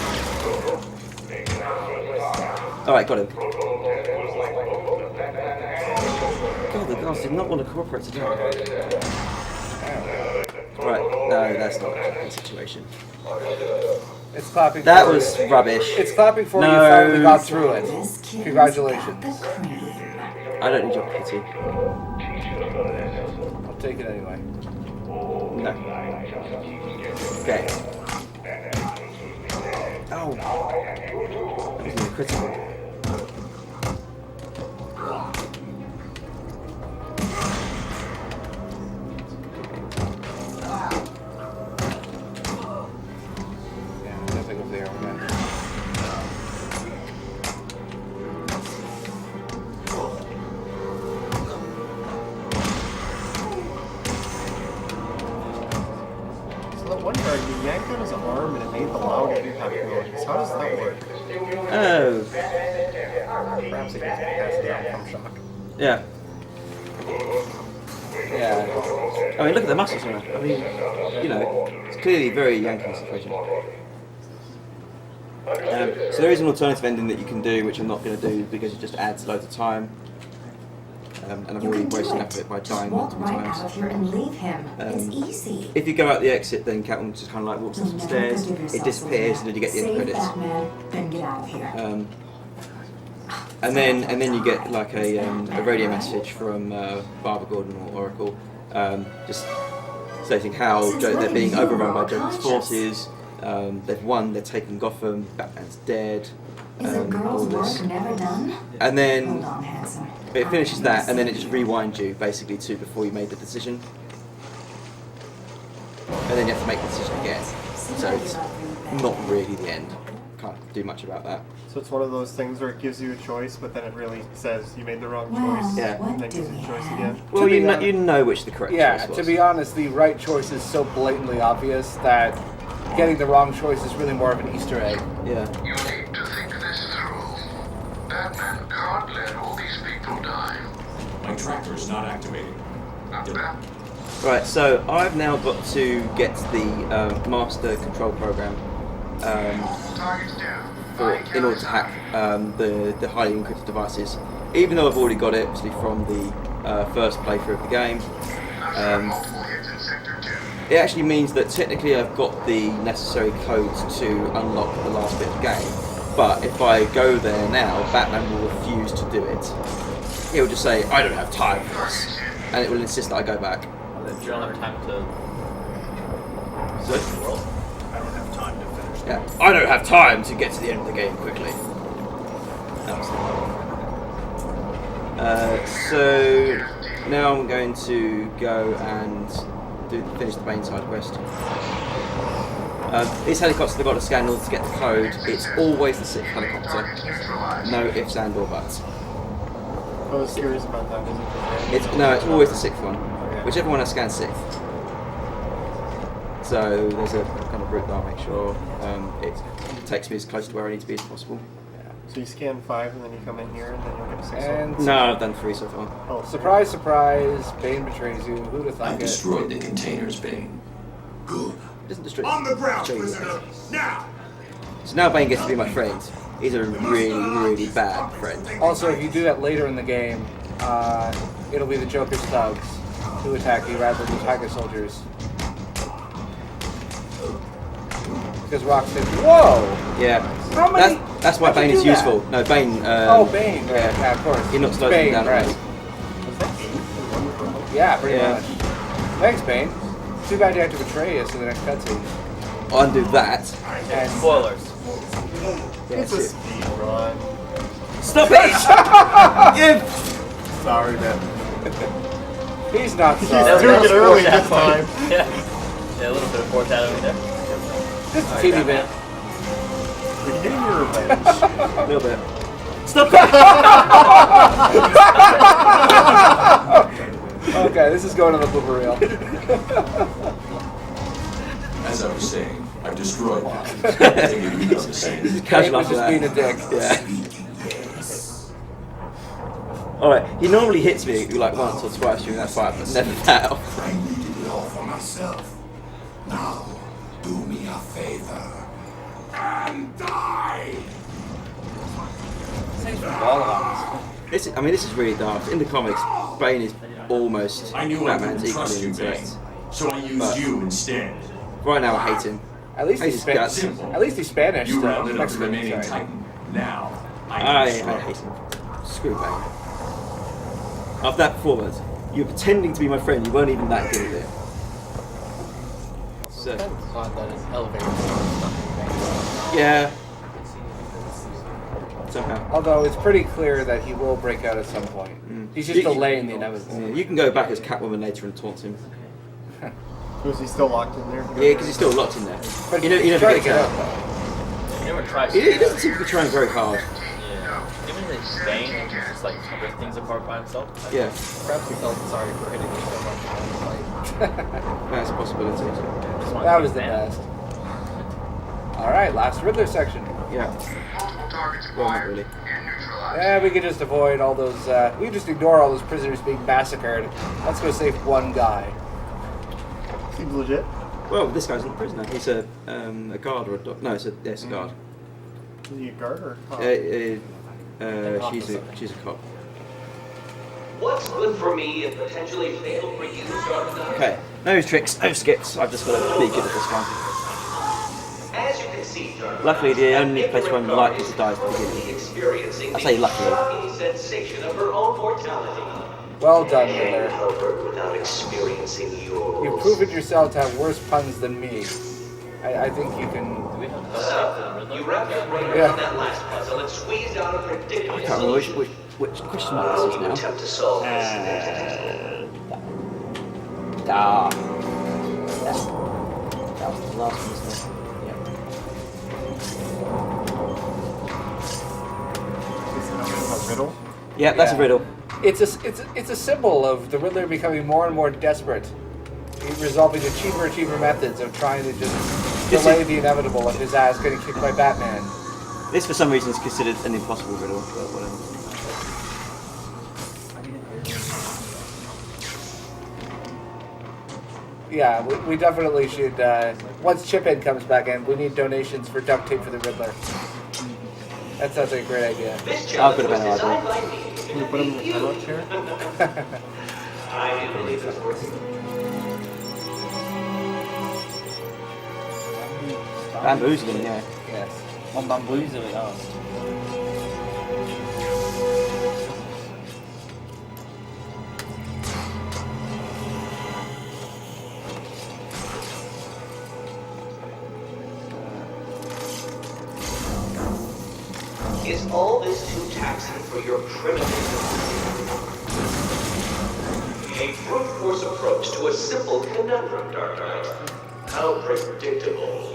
Alright, got him. God, the guards did not want to cooperate today. Right, no, that's not the situation. It's clapping. That for was you. rubbish. It's clapping for you. No. Finally got through it. Congratulations. I don't need your pity. I'll take it anyway. No. Okay. Oh. That was near critical. Nothing up there. Okay. So that one guard, you yanked on his arm and it made the loud impact noise. How does that work? Oh. Perhaps it gets passes out from shock. Yeah. Yeah. I mean, look at the muscles on it. I mean, you know, it's clearly a very Yankee situation. So there is an alternative ending that you can do, which I'm not going to do because it just adds loads of time. And I've already wasted enough of it by dying multiple times. Out of here and leave him. It's easy. If you go out the exit, then Catwoman just kind of like walks up some stairs, it disappears, and then you get the end Save credits. Batman, then get out of here. And then you get like a radio message from Barbara Gordon or Oracle, just stating how they're being overrun by Joker's forces. They've won. They're taking Gotham. Batman's dead. Is a girl's work never done? And then Hold on, handsome. it finishes that, and then it just rewinds you basically to before you made the decision. And then you have to make the decision again. So it's not really the end. Can't do much about that. So it's one of those things where it gives you a choice, but then it really says you made the wrong Well, choice. Yeah. And then gives you a choice again. Well, you know which the correct Yeah, choice was. to be honest, the right choice is so blatantly obvious that getting the wrong choice is really more of an Easter egg. Yeah. You need to think this through. Batman can't let all these people die. My tractor's not activating. Right, so I've now got to get the master control program in order to hack the highly encrypted devices. Even though I've already got it, obviously from the first playthrough of the game, it actually means that technically I've got the necessary codes to unlock the last bit of the game. But if I go there now, Batman will refuse to do it. He'll just say, "I don't have time for this," and it will insist that I go back. You don't have time to. So, yeah, I don't have time to get to the end of the game quickly. So now I'm going to go and finish the Bane side quest. These helicopters have got to scan in order to get the code. It's always the 6th helicopter. No ifs and or buts. I was curious about that. It's always the 6th one. Whichever one I scan 6th. So there's a kind of route that I'll make sure it takes me as close to where I need to be as possible. So you scan 5 and then you come in here and then you'll get a 6. And no, I've done 3 so far. Oh, surprise, surprise! Bane betrays you. Who'd have thought I've destroyed the containers, Bane. Good. Doesn't destroy. On the ground, show you prisoner! Now! So now Bane gets to be my friend. He's a really, really bad friend. Also, if you do that later in the game, it'll be the Joker's thugs who attack you rather than the Tiger soldiers. Because Rocksteady. Whoa! Yeah. How many? That's why Bane is useful. No, Bane. Bane. Yeah, of course. He knocks loads of Bane, them down. right? Yeah, pretty much. Thanks, Bane. Too bad you have to betray us in the next cutscene. I'll undo that. And spoilers. It's a speed run. Stop it! Sorry, man. He's not He's sorry. doing it early this time. Yeah, a little bit of foreshadowing there. Just a teeny bit. Are you getting your revenge? A little bit. Stop it! Okay, this is going on the blooper reel. As I was saying, I've destroyed them. I think you know the same. Kate was just being a dick. Yeah. Alright, he normally hits me like once or twice during that fight, but never that often. I did it all for myself. Now, do me a favor. And die! This is really dark. In the comics, Bane is almost I knew I Batman's couldn't trust equally you, Bane, intellect. so I used you instead. Right now, I hate him. At least he's Spanish. At least he's Spanish. You though. rounded up the Mexican, remaining sorry. Titan. Now, I hate him. Screw Bane. After that performance, you're pretending to be my friend. You weren't even that good at it. So, Glad that it's elevated. yeah. Somehow. Although it's pretty clear that he will break out at some point. He's just delaying the inevitable. Yeah, you can go back as Catwoman later and taunt him. Was he still locked in there? Yeah, because he's still locked in there. But you never try to get get out. out though. He never tries He to. doesn't seem to be trying very hard. Yeah. Even if he's Bane, he can just like rip things apart by himself. Yeah. Perhaps he felt sorry for hitting me so much in the fight. That's a possibility. That was the best. Alright, last Riddler section. Yeah. Well, not really. Yeah, we could just avoid all those, we could just ignore all those prisoners being massacred. Let's go save one guy. Seems legit. Well, this guy's not a prisoner. He's a guard or a dog. No, it's a guard. Is he a guard or a cop? She's a cop. What's good for me is potentially fatal for you, Dark Okay, no tricks, no skips. I've just got to be good at this one. As you can see, Dark Luckily, the only place where I'm likely to die is the beginning. experiencing I say the luckily. shocking sensation of her own mortality. Well done, Riddler. Without experiencing yours. You've proven yourself to have worse puns than me. I think you can. You wrapped your brain around that last puzzle and squeezed out a predicament. I can't remember which question mark this is now. Attempt to solve this. That was the last one, wasn't it? A riddle? Yeah, that's a riddle. It's a symbol of the Riddler becoming more and more desperate, resolving to cheaper methods of trying to just delay the inevitable of his ass getting kicked by Batman. This, for some reason, is considered an impossible riddle, but whatever. Yeah, we definitely should. Once Chip-In comes back in, we need donations for duct tape for the Riddler. That sounds like a great idea. I'll put a better idea. Can we put him in the timeout chair? I do believe it's worth it. Bamboozling, yeah. Yes. One bamboozle it out. Is all this too taxing for your primitive? A brute force approach to a simple conundrum, Dark Knight. How predictable.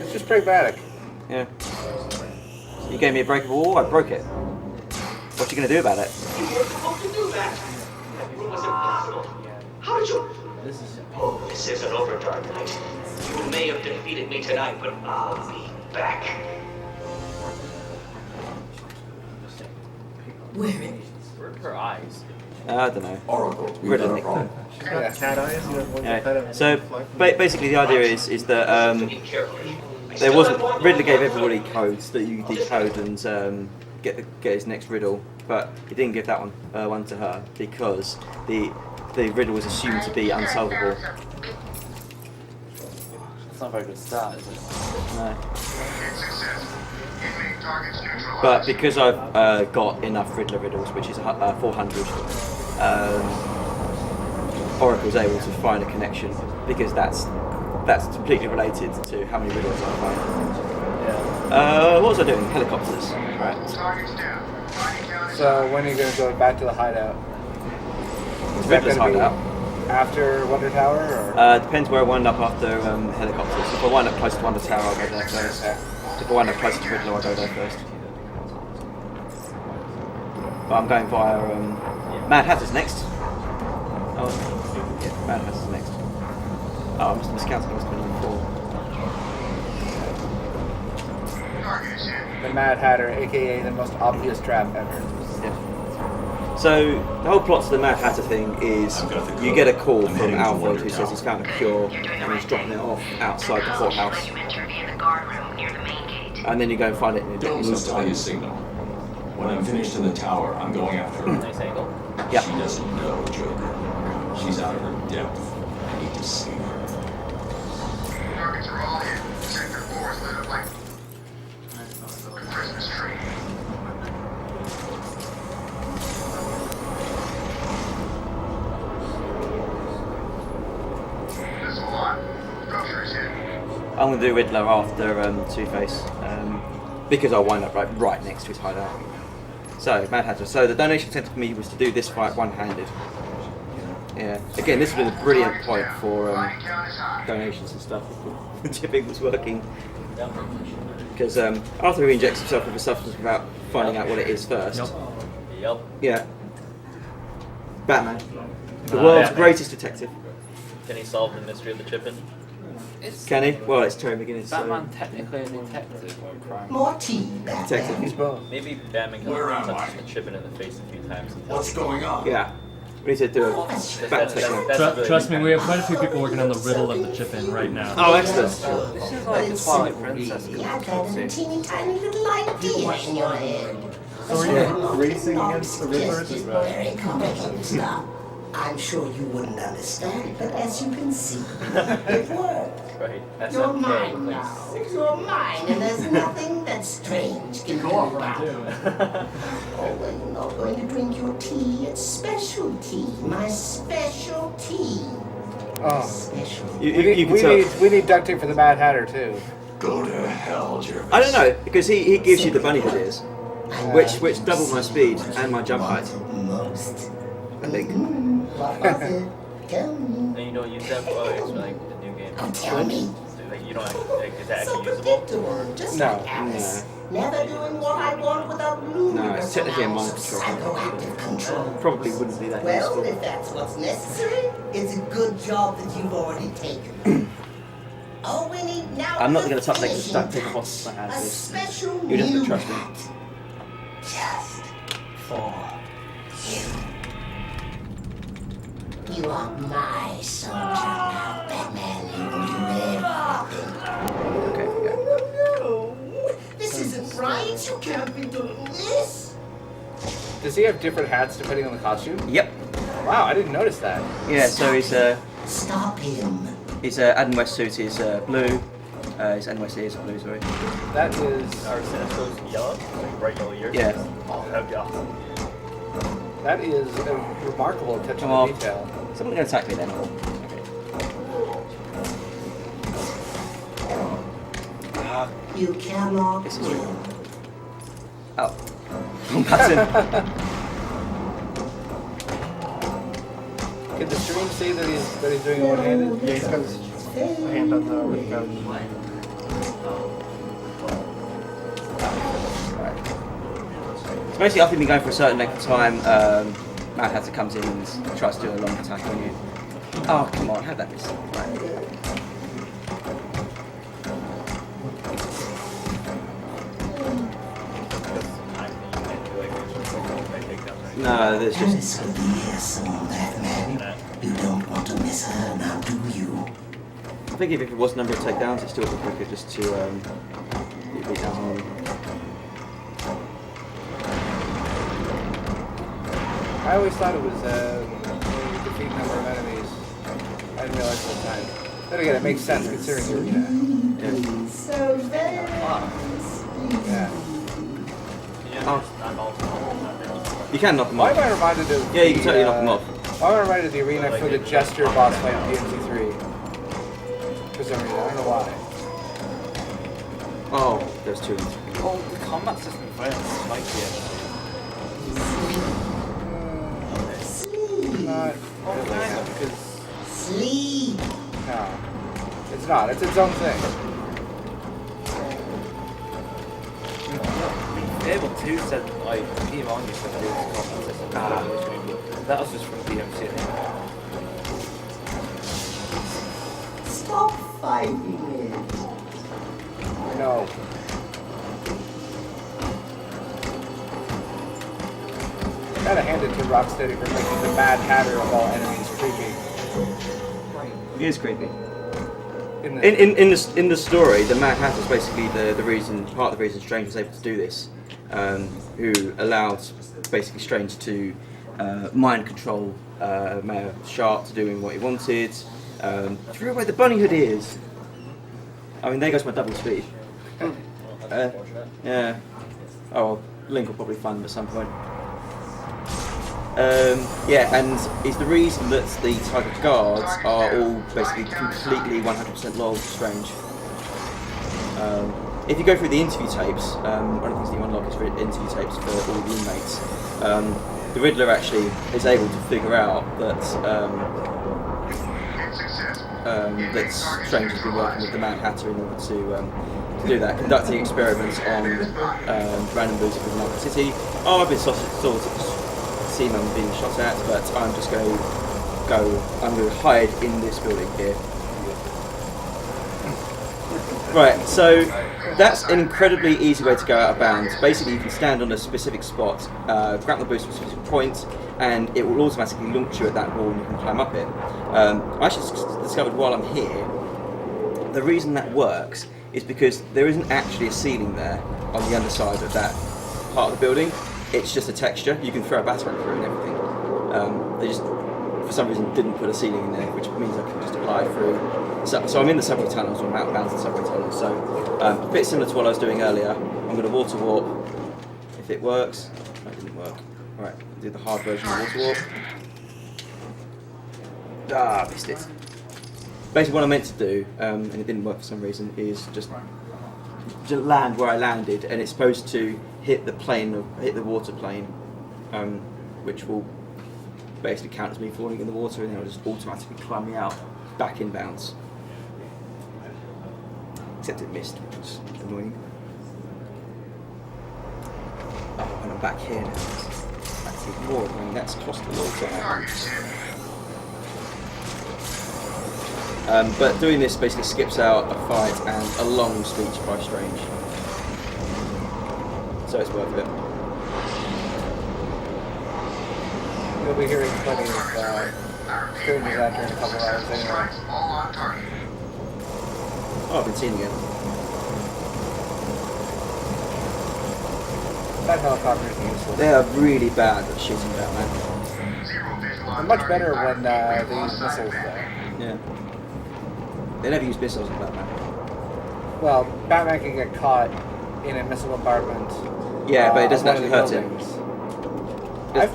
It's just pragmatic. Yeah. So you gave me a breakable wall, I broke it. What you gonna do about it? You were supposed to do that. It was impossible. How did you? Oh, this isn't over, Dark Knight. You may have defeated me tonight, but I'll be back. Where Where are her eyes? I don't know. Oracle, Riddle. Yeah. Cat eyes? You know, one Yeah. kind of So basically, the idea is that there wasn't. Riddler gave everybody codes that you decode and get his next riddle, but he didn't give that one to her because the riddle was assumed to be unsolvable. It's not a very good start, is it? No. But because I've got enough Riddler riddles, which is 400, Oracle's able to find a connection because that's completely related to how many riddles I find. Yeah. What was I doing? Helicopters. Right. So when are you going to go back to the hideout? It's Riddler's hideout. After Wonder Tower, or? Depends where I wind up after helicopters. If I wind up close to Wonder Tower, I'll go there first. If I wind up close to Riddler, I'll go there first. But I'm going via Mad Hatter's next. Oh, yeah, Mad Hatter's next. Oh, I must have miscounted. I must have been on 4. The Mad Hatter, aka the most obvious trap ever. Yeah. So the whole plot to the Mad Hatter thing is you get a call from Alfred who says he's found a cure and he's dropping it off outside the courthouse. And then you go and find it in a Don't lose Talia's signal. When I'm finished in the tower, I'm going after her. Nice angle. Yeah. She doesn't know, Joker. She's out of her depth. I need to save her. Targets are all in. Sector 4 is lit up like a Christmas tree. Missile on. Structure is hit. I'm going to do Riddler after Two-Face because I'll wind up right next to his hideout. So, Mad Hatter. So the donation centre for me was to do this fight one-handed. Yeah. Again, this would be a brilliant point for donations and stuff. Chipping was working. Because after he injects himself with a substance without finding out what it is first. Yep. Yeah. Batman. The world's greatest detective. Can he solve the mystery of the Chip-In? Can he? Well, it's Terry McGinnis. Batman technically a detective or a crime? More tea, Detective. He's both. Maybe Batman can touch the Chip-In in the face a few times. What's going on? Yeah. We need to do a bat technique. Trust me, we have quite a few people working on the riddle of the Chip-In right now. Oh, excellent. This is like the Twilight Princess. I've got a teeny tiny little idea in your head. So are you racing against the Riddler? Very complicated stuff. I'm sure you wouldn't understand, but as you can see, it worked. Right. That's You're okay. mine now. You're mine, and there's nothing that strange can do about it. Oh, well, you're not going to drink your tea. It's special tea. My special tea. Special. We need duct tape for the Mad Hatter too. Go to hell, Jervis. I don't know, because he gives you the bunny hood ears, which double my speed and my jump height. Most. I think. What was it? Tell me. And you don't use that for like the new game. Tell me. So, like you don't like, is that actually usable? Or Just like Alice. Never doing what I want without losing. No, it's technically a mind control. Psychoactive control. Probably wouldn't be that Well, useful. if that's what's necessary, it's a good job that you've already taken. All we need now I'm not is going to a take finishing off my hands. a special You just have new to trust me. hat. Just for you. You are my soldier now, Batman. You will do everything. Okay, yeah. No, this isn't right. You can't be doing this. Does he have different hats depending on the costume? Yep. Wow, I didn't notice that. Yeah, so he's Stop him. his Adam West suit is blue. His Adam West ears are blue, sorry. That is... Our Sinestros yellow? Like bright yellow ears? Yeah. Oh, that'd be awesome. That is a remarkable attention Come on. to detail. Someone going to attack me then. You cannot This is win. Oh. Wrong button. Can the stream say that he's doing it one-handed? Yeah, he's got his hand on the rebound. So basically, after you've been going for a certain length of time, Mad Hatter comes in and tries to do a long attack on you. Oh, come on, how'd that miss? Right. No, there's just... Alice will be here soon, Batman. You don't want to miss her, now do you? I think if it was number of takedowns, it's still a bit quicker just to beat down on them. I always thought it was defeat number of enemies. I didn't realize at the time. Then again, it makes sense considering the arena. Yeah. So very Yeah. Oh. You can knock them Why off. am I reminded of Yeah, you can totally knock them off. Why am I reminded of the arena for the Jester boss fight in DMC3? For some reason, I don't know why. Oh, there's two. Oh, the combat system is very like Not really, because... Sleep. No. It's not. It's its own thing. Fable 2 said, like, Team On used to do this combat system. That was just from DMC. Stop fighting it. No. Gotta hand it to Rocksteady for making the Mad Hatter of all enemies creepy. He is creepy. In In the story, the Mad Hatter is basically the reason, part of the reason Strange was able to do this. Who allowed basically Strange to mind control Mayor Sharp to doing what he wanted. Threw away the bunny hood ears. I mean, there goes my double speed. Yeah. Oh, Link will probably fund at some point. Yeah, and it's the reason that the type of guards are all basically completely 100% loyal to Strange. If you go through the interview tapes, one of the things that you unlock is interview tapes for all the inmates. The Riddler actually is able to figure out that that Strange has been working with the Mad Hatter in order to do that, conducting experiments on random losers within Arkham City. Oh, I've been sort of seen them being shot at, but I'm just going to I'm going to hide in this building here. Right, so that's an incredibly easy way to go out of bounds. Basically, you can stand on a specific spot, grab the boost at a specific point, and it will automatically launch you at that wall and you can climb up it. I actually discovered while I'm here, the reason that works is because there isn't actually a ceiling there on the underside of that part of the building. It's just a texture. You can throw a batarang through it and everything. They just for some reason didn't put a ceiling in there, which means I can just apply through. So I'm in the subway tunnels, or I'm out of bounds in the subway tunnels. So a bit similar to what I was doing earlier. I'm going to water warp. If it works, no, it didn't work. All right, do the hard version of water warp. Ah, missed it. Basically, what I meant to do, and it didn't work for some reason, is just land where I landed, and it's supposed to hit the plane, hit the water plane, which will basically count as me falling in the water, and then it'll just automatically climb me out back in bounds. Except it missed, which was annoying. Oh, and I'm back here now. That's even more annoying. That's cost a lot of time. But doing this basically skips out a fight and a long speech by Strange. So it's worth it. You'll be hearing plenty of Strange's actor in a couple of hours anyway. Oh, I've been seeing again. That helicopter is useless. They are really bad at shooting Batman. They're much better when they use missiles, though. Yeah. They never use missiles in Batman. Well, Batman can get caught in a missile bombardment. Yeah, but it doesn't actually hurt him.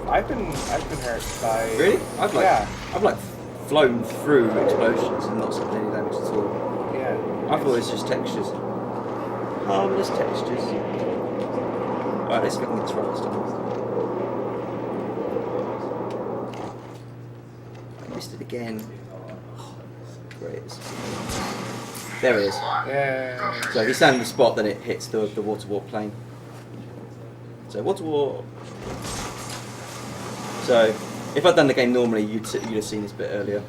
I've been hurt by. Really? I've like flown through explosions and not suffered any damage at all. Yeah. I thought it was just textures. Harmless textures. Alright, let's see if we can get this right this time. I missed it again. Great. There it is. Yeah. So if you stand in the spot, then it hits the water warp plane. So water warp. So if I'd done the game normally, you'd have seen this bit earlier.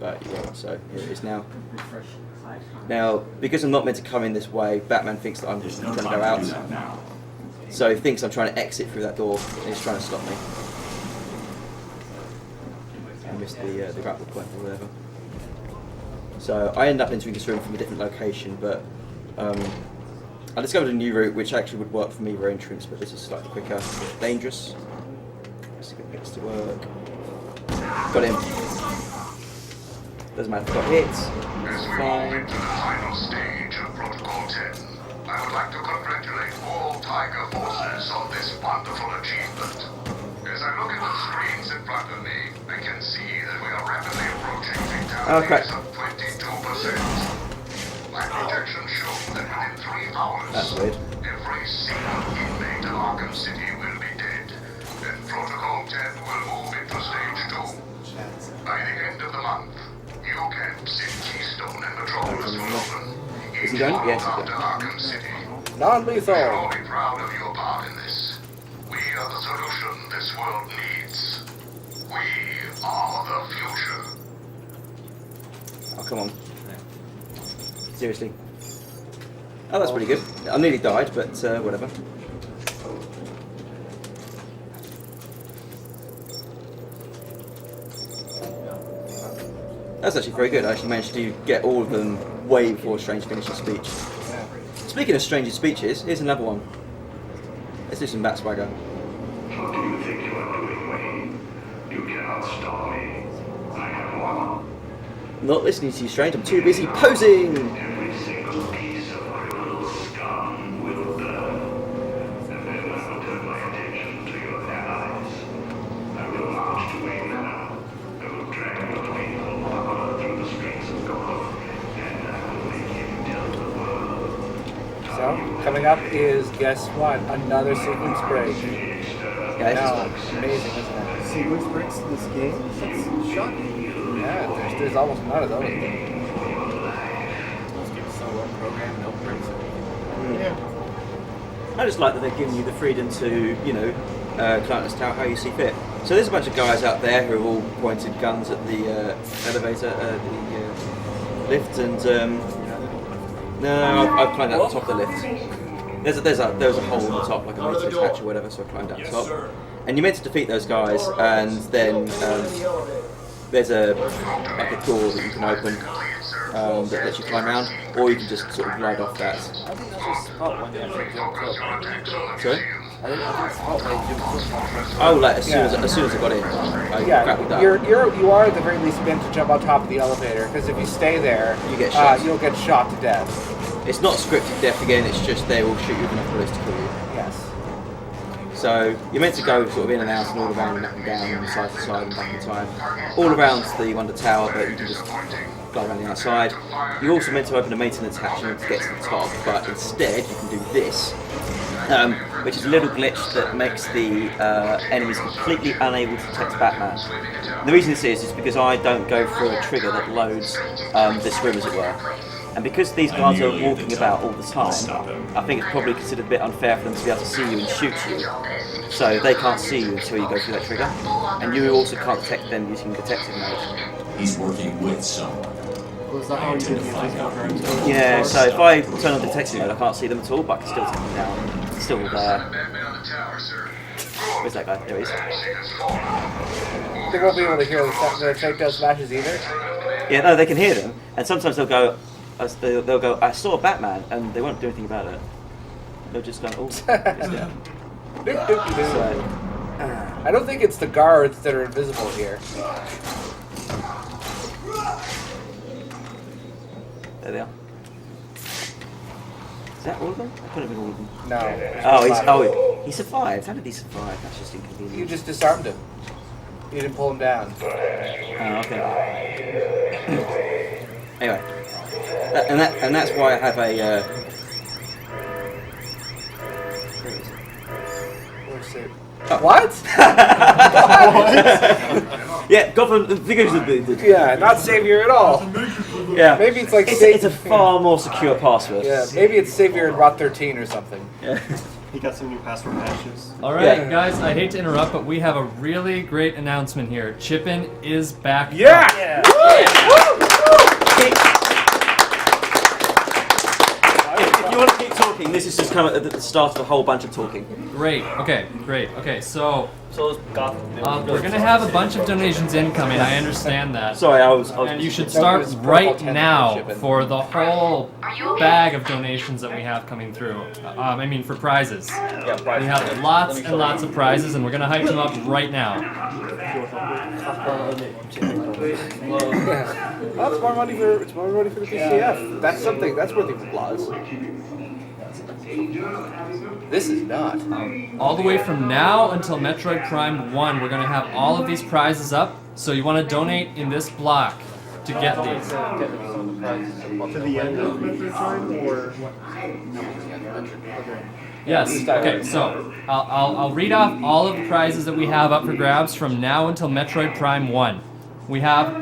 But yeah, so here it is now. Now, because I'm not meant to come in this way, Batman thinks that I'm just trying to go out. So he thinks I'm trying to exit through that door, and he's trying to stop me. I missed the grapple point or whatever. So I ended up entering this room from a different location, but I discovered a new route which actually would work from either entrance, but this is slightly quicker. Dangerous. Let's see if it gets to work. Got him. Doesn't matter if I got hits. It's fine. To the final stage of Protocol 10, I would like to congratulate all Tiger forces on this wonderful achievement. As I look at the screens in front of me, I can see that we are rapidly approaching fatalities of 22%. My projections show that within 3 hours, every single inmate of Arkham City will be dead, and Protocol 10 will move into stage 2. By the end of the month, new camps in Keystone and Metropolis will open. Is he done? Yes, he's After Arkham City. Non-lethal. We'll all be proud of your part in this. We are the solution this world needs. We are the future. Oh, come on. Seriously. Oh, that's pretty good. I nearly died, but whatever. That's actually very good. I actually managed to get all of them way before Strange finished his speech. Speaking of Strange's speeches, here's another one. Let's do some bat swagger. What do you think you are doing, Wayne? You cannot stop me. I have won. Not listening to you, Strange. I'm too busy posing! Every single piece of criminal scum will burn. And then I will turn my attention to your allies. I will march to Wayne now. I will drag your faithful Papa through the streets of Gotham. And I will make him tell the world. So, coming up is, guess what? Another sequence break. Yeah, this is amazing, isn't it? Sequence breaks in this game? That's shocking. Yeah, there's almost none of those. Those games so well programmed, no breaks. Yeah. I just like that they're giving you the freedom to, you know, climb how you see fit. So there's a bunch of guys out there who have all pointed guns at the elevator, the lift, and no, I've climbed out the top of the lift. There was a hole on the top, like a matrix hatch or whatever, so I climbed out the top. And you're meant to defeat those guys, and then there's a door that you can open that lets you climb around, or you can just sort of glide off that. I think that's a spot when they actually jump up. Sorry? Oh, like as soon as I got in, I grappled that. You are at the very least meant to jump on top of the elevator because if you stay there, you get shot. You'll get shot to death. It's not scripted death again. It's just they will shoot you with enough bullets to kill you. Yes. So you're meant to go sort of in and out and all around and up and down and side to side and back in time, all around the Wonder Tower, but you can just fly around the outside. You're also meant to open a maintenance hatch to get to the top, but instead you can do this, which is a little glitch that makes the enemies completely unable to detect Batman. And the reason this is because I don't go through a trigger that loads this room, as it were. And because these guards are walking about all the time, I think it's probably considered a bit unfair for them to be able to see you and shoot you. So they can't see you until you go through that trigger. And you also can't detect them using detective mode. He's working with someone. Yeah, so if I turn on detective mode, I can't see them at all, but I can still take them down. It's still there. Where's that guy? There he is. They won't be able to hear the takedown smashes either? Yeah, no, they can hear them. And sometimes they'll go, I saw Batman, and they won't do anything about it. They'll just go, oh, it's down. I don't think it's the guards that are invisible here. There they are. Is that all of them? That couldn't have been all of them. No. He survived. How did he survive? That's just inconvenient. You just disarmed him. You didn't pull him down. Oh, okay. Anyway. And that's why I have a... Oh. What? Yeah, Gotham figures a bit. Yeah, not Savior at all. Yeah. Maybe it's like it's a far more secure password. Yeah, maybe it's Savior in Rot 13 or something. Yeah. He got some new password hashes. Alright, guys, I hate to interrupt, but we have a really great announcement here. Chippin is back. Yeah! Up. Yeah. If you want to keep talking, this is just kind of at the start of a whole bunch of talking. Great. Okay. Great. Okay. So we're gonna have a bunch of donations incoming. I understand that. Sorry, I was and you should start right now for the whole bag of donations that we have coming through. I mean, for prizes. Yeah, prizes. We have lots and lots of prizes, and we're gonna hype them up right now. Well, it's more money for the PCF. That's something. That's worthy of applause. This is not. All the way from now until Metroid Prime 1, we're going to have all of these prizes up, so you want to donate in this block to get these. To the end of Metroid Prime, or? Yes, okay, so I'll read off all of the prizes that we have up for grabs from now until Metroid Prime 1. We have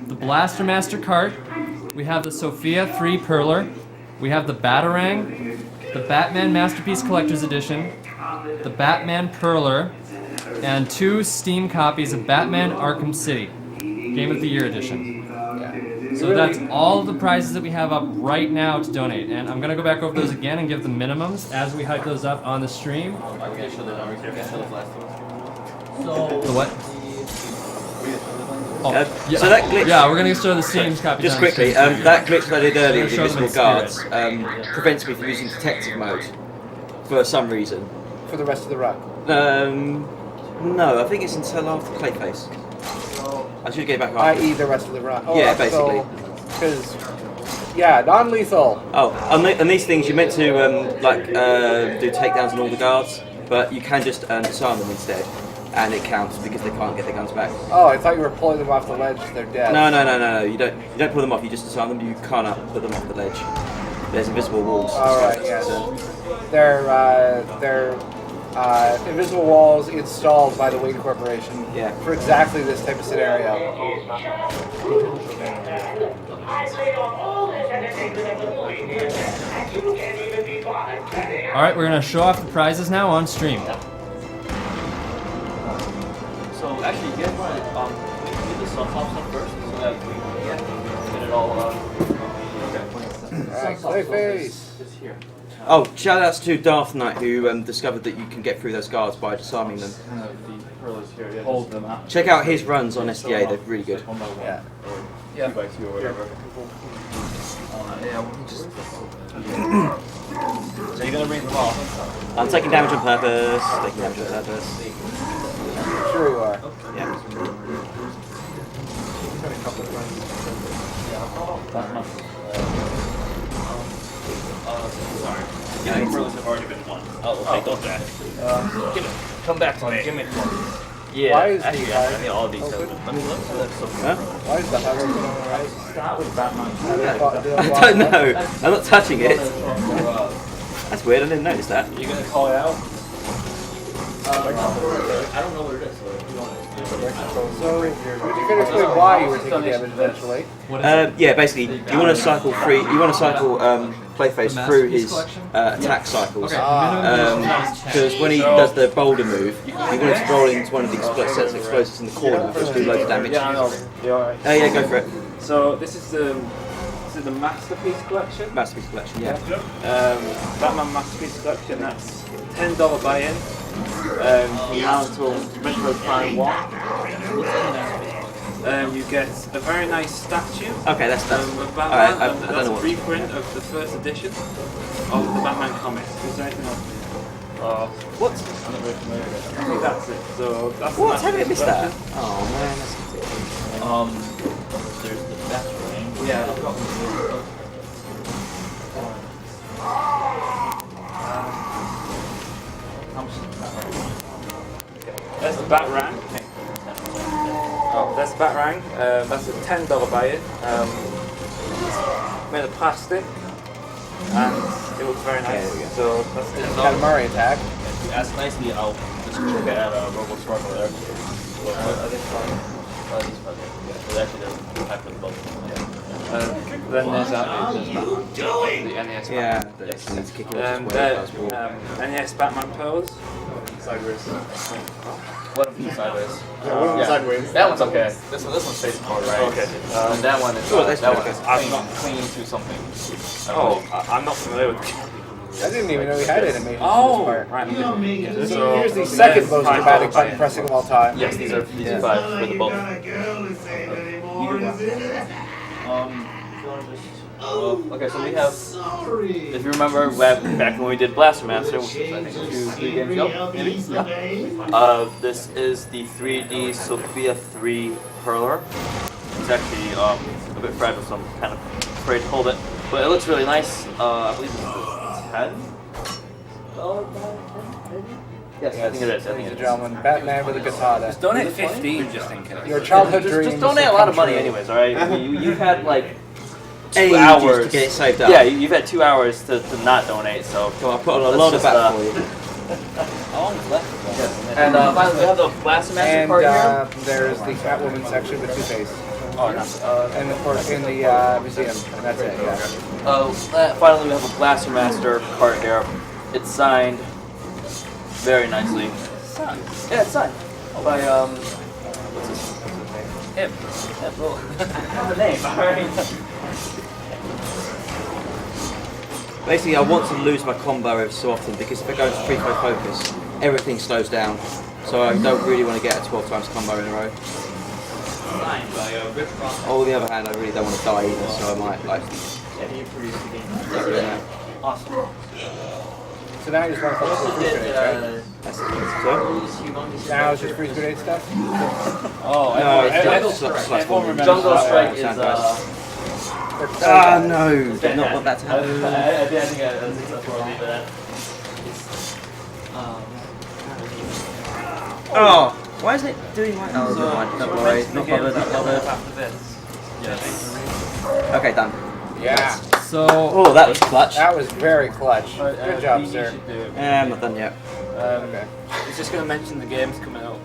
the Blaster Master cart, we have the Sophia 3 Perler, we have the Batarang, the Batman Masterpiece Collector's Edition, the Batman Perler, and 2 Steam copies of Batman Arkham City, Game of the Year Edition. So that's all of the prizes that we have up right now to donate, and I'm going to go back over those again and give the minimums as we hype those up on the stream. Are we going to show the numbers here? Can I show the last one? The what? Yeah. So that glitch... Yeah, we're going to show the Steam copies. Just quickly, that glitch that I did earlier with invisible guards prevents me from using detective mode for some reason. For the rest of the run? No, I think it's until after Clayface. I should get back after. I.e. the rest of the run. Oh, yeah, basically. Because, yeah, non-lethal. Oh, and these things you're meant to do takedowns on all the guards, but you can just disarm them instead. And it counts because they can't get their guns back. Oh, I thought you were pulling them off the ledge. They're dead. No. You don't pull them off. You just disarm them. You cannot put them off the ledge. There's invisible walls. All right. Yes. They're invisible walls installed by the Wayne Corporation. Yeah. For exactly this type of scenario. All right, we're gonna show off the prizes now on stream. So actually, you guys want to do the softball stuff first, so that we get it all Clayface. Just here. Oh, shout outs to Darth Knight who discovered that you can get through those guards by disarming them. The pearlers here. Hold them out. Check out his runs on SDA, they're really good. One by one. Yeah. 2x2 or whatever. Yeah, we'll just. So you're gonna read them off? I'm taking damage on purpose. Taking damage on purpose. Sure you are. Yeah. Sorry. Yeah, Pearls have already been won. Oh, we'll take those back. Give it. Come back to me. Give me one. Yeah, Why is actually, the I think all these have been. Let me look. Huh? Why is the highway going on the right? Start with Batman. I don't know. I'm not touching it. That's weird. I didn't notice that. You're gonna call it out? I don't know what it is. So, you can explain why you were taking damage eventually. Yeah, basically, you want to cycle free. You want to cycle Clayface through his attack cycles. Because when he does the boulder move, you want him to roll into one of the sets of explosives in the corner, which do loads of damage. Yeah, I know. You're alright. Yeah, go for it. So this is the Masterpiece Collection. Masterpiece Collection, yeah. Batman Masterpiece Collection. That's $10 buy-in. From now until Metro Prime 1. You get a very nice statue. Okay, that's of Batman. Alright, I That's don't know a what. reprint of the first edition of the Batman comics. Is there anything else? What? I'm not very familiar with it. I think that's it. So that's What? the How did I miss that? Masterpiece Oh man, that's There's the Batwing. Yeah, I've got one. That's the Batarang. Oh, that's the Batarang. That's a $10 buy-in. Made of plastic, and it looks very nice. So that's the Katamari attack. If you ask nicely, I'll just check it at Robo Store over there. It actually doesn't pack with both. Then there's that. The NES. Yeah, that's needs kicking off NES Batman pose. Sideways. One of them sideways. Yeah, one of them sideways. That one's okay. This one's facing forward, right? Okay. That one is. That one is clinging to something. Oh, I'm not familiar with. I didn't even know we had animation Oh, for this part. right. So here's the second most dramatic button pressing of all time. Yes, these are the 5 for the both. Okay, so we have, if you remember back when we did Blaster Master, which was I think 2-3 games ago, maybe? Yeah. This is the 3D Sophia 3 Hurler. It's actually a bit fragile, so I'm kind of afraid to hold it. But it looks really nice. I believe it's 10? Yes, I think it is. Ladies and gentlemen, Batman with a katana. Just donate 15 just in case. Your childhood dreams. Just donate a lot of money anyways, alright? You've had like 2 Ages hours to get it saved up. Yeah, you've had 2 hours to not donate, so I put on a lot of back for you. How long is left? And finally, we have the Blaster Master part here. There's the Catwoman section with Two-Face. Oh, nice. And of course in the museum. And that's it, yeah. Finally, we have a Blaster Master card here. It's signed very nicely. Signed? Yeah, it's signed. By, what's his name? Him. Well, the name, alright. Basically, I want to lose my combo every so often because if I go into free flow focus, everything slows down. So I don't really want to get a 12 times combo in a row. Signed by Rip Ross. On the other hand, I really don't want to die either, so I might like. Awesome. So now you just want to focus on freeze grenades, right? That's it. Now it's just freeze grenade stuff? Oh, no, everyone remembers Jungle Strike is Ah, no! Did not want that to happen. I think that's exactly what I'll Oh! Why is it doing like... Oh, never mind. Don't worry. Not bothered, not bothered. Yes. Okay, done. Yeah. So... Oh, that was clutch. That was very clutch. Good job, sir. I'm not done yet. Okay. It's just going to mention the games coming out.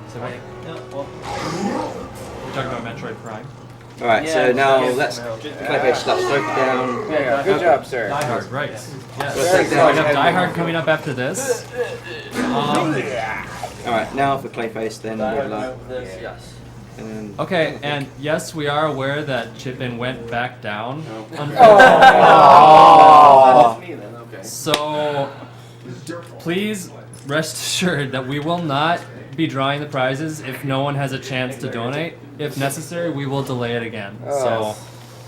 So we're talking about Metroid Prime. Alright, so now let's Clayface start stroking down. Yeah, good job, sir. Die Hard, right. Yes. Let's So take we down. have Die Hard coming up after this. Alright, now for Clayface, then regular. Yes. Okay, and yes, we are aware that Chippin went back down. Oh. So, please rest assured that we will not be drawing the prizes if no one has a chance to donate. If necessary, we will delay it again. So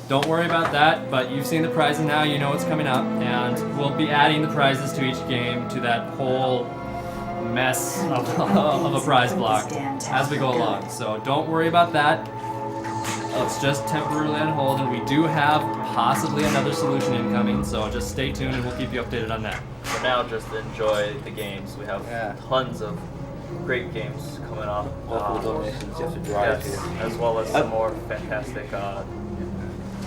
don't worry about that, but you've seen the prizes now, you know what's coming up, and we'll be adding the prizes to each game to that whole mess of a prize block as we go along. So don't worry about that. It's just temporarily on hold, and we do have possibly another solution incoming, so just stay tuned and we'll keep you updated on that. For now, just enjoy the games. We have tons of great games coming up. Donations you have to drive yes, here. as well as some more fantastic.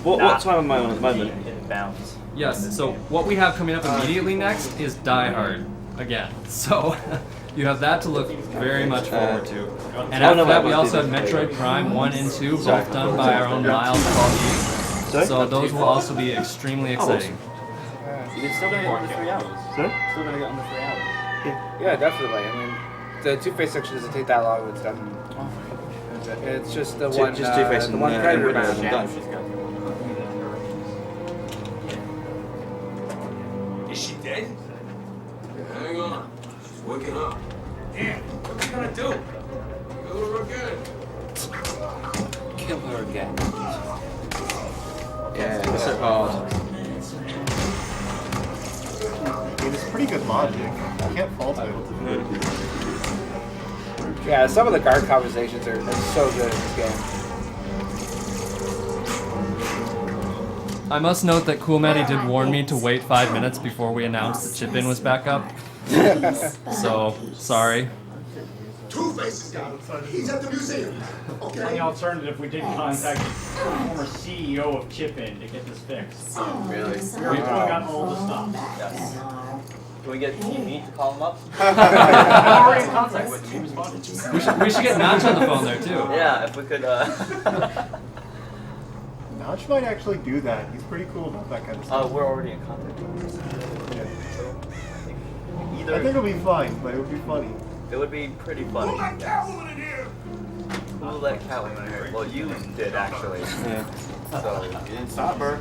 What time am I on at the moment? Inbounds. Yes, so what we have coming up immediately next is Die Hard again. So you have that to look very much forward to. And after that, we also have Metroid Prime 1 and 2, both done by our own Miles and So those will also be extremely exciting. You're still going to get under 3 hours? Sorry? Still going to get under 3 hours? Yeah, definitely. I mean, the Two-Face section doesn't take that long when it's done. It's just the one. Just Two-Face the and one Predator and man. done. Is she dead? Hang on. She's waking up. Damn, what are you gonna do? Kill her again. Kill her again. Yeah, it's so hard. I mean, it's pretty good logic. I can't fault it. Yeah, some of the guard conversations are so good in this game. I must note that Cool Matty did warn me to wait 5 minutes before we announced that Chip-In was back up. So, sorry. Two-Face is down. He's at the museum. On the alternative, we did contact the former CEO of Chip-In to get this fixed. Really? We're pulling out all the stuff. Yes. Can we get TV to call him up? I'm already in contact with him. He responded. We should get Notch on the phone there too. Yeah, if we could. Notch might actually do that. He's pretty cool about that kind of stuff. We're already in contact with him. Yeah. Either I think it'll be fine, but it would be funny. it would be pretty funny. Who let Catwoman in here? Who let Catwoman in here? Well, you did actually. Yeah. So You didn't stop her.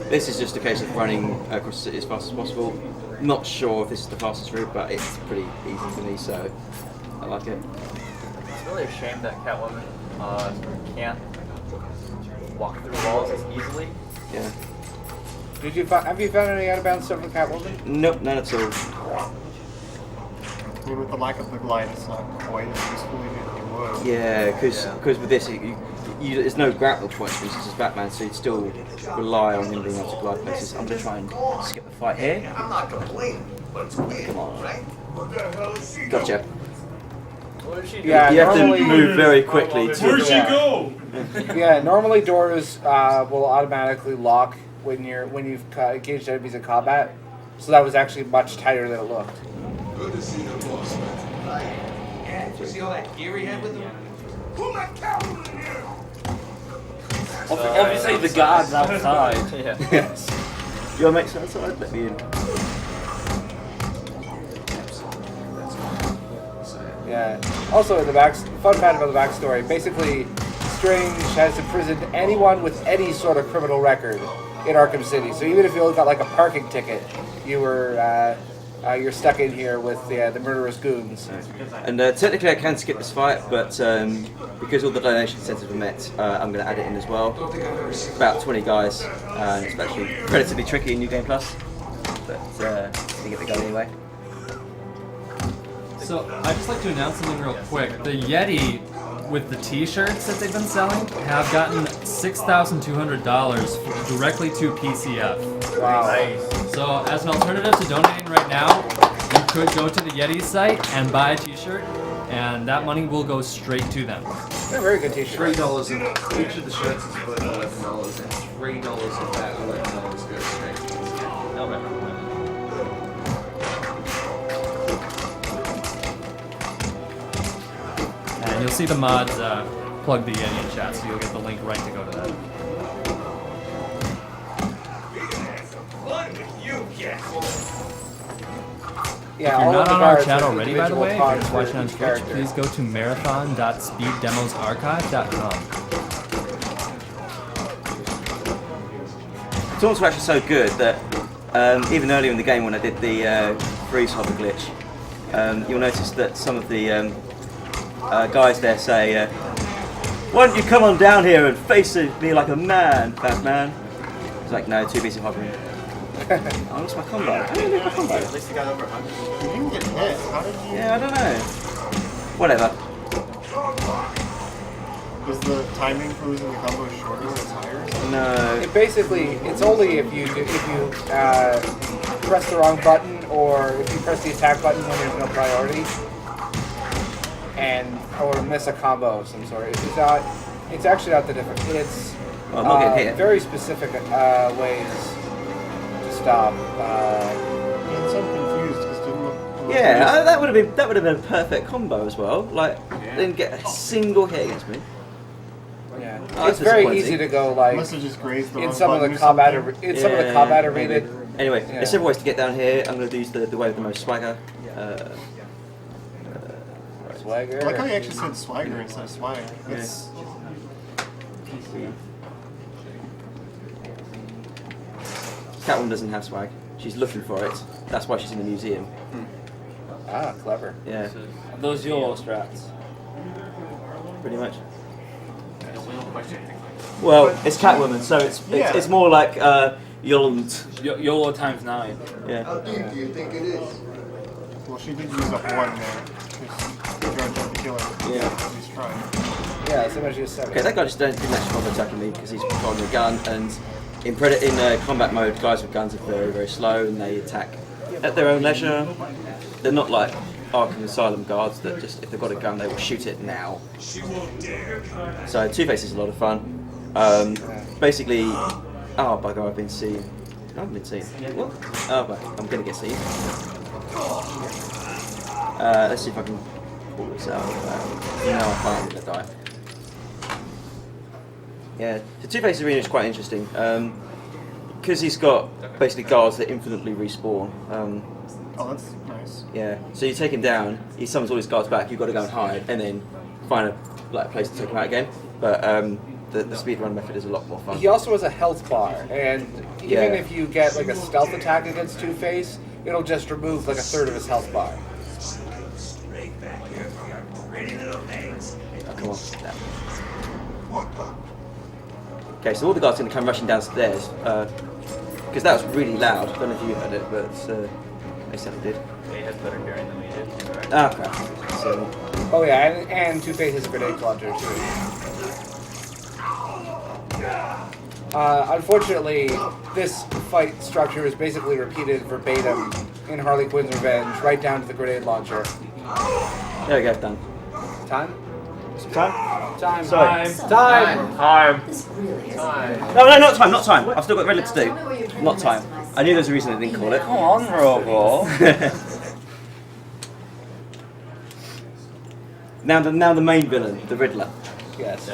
This is just a case of running across the city as fast as possible. Not sure if this is the fastest route, but it's pretty easy for me, so I like it. it's really a shame that Catwoman can't walk through walls as easily. Yeah. Have you found any out-of-bounds stuff with Catwoman? Nope, none at all. I mean, with the lack of the glide, it's not quite as useful as you would. Yeah, because with this, there's no grapple points, for instance, as Batman, so you'd still rely on him being able to glide places. I'm going to try and skip the fight here. I'm not complaining, but it's weird, Come on. right? What the hell is she Gotcha. What did she do? Yeah, You have to normally- move very quickly to... Where'd she go? Yeah, normally doors will automatically lock when you've engaged enemies in combat. So that was actually much tighter than it looked. Good to see the boss, man. Yeah, did you see all that gear he had with him? Who let Catwoman in here? Obviously the guard's outside. Yeah. Yes. You want to make sense outside? Let me in. Yeah. Also, fun fact about the backstory: basically, Strange has imprisoned anyone with any sort of criminal record in Arkham City. So even if you got like a parking ticket, you're stuck in here with the murderous goons. And technically I can skip this fight, but because all the donation centers were met, I'm going to add it in as well. About 20 guys, and it's actually relatively tricky in New Game Plus, but you get the gun anyway. So I'd just like to announce something real quick. The Yeti with the t-shirts that they've been selling have gotten $6,200 directly to PCF. Wow. Nice. So as an alternative to donating right now, you could go to the Yeti site and buy a t-shirt, and that money will go straight to them. They're very good t-shirts. $3 in each of the shirts is worth $11, and $3 of that $11 goes straight to PCF. Okay. And you'll see the mods plug the Yeti in chat, so you'll get the link right to go to that. Yeah, If all you're of not the on our guards chat have already, by the individual way, if pods you're for watching on each Twitch, character. please go to marathon.speeddemosarchive.com. Taunts were actually so good that even earlier in the game when I did the freeze hover glitch, you'll notice that some of the guys there say, "Why don't you come on down here and face me like a man, Batman?" He's like, "No, too busy hovering." I lost my combo. I didn't lose my combo. At least you got over 100. You didn't get hit. How did you? Yeah, I don't know. Whatever. Is the timing for losing the combo shorter when it's higher? No. It's only if you press the wrong button or if you press the attack button when there's no priority, or miss a combo of some sort. It's actually not the difference. It's very specific ways to stop. I'm so confused because didn't look. Yeah, that would have been a perfect combo as well. Like, didn't get a single hit against me. Yeah, Oh, it's very easy to go like Must have just grazed the in wrong some of button the or combat something. some of the combat rated. Anyway, Yeah. there's several ways to get down here. I'm going to use the way with the most swagger. Swagger. I like how you actually said swagger instead of swagger. That's Catwoman doesn't have swag. She's looking for it. That's why she's in the museum. Ah, clever. Yeah. Those YOLO strats. Pretty much. Well, it's Catwoman, so it's more like YOLO times 9. Yeah. How deep do you think it is? Well, she did use up one there. Because the killer. Yeah. He's trying. Yeah, so much as 7. Okay, that guy just didn't actually bother attacking me because he's holding a gun, and in combat mode, guys with guns are very, very slow and they attack at their own leisure. They're not like Arkham Asylum guards that just, if they've got a gun, they will shoot it now. So Two-Face is a lot of fun. Basically, oh bugger, I've been seen. I haven't been seen. What? Oh, but I'm gonna get seen. Let's see if I can pull this out. No, I can't. I'm gonna die. Yeah, the Two-Face arena is quite interesting because he's got basically guards that infinitely respawn. Oh, that's nice. Yeah, so you take him down, he summons all his guards back, you've got to go and hide, and then find a place to take him out again. But the speedrun method is a lot more fun. He also has a health bar, and even if you get like a stealth attack against Two-Face, it'll just remove like a third of his health bar. Oh, come on. Okay, so all the guards are going to come rushing downstairs, because that was really loud. I don't know if you heard it, but they certainly did. He has better hearing than we did. Ah, crap. So, oh yeah, and Two-Face has a grenade launcher too. Unfortunately, this fight structure is basically repeated verbatim in Harley Quinn's Revenge, right down to the grenade launcher. There we go, done. Time? Time? Time. Sorry. Time. No, not time. I've still got red lip to do. Not time. I knew there was a reason I didn't call it. Come on, Robo. Now the main villain, the Riddler. Yes.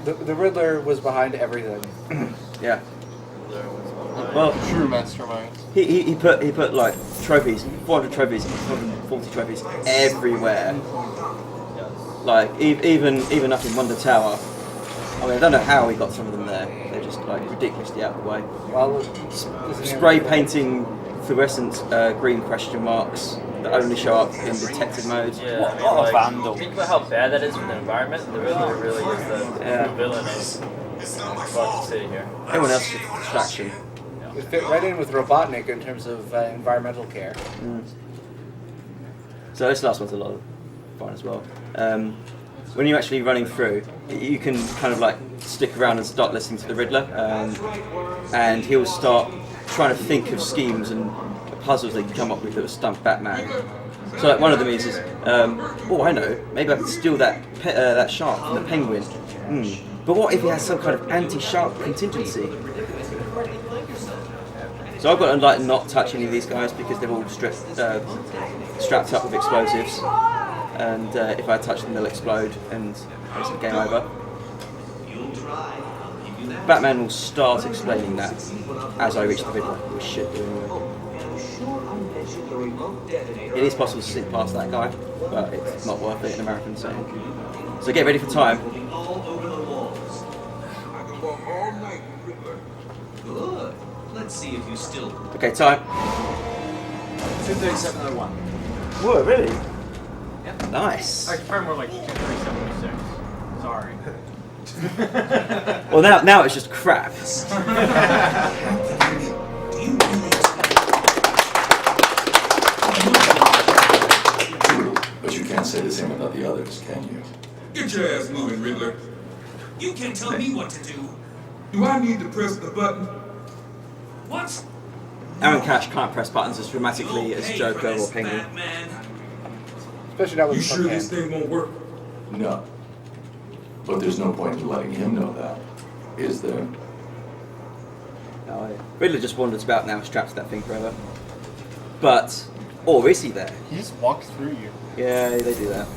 The Riddler was behind everything. Yeah. Well, true mastermind. He put like trophies, 400 trophies, 440 trophies everywhere. Like even up in Wonder Tower. I mean, I don't know how he got some of them there. They're just like ridiculously out of the way. Well, spray painting fluorescent green question marks that only show up in detective mode. Yeah, I mean, like, vandal. Think about how bad that is for the environment. The Riddler really is the villain of fucking city here. Everyone else is a distraction. It fit right in with Robotnik in terms of environmental care. So this last one's a lot of fun as well. When you're actually running through, you can kind of like stick around and start listening to the Riddler, and he'll start trying to think of schemes and puzzles they can come up with that will stump Batman. So like one of them is oh I know, maybe I can steal that shark from the Penguin. But what if he has some kind of anti-shark contingency? So I've got to like not touch any of these guys because they're all strapped up with explosives, and if I touch them they'll explode and it's game over. Batman will start explaining that as I reach the Riddler, which should do anyway. It is possible to slip past that guy, but it's not worth it in a marathon setting. So get ready for time. Good. Let's see if you still. Okay, time. 23701. Whoa, really? Yep. Nice. I prefer more like 23706. Sorry. Well, now it's just crap. But you can't say the same about the others, can you? Get your ass moving, Riddler. You can't tell me what to do. Do I need to press the button? What? Aaron Cash can't press buttons as dramatically as Joker or Penguin. Especially not with You the sure front this hand. thing won't work? No. But there's no point in letting him know that, is there? No, Riddler just wanders about now, strapped to that thing forever. But, or is he there? He just walks through you. Yeah, they do that.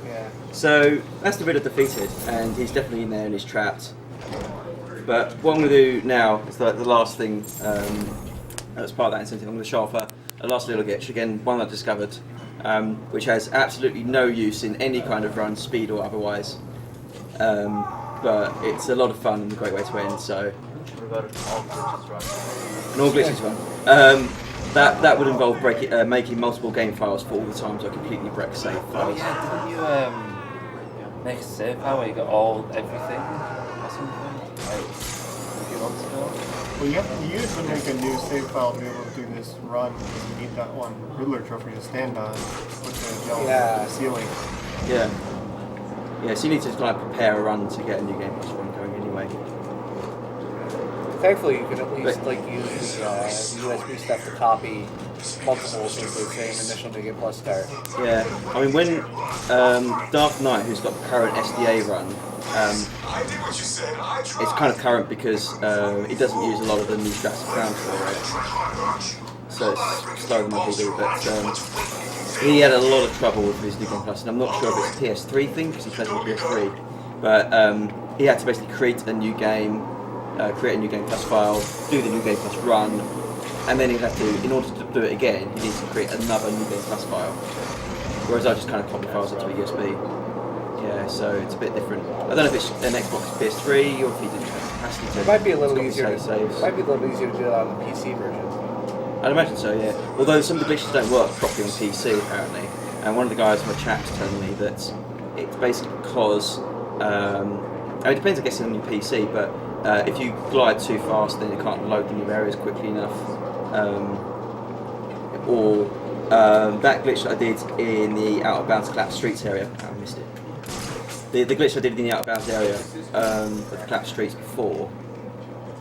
Yeah. So that's the Riddler defeated, and he's definitely in there and he's trapped. But what I'm going to do now is the last thing as part of that incentive. I'm going to show off a last little glitch, again, one I discovered, which has absolutely no use in any kind of run, speed or otherwise. But it's a lot of fun and a great way to end. So, An all glitches run. That would involve making multiple game files for all the times I completely wreck save Oh files. yeah, didn't you make a save file where you got everything or something? Like a few months ago? Well, you have to make a new save file to be able to do this run because you need that one Riddler trophy to stand on with the gel ceiling. Yeah. Yeah, so you need to kind of prepare a run to get a new game plus one going anyway. Thankfully, you can at least use USB stuff to copy multiples of the same initial New Game Plus start. Yeah, I mean when Dark Knight, who's got the current SDA run, it's kind of current because it doesn't use a lot of the new strats found for it, so it's slower than what they do. But he had a lot of trouble with his New Game Plus, and I'm not sure if it's a PS3 thing because he plays on PS3, but he had to basically create a new game. Create a new Game Plus file, do the new Game Plus run, and then he'd have to, in order to do it again, he needs to create another new Game Plus file. Whereas I just kind of copy files onto a USB. Yeah, so it's a bit different. I don't know if it's an Xbox PS3 or if he didn't have capacity to. It might be a little copy easier. saves. Might be a little easier to do that on the PC version. I'd imagine so, yeah. Although some of the glitches don't work properly on PC apparently, and one of the guys in my chat's telling me that it's basically because it depends, I guess, on your PC, but if you glide too fast, then it can't load the new areas quickly enough. Or that glitch that I did in the Out of Bounds Collapsed Streets area, I missed it. The glitch I did in the Out of Bounds area of the Collapsed Streets before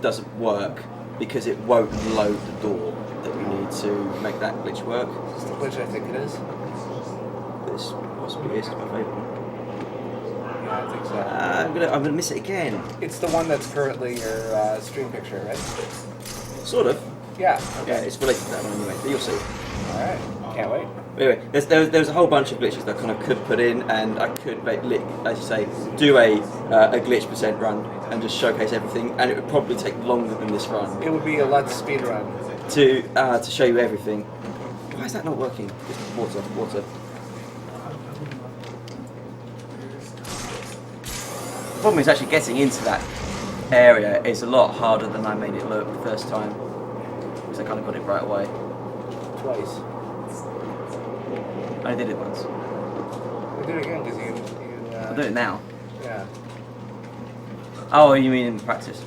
doesn't work because it won't load the door that we need to make that glitch work. Is this the glitch I think it is? This possibly is my favourite one. Yeah, I think so. I'm gonna miss it again. It's the one that's currently your stream picture, right? Sort of. Yeah. Yeah, it's related to that one anyway, but you'll see. Alright, can't wait. Anyway, there was a whole bunch of glitches that I kind of could put in, and I could, as you say, do a glitch percent run and just showcase everything, and it would probably take longer than this run. It would be a Let's speed run. To show you everything. Why is that not working? Just water. The problem is actually getting into that area is a lot harder than I made it look the first time, because I kind of got it right away. Twice. I did it once. We do it again because you I'll do it now. Yeah. Oh, you mean in practice?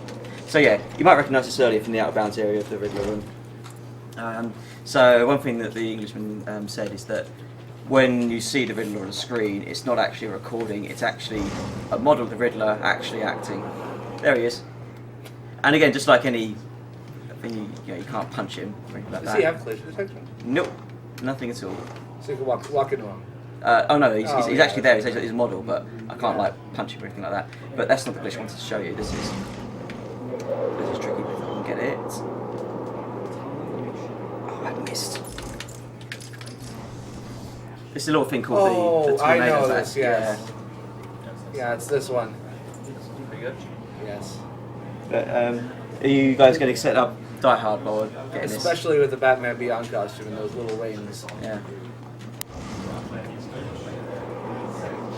So yeah, you might recognise this earlier from the Out of Bounds area of the Riddler room. So one thing that the Englishman said is that when you see the Riddler on the screen, it's not actually a recording, it's actually a model of the Riddler actually acting. There he is. And again, just like any thing, you can't punch him or anything like Does that. he have collision detection? Nope, nothing at all. So you can walk into him? Oh no, he's actually there, he's a model, but I can't like punch him or anything like that. But that's not the glitch I wanted to show you, this is tricky, but if I can get it. Oh, I missed. This little thing called the tornado I know bat. this, yes. Yeah, it's this one. Pretty good? Yes. But, are you guys getting set up Die Hard while we're getting this? Especially with the Batman Beyond costume and those little wings. Yeah.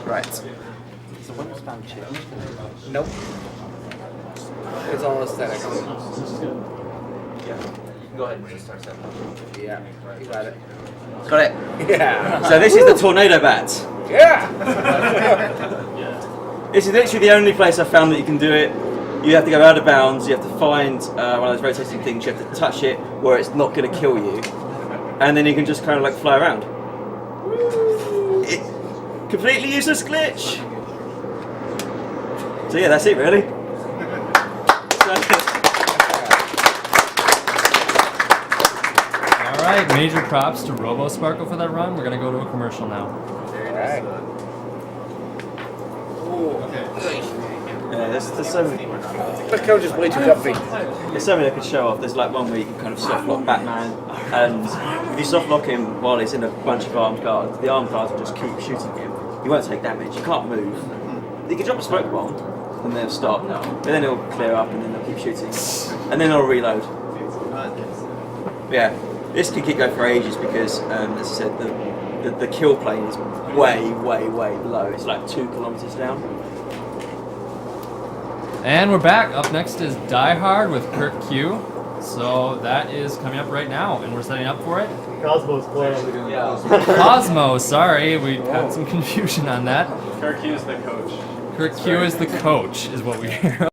Right. Is the window span changed? Nope. It's all aesthetic. Yeah. Go ahead and just start setting up. Yeah, you got it. Got it? Yeah. So this is the tornado bat. Yeah! This is literally the only place I've found that you can do it. You have to go out of bounds, you have to find one of those rotating things, you have to touch it where it's not going to kill you, and then you can just kind of like fly around. Completely useless glitch! So yeah, that's it really. Alright, major props to Robo Sparkle for that run. We're going to go to a commercial now. Alright. Yeah, there's so many. The coach is way too comfy. There's so many I could show off. There's like one where you can kind of soft lock Batman, and if you soft lock him while he's in a bunch of armed guards, the armed guards will just keep shooting him. He won't take damage. You can't move. You can drop a smoke bomb, and they'll stop. But then it'll clear up, and then they'll keep shooting, and then it'll reload. But yeah, this can keep going for ages because, as I said, the kill plane is way below. It's like 2 kilometers down. And we're back. Up next is Die Hard with Kurt Q. So that is coming up right now, and we're setting up for it. Cosmo's playing. Cosmo, sorry, we had some confusion on that. Kurt Q is the coach. Kurt Q is the coach, is what we hear.